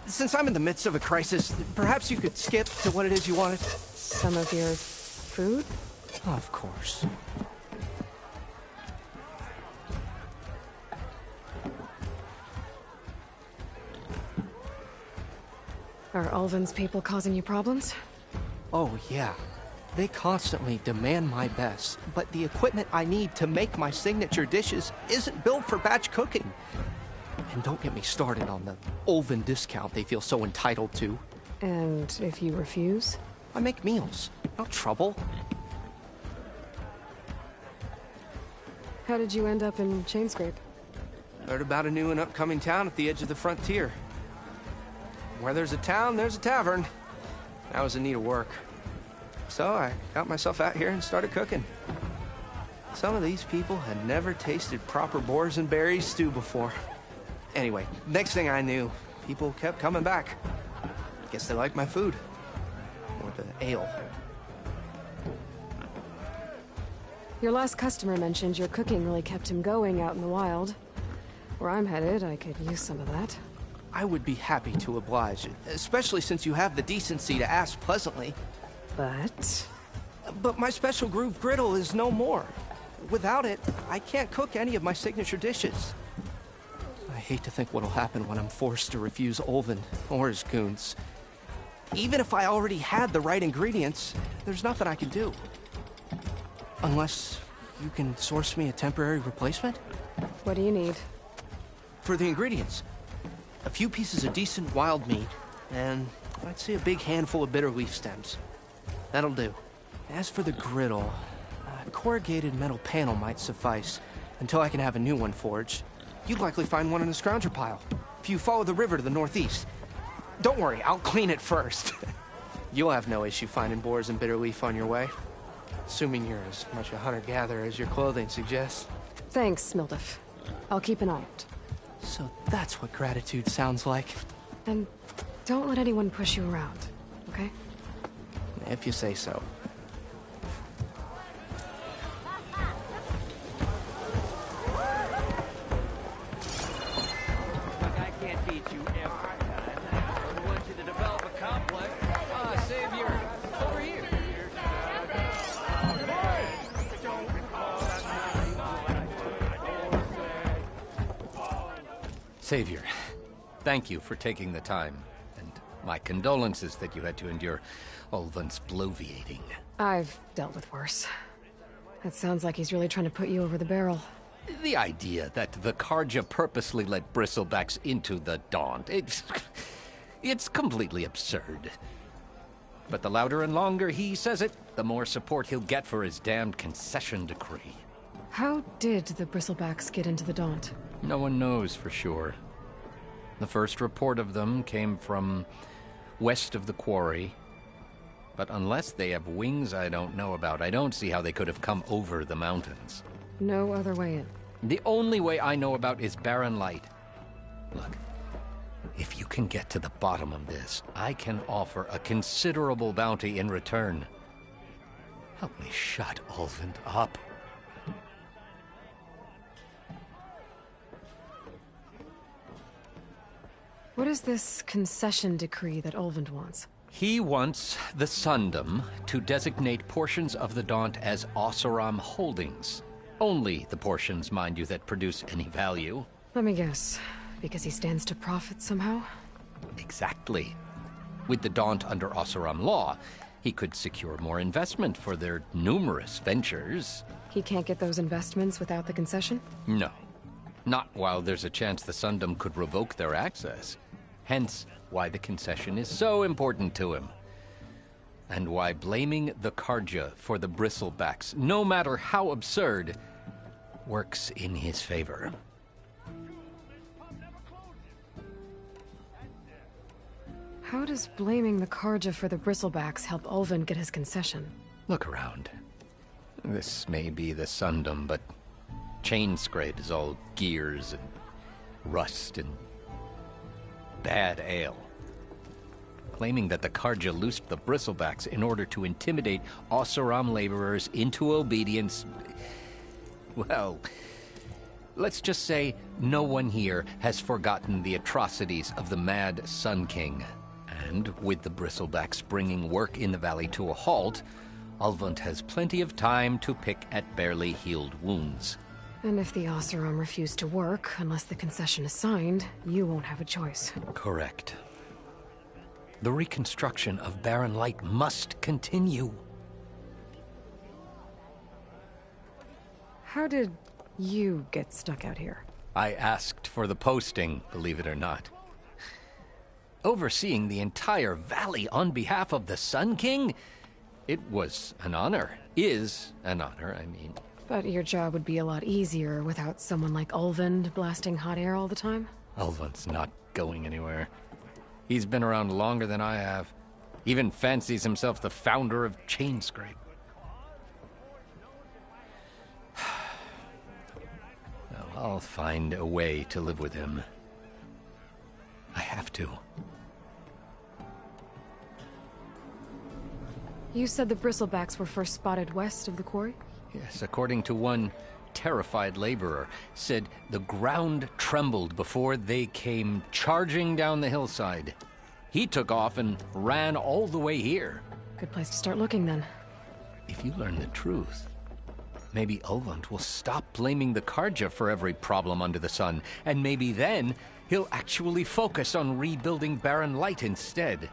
Since I'm in the midst of a crisis, perhaps you could skip to what it is you wanted? Some of your food? Of course. Are Ulvin's people causing you problems? Oh, yeah. They constantly demand my best, but the equipment I need to make my signature dishes isn't built for batch cooking. And don't get me started on the Ulvin discount they feel so entitled to. And if you refuse? I make meals, no trouble. How did you end up in Chainscrape? Heard about a new and upcoming town at the edge of the frontier. Where there's a town, there's a tavern. I was in need of work. So I got myself out here and started cooking. Some of these people had never tasted proper boars and berries stew before. Anyway, next thing I knew, people kept coming back. Guess they liked my food. Or the ale. Your last customer mentioned your cooking really kept him going out in the wild. Where I'm headed, I could use some of that. I would be happy to oblige, especially since you have the decency to ask pleasantly. But my special groove griddle is no more. Without it, I can't cook any of my signature dishes. I hate to think what'll happen when I'm forced to refuse Ulvin or his goons. Even if I already had the right ingredients, there's nothing I can do. Unless you can source me a temporary replacement? What do you need? For the ingredients. A few pieces of decent wild meat, and I'd say a big handful of bitter leaf stems. That'll do. As for the griddle, a corrugated metal panel might suffice until I can have a new one forged. You'd likely find one in the scrounger pile if you follow the river to the northeast. Don't worry, I'll clean it first. You'll have no issue finding boars and bitter leaf on your way. Assuming you're as much a hunter-gatherer as your clothing suggests. Thanks, Mildef. I'll keep an eye out. So that's what gratitude sounds like. And don't let anyone push you around, okay? If you say so. Look, I can't beat you every time. I want you to develop a complex. Savior, over here. Savior, thank you for taking the time, and my condolences that you had to endure Ulvund's bloviating. I've dealt with worse. That sounds like he's really trying to put you over the barrel. The idea that the Carja purposely let bristlebacks into the Daunt, it's completely absurd. But the louder and longer he says it, the more support he'll get for his damned concession decree. How did the Bristlebacks get into the Daunt? No one knows for sure. The first report of them came from west of the quarry. But unless they have wings I don't know about, I don't see how they could have come over the mountains. No other way in. The only way I know about is Barren Light. Look, if you can get to the bottom of this, I can offer a considerable bounty in return. Help me shut Ulvund up. What is this concession decree that Ulvund wants? He wants the Sundom to designate portions of the Daunt as Oseram holdings. Only the portions, mind you, that produce any value. Let me guess. Because he stands to profit somehow? Exactly. With the Daunt under Oseram law, he could secure more investment for their numerous ventures. He can't get those investments without the concession? No. Not while there's a chance the Sundom could revoke their access. Hence, why the concession is so important to him. And why blaming the Carja for the Bristlebacks, no matter how absurd, works in his favor. How does blaming the Carja for the Bristlebacks help Ulvund get his concession? Look around. This may be the Sundom, but Chainscrape is all gears and rust and bad ale. Claiming that the Carja loosed the Bristlebacks in order to intimidate Oseram laborers into obedience. Well, let's just say no one here has forgotten the atrocities of the Mad Sun King. And with the Bristlebacks bringing work in the valley to a halt, Ulvund has plenty of time to pick at barely healed wounds. And if the Oseram refuse to work, unless the concession is signed, you won't have a choice. Correct. The reconstruction of Barren Light must continue. How did you get stuck out here? I asked for the posting, believe it or not. Overseeing the entire valley on behalf of the Sun King? It was an honor. Is an honor, I mean. But your job would be a lot easier without someone like Ulvund blasting hot air all the time? Ulvund's not going anywhere. He's been around longer than I have. Even fancies himself the founder of Chainscrape. Well, I'll find a way to live with him. I have to. You said the Bristlebacks were first spotted west of the quarry? Yes, according to one terrified laborer, said the ground trembled before they came charging down the hillside. He took off and ran all the way here. Good place to start looking, then. If you learn the truth, maybe Ulvund will stop blaming the Carja for every problem under the sun, and maybe then he'll actually focus on rebuilding Barren Light instead.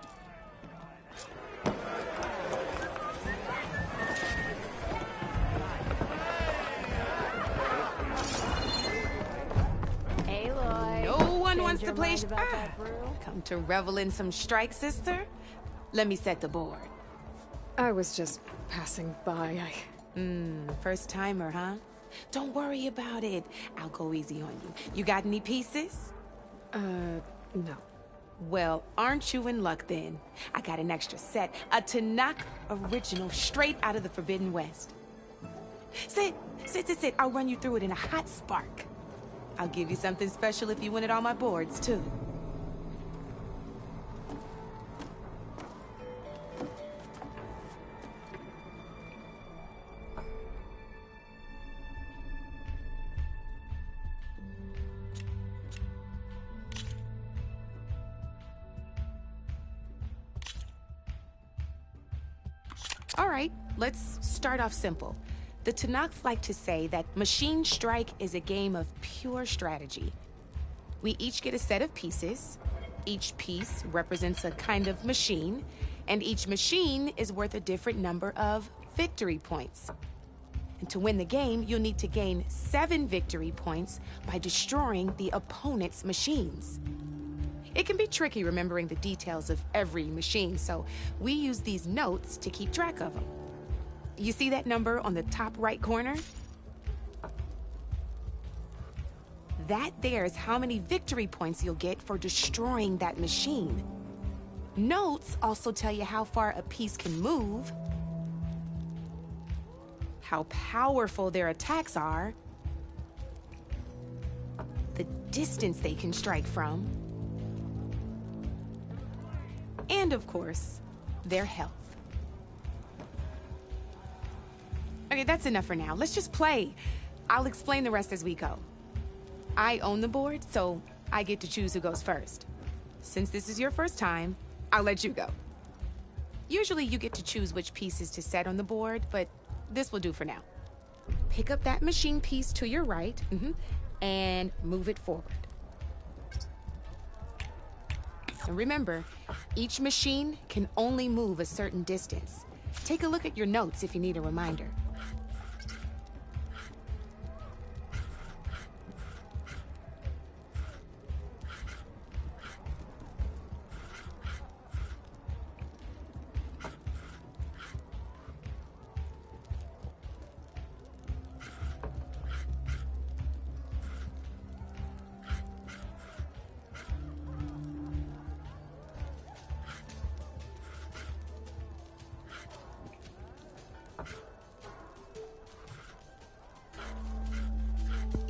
No one wants to play. Come to revel in some strike, sister? Let me set the board. I was just passing by. First timer, huh? Don't worry about it. I'll go easy on you. You got any pieces? No. Well, aren't you in luck then? I got an extra set. A Tanakh original straight out of the Forbidden West. Sit. I'll run you through it in a hot spark. I'll give you something special if you win at all my boards, too. All right, let's start off simple. The Tanakh like to say that Machine Strike is a game of pure strategy. We each get a set of pieces. Each piece represents a kind of machine, and each machine is worth a different number of victory points. And to win the game, you'll need to gain 7 victory points by destroying the opponent's machines. It can be tricky remembering the details of every machine, so we use these notes to keep track of them. You see that number on the top right corner? That there is how many victory points you'll get for destroying that machine. Notes also tell you how far a piece can move, how powerful their attacks are, the distance they can strike from, and of course, their health. Okay, that's enough for now. Let's just play. I'll explain the rest as we go. I own the board, so I get to choose who goes first. Since this is your first time, I'll let you go. Usually you get to choose which pieces to set on the board, but this will do for now. Pick up that machine piece to your right, and move it forward. And remember, each machine can only move a certain distance. Take a look at your notes if you need a reminder.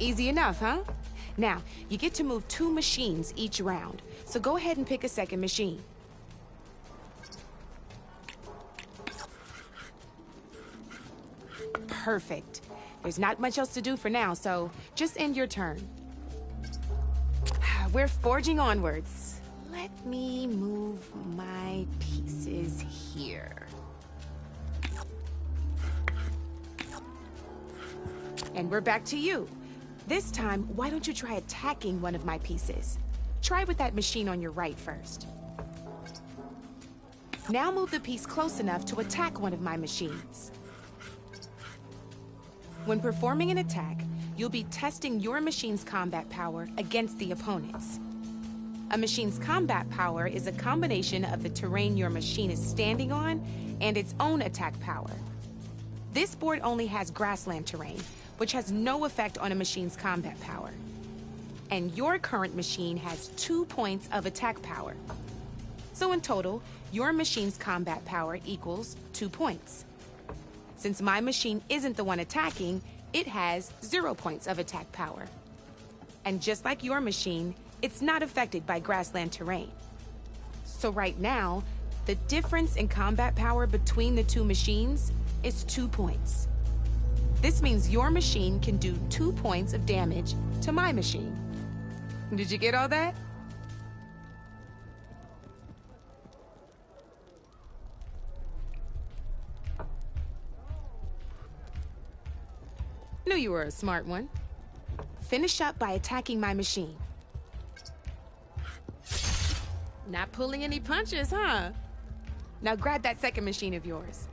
Easy enough, huh? Now, you get to move 2 machines each round, so go ahead and pick a second machine. Perfect. There's not much else to do for now, so just end your turn. We're forging onwards. Let me move my pieces here. And we're back to you. This time, why don't you try attacking one of my pieces? Try with that machine on your right first. Now move the piece close enough to attack one of my machines. When performing an attack, you'll be testing your machine's combat power against the opponent's. A machine's combat power is a combination of the terrain your machine is standing on and its own attack power. This board only has grassland terrain, which has no effect on a machine's combat power. And your current machine has 2 points of attack power. So in total, your machine's combat power equals 2 points. Since my machine isn't the one attacking, it has 0 points of attack power. And just like your machine, it's not affected by grassland terrain. So right now, the difference in combat power between the 2 machines is 2 points. This means your machine can do 2 points of damage to my machine. Did you get all that? Knew you were a smart one. Finish up by attacking my machine. Not pulling any punches, huh? Now grab that second machine of yours.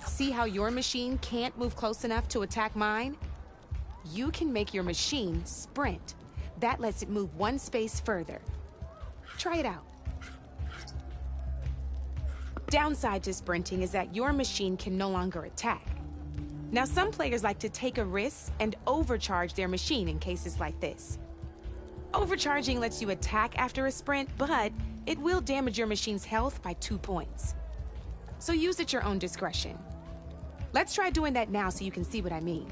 See how your machine can't move close enough to attack mine? You can make your machine sprint. That lets it move 1 space further. Try it out. Downside to sprinting is that your machine can no longer attack. Now, some players like to take a risk and overcharge their machine in cases like this. Overcharging lets you attack after a sprint, but it will damage your machine's health by 2 points. So use at your own discretion. Let's try doing that now so you can see what I mean.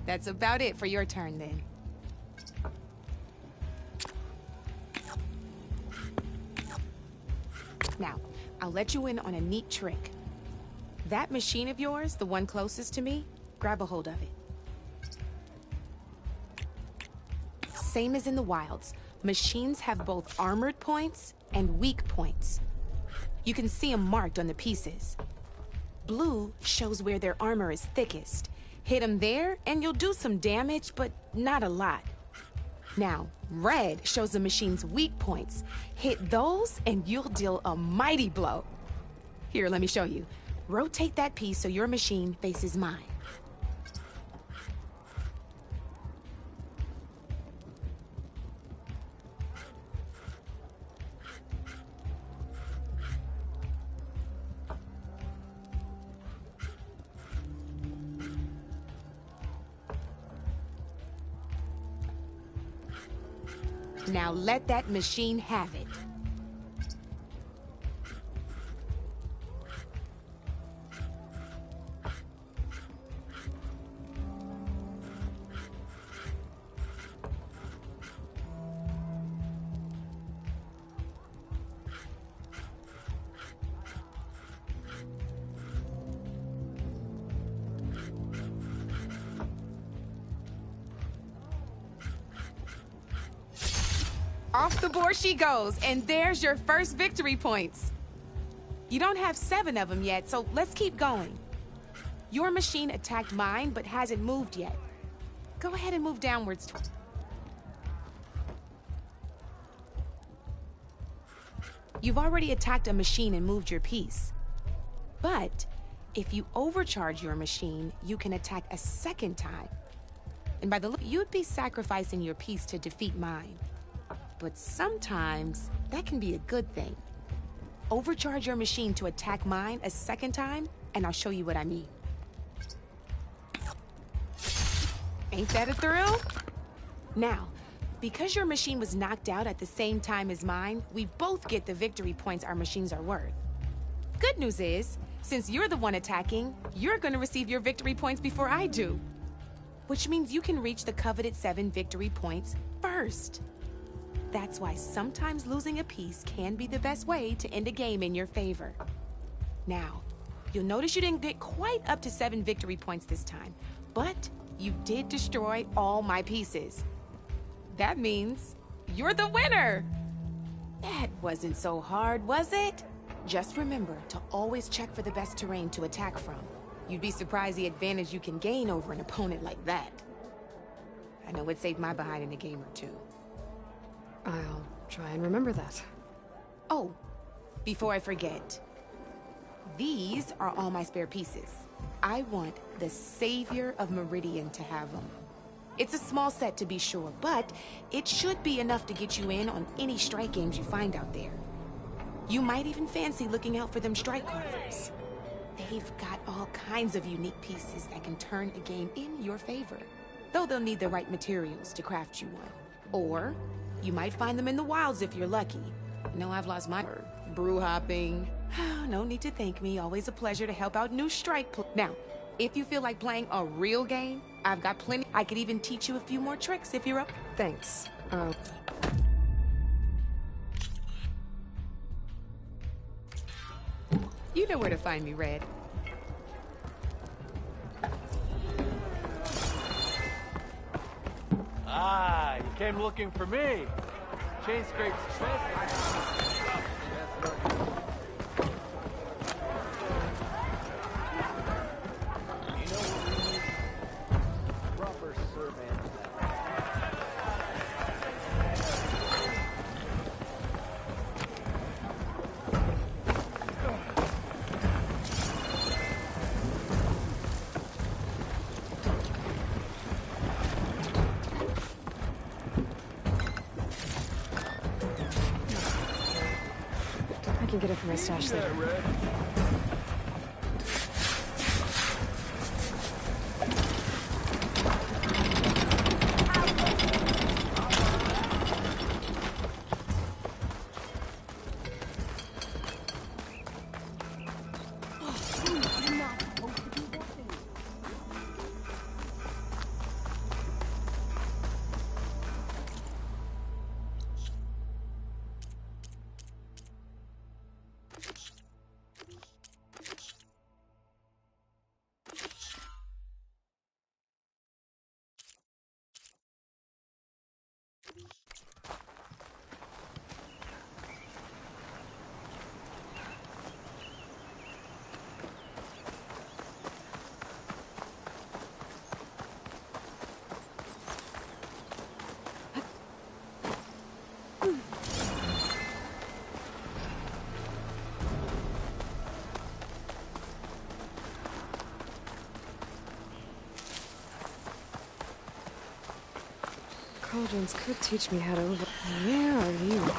That's about it for your turn, then. Now, I'll let you in on a neat trick. That machine of yours, the one closest to me, grab a hold of it. Same as in the wilds, machines have both armored points and weak points. You can see them marked on the pieces. Blue shows where their armor is thickest. Hit them there, and you'll do some damage, but not a lot. Now, red shows the machine's weak points. Hit those, and you'll deal a mighty blow. Here, let me show you. Rotate that piece so your machine faces mine. Now let that machine have it. Off the board she goes, and there's your first victory points. You don't have 7 of them yet, so let's keep going. Your machine attacked mine, but hasn't moved yet. Go ahead and move downwards. You've already attacked a machine and moved your piece. But if you overcharge your machine, you can attack a second time. And by the look, you'd be sacrificing your piece to defeat mine. But sometimes, that can be a good thing. Overcharge your machine to attack mine a second time, and I'll show you what I mean. Ain't that a thrill? Now, because your machine was knocked out at the same time as mine, we both get the victory points our machines are worth. Good news is, since you're the one attacking, you're gonna receive your victory points before I do. Which means you can reach the coveted 7 victory points first. That's why sometimes losing a piece can be the best way to end a game in your favor. Now, you'll notice you didn't get quite up to 7 victory points this time, but you did destroy all my pieces. That means you're the winner! That wasn't so hard, was it? Just remember to always check for the best terrain to attack from. You'd be surprised the advantage you can gain over an opponent like that. I know it saved my behind in a game or two. I'll try and remember that. Oh, before I forget, these are all my spare pieces. I want the Savior of Meridian to have them. It's a small set to be sure, but it should be enough to get you in on any strike games you find out there. You might even fancy looking out for them strike carvers. They've got all kinds of unique pieces that can turn a game in your favor, though they'll need the right materials to craft you one. Or you might find them in the wilds if you're lucky. No, I've lost my brew hopping. No need to thank me. Always a pleasure to help out new strike. Now, if you feel like playing a real game, I've got plenty. I could even teach you a few more tricks if you're up. Thanks. You know where to find me, Red. Ah, you came looking for me. Chainscrape Smith. can get it from my stash later. Cauldrons could teach me how to over... Where are you?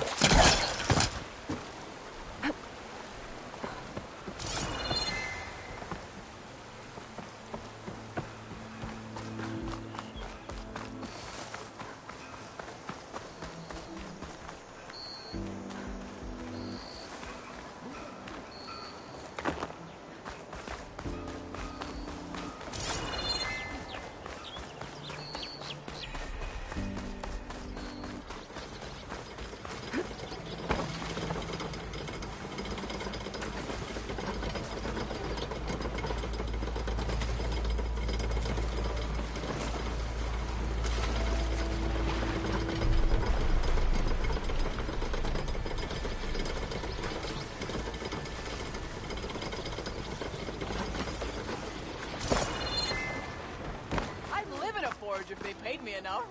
If they paid me enough.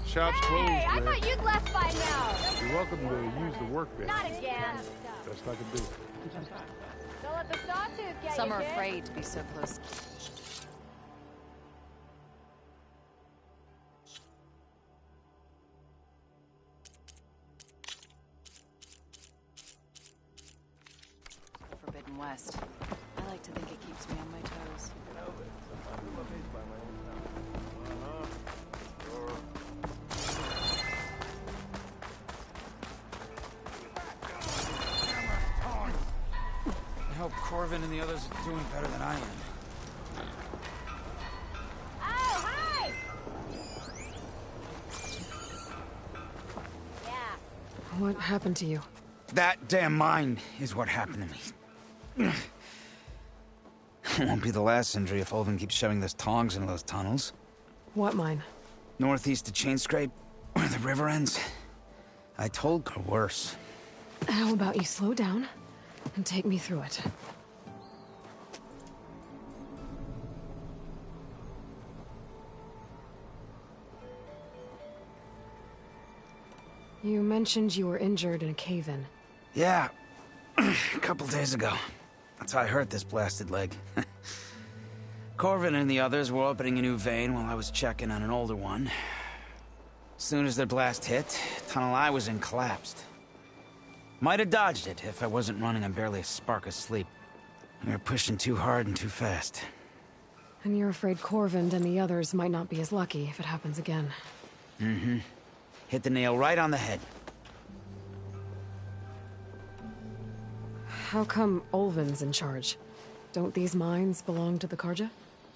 Shop's closed. Hey, I Red. thought you'd left by now. You're welcome to use the workbench. Not again. Best I can do. Don't let the sawtooth get Some you, are kid. afraid to be so close. Forbidden West. I like to think it keeps me on my toes. I hope Corvin and the others are doing better than I am. Oh, hi! Yeah. What happened to you? That damn mine is what happened to me. It won't be the last injury if Ulvin keeps shoving those tongs into those tunnels. What mine? Northeast of Chainscrape, where the river ends. I told her worse. How about you slow down and take me through it? You mentioned you were injured in a cave-in. Yeah, a couple days ago. That's how I hurt this blasted leg. Corvin and the others were opening a new vein while I was checking on an older one. As soon as their blast hit, tunnel I was in collapsed. Might have dodged it if I wasn't running on barely a spark of sleep. We were pushing too hard and too fast. And you're afraid Corvind and the others might not be as lucky if it happens again. Mm-hmm. Hit the nail right on the head. How come Ulvin's in charge? Don't these mines belong to the Karja?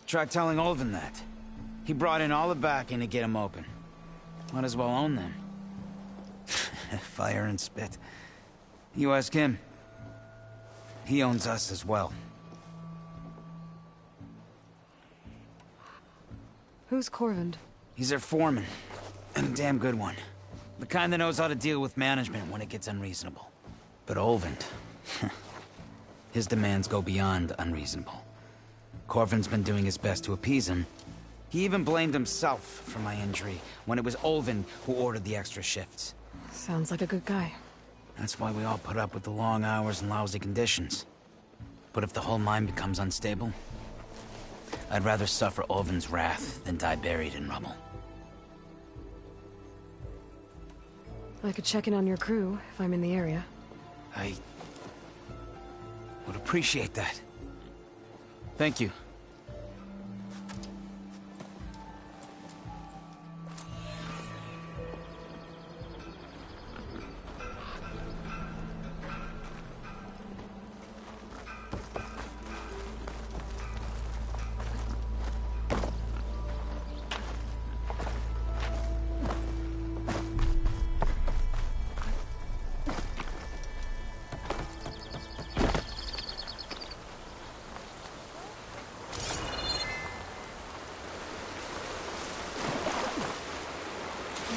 Try telling Ulvin that. He brought in all the backing to get them open. Might as well own them. Fire and spit. You ask him. He owns us as well. Who's Corvind? He's their foreman. And a damn good one. The kind that knows how to deal with management when it gets unreasonable. But Ulvin... his demands go beyond unreasonable. Corvin's been doing his best to appease him. He even blamed himself for my injury when it was Ulvin who ordered the extra shifts. Sounds like a good guy. That's why we all put up with the long hours and lousy conditions. But if the whole mine becomes unstable, I'd rather suffer Ulvin's wrath than die buried in rubble. I could check in on your crew if I'm in the area. I would appreciate that. Thank you.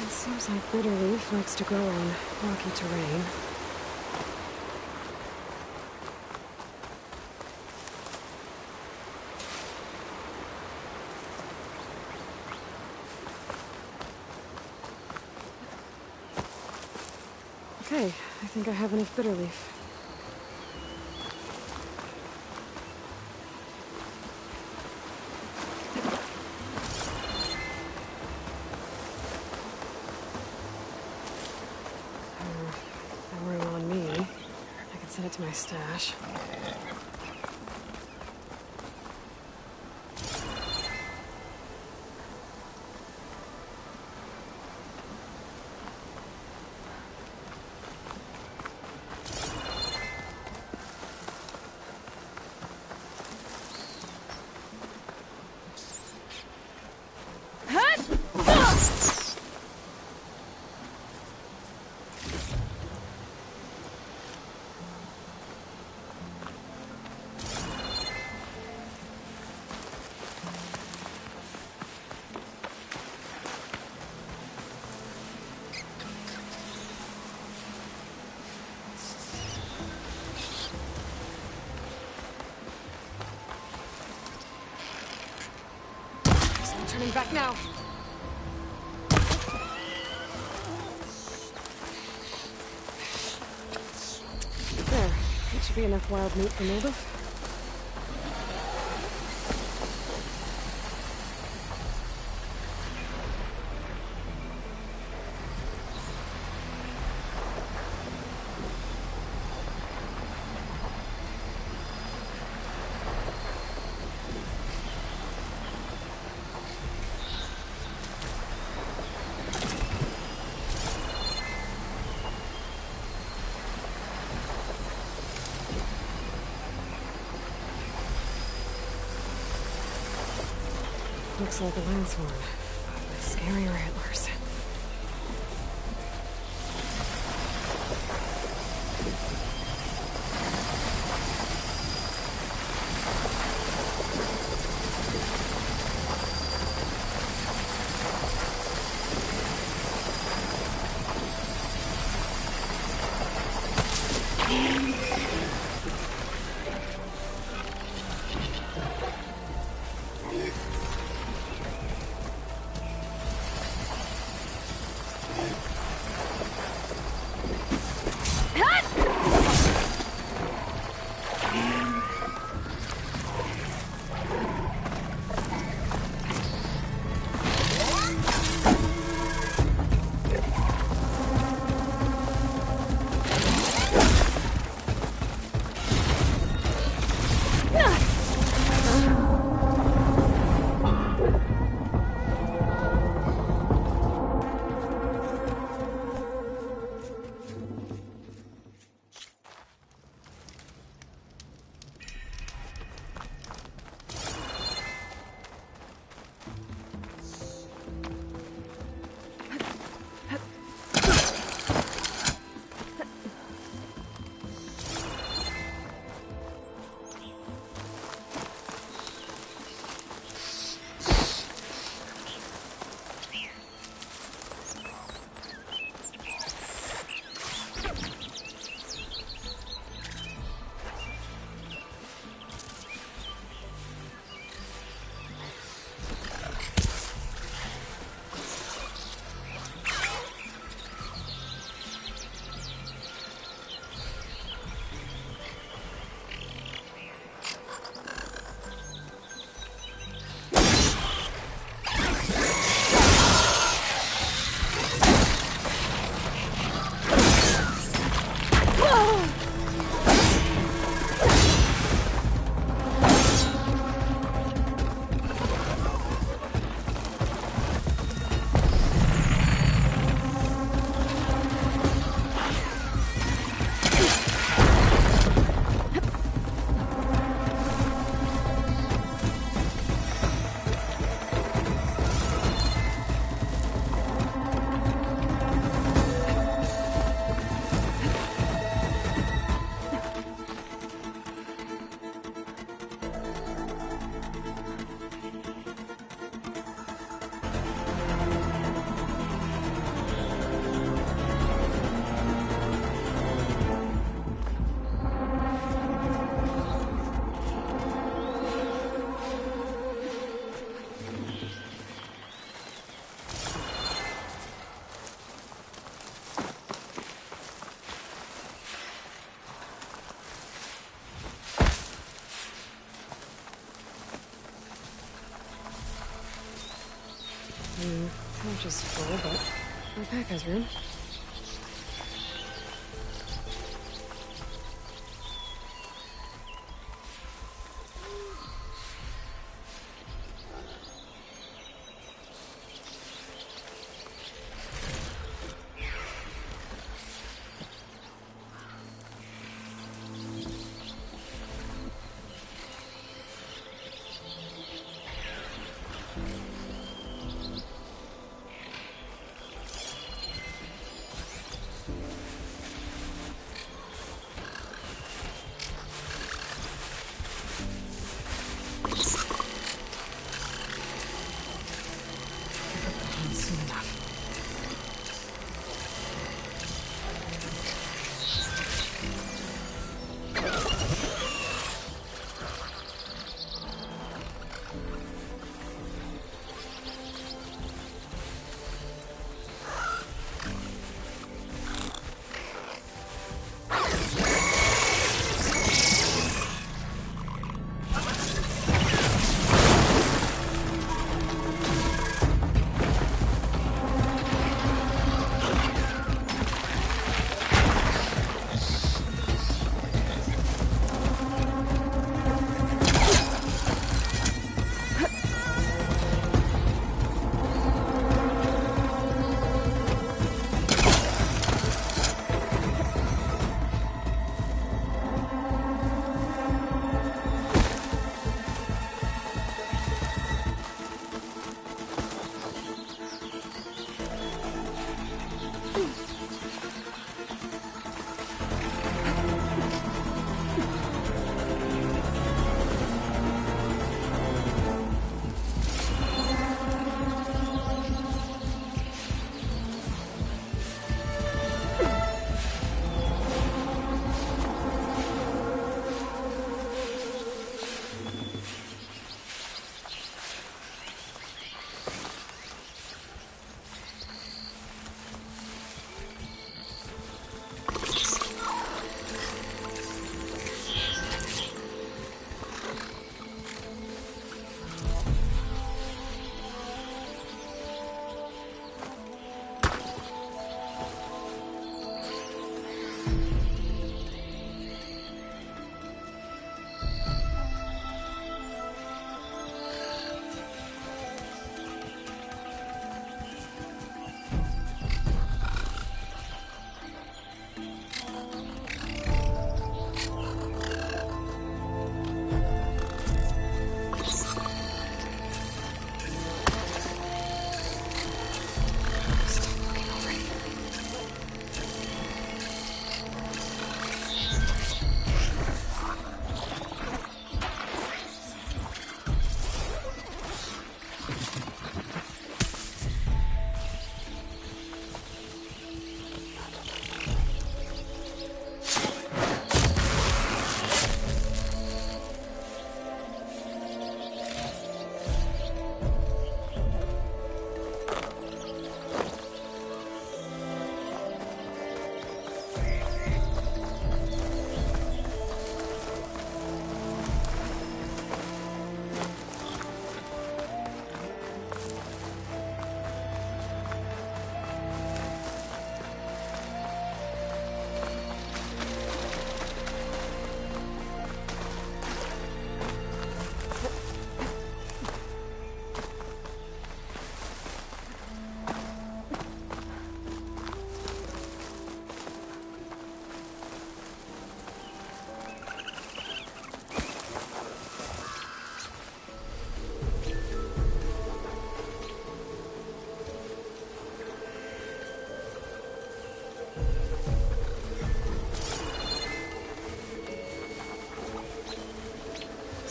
Seems like Bitterleaf likes to grow on rocky terrain. Okay, I think I have enough Bitterleaf. Send it to my stash. Turning back now. There. That should be enough wild meat for Mildef. Looks like a Lancehorn with scarier antlers. pouch is full, but my pack has room.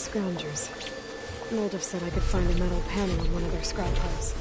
Scroungers. Moldov said I could find a metal panel on one of their scratch holes.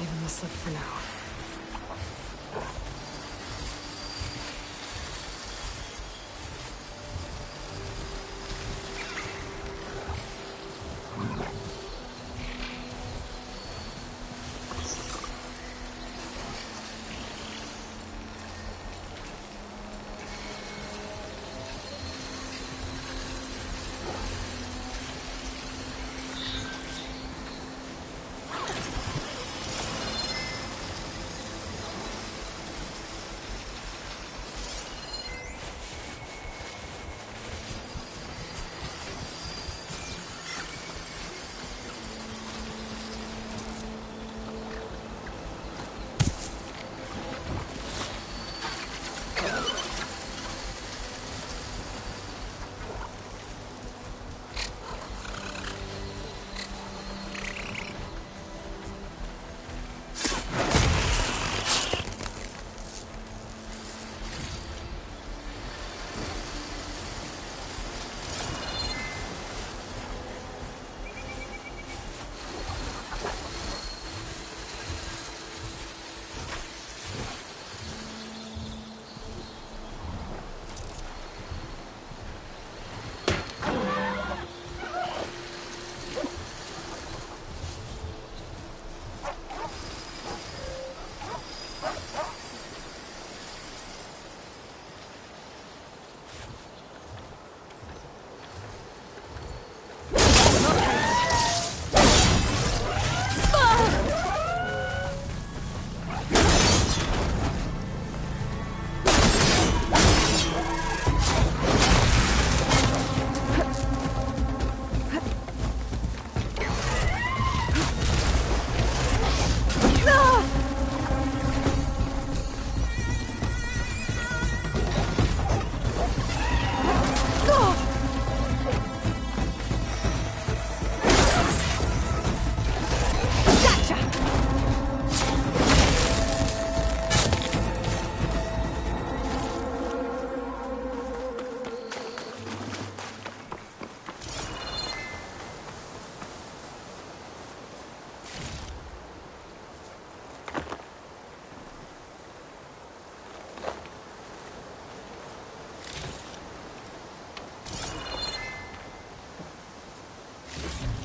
Give him the slip for now.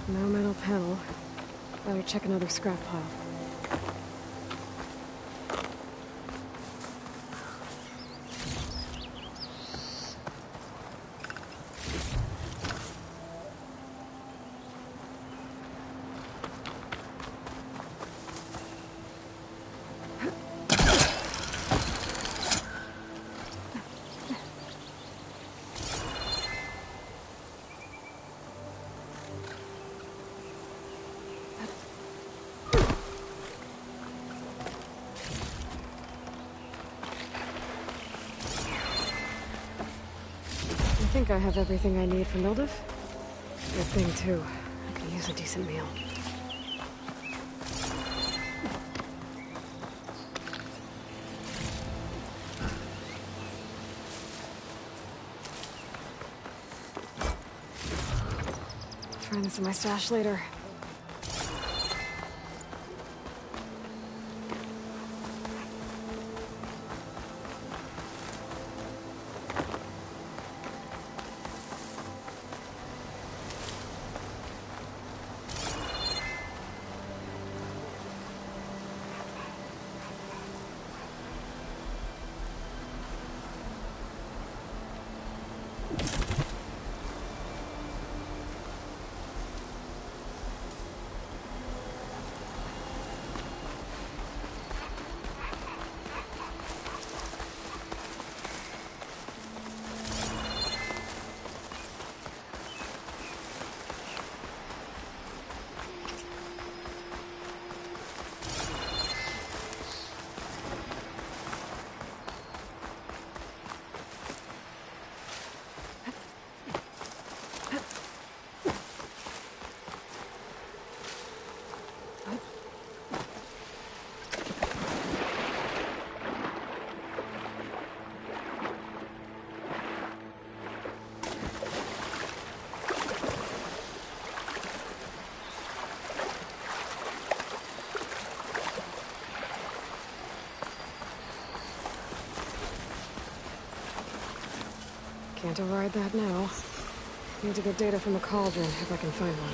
No metal panel. Better check another scrap pile. I think I have everything I need for Mildev. Good thing, too. I could use a decent meal. Try this in my stash later. Can't override that now. Need to get data from the cauldron, if I can find one.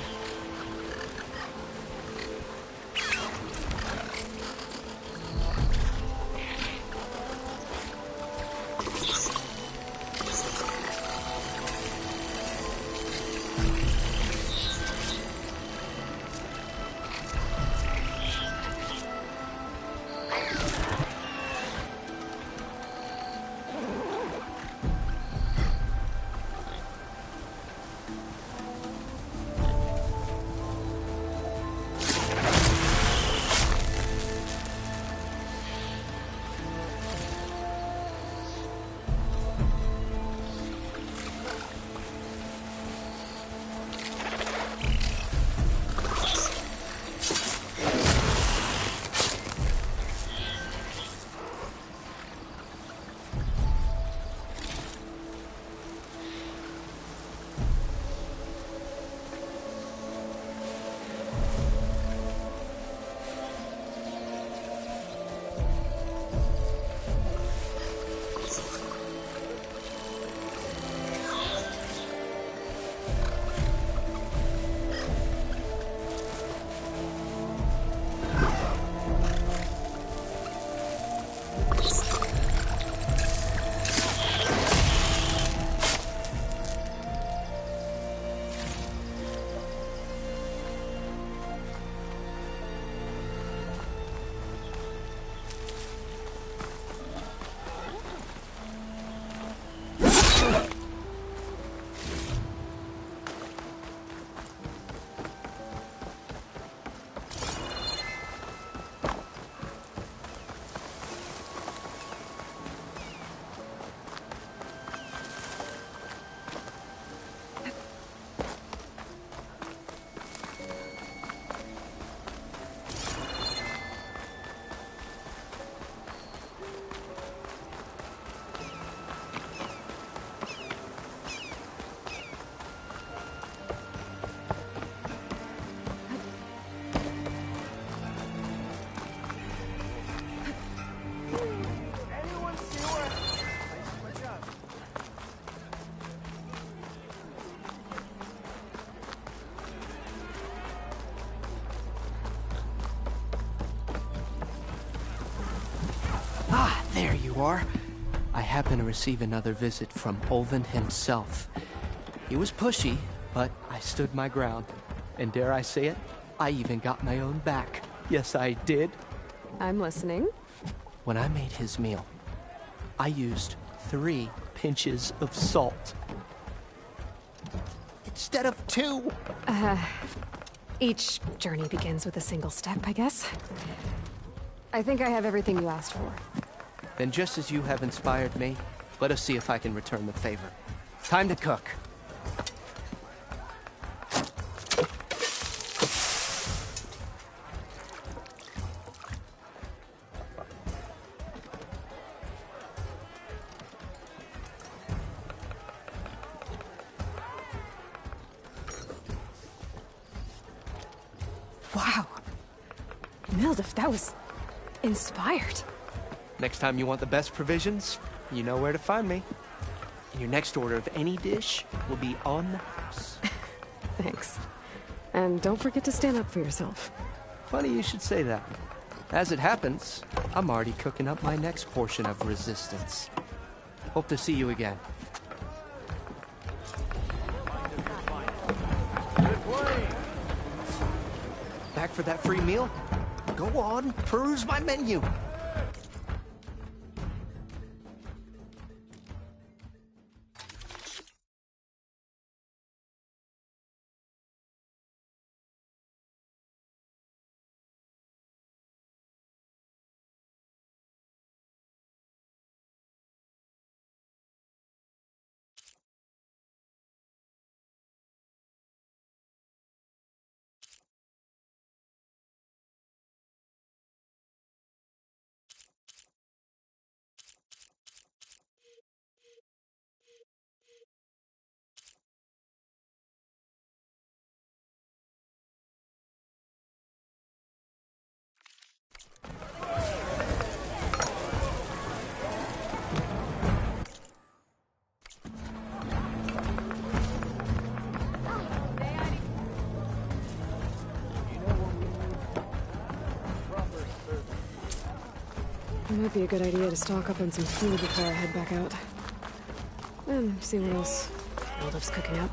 There you are. I happen to receive another visit from Olvin himself. He was pushy, but I stood my ground. And dare I say it, I even got my own back. Yes, I did. I'm listening. When I made his meal, I used 3 pinches of salt. Instead of 2. Each journey begins with a single step, I guess. I think I have everything you asked for. Then just as you have inspired me, let us see if I can return the favor. Time to cook. Wow. Mildif, that was inspired. Next time you want the best provisions, you know where to find me. And your next order of any dish will be on the house. Thanks. And don't forget to stand up for yourself. Funny you should say that. As it happens, I'm already cooking up my next portion of resistance. Hope to see you again. Back for that free meal? Go on, peruse my menu. It might be a good idea to stock up on some food before I head back out. And see what else Waldorf's cooking up.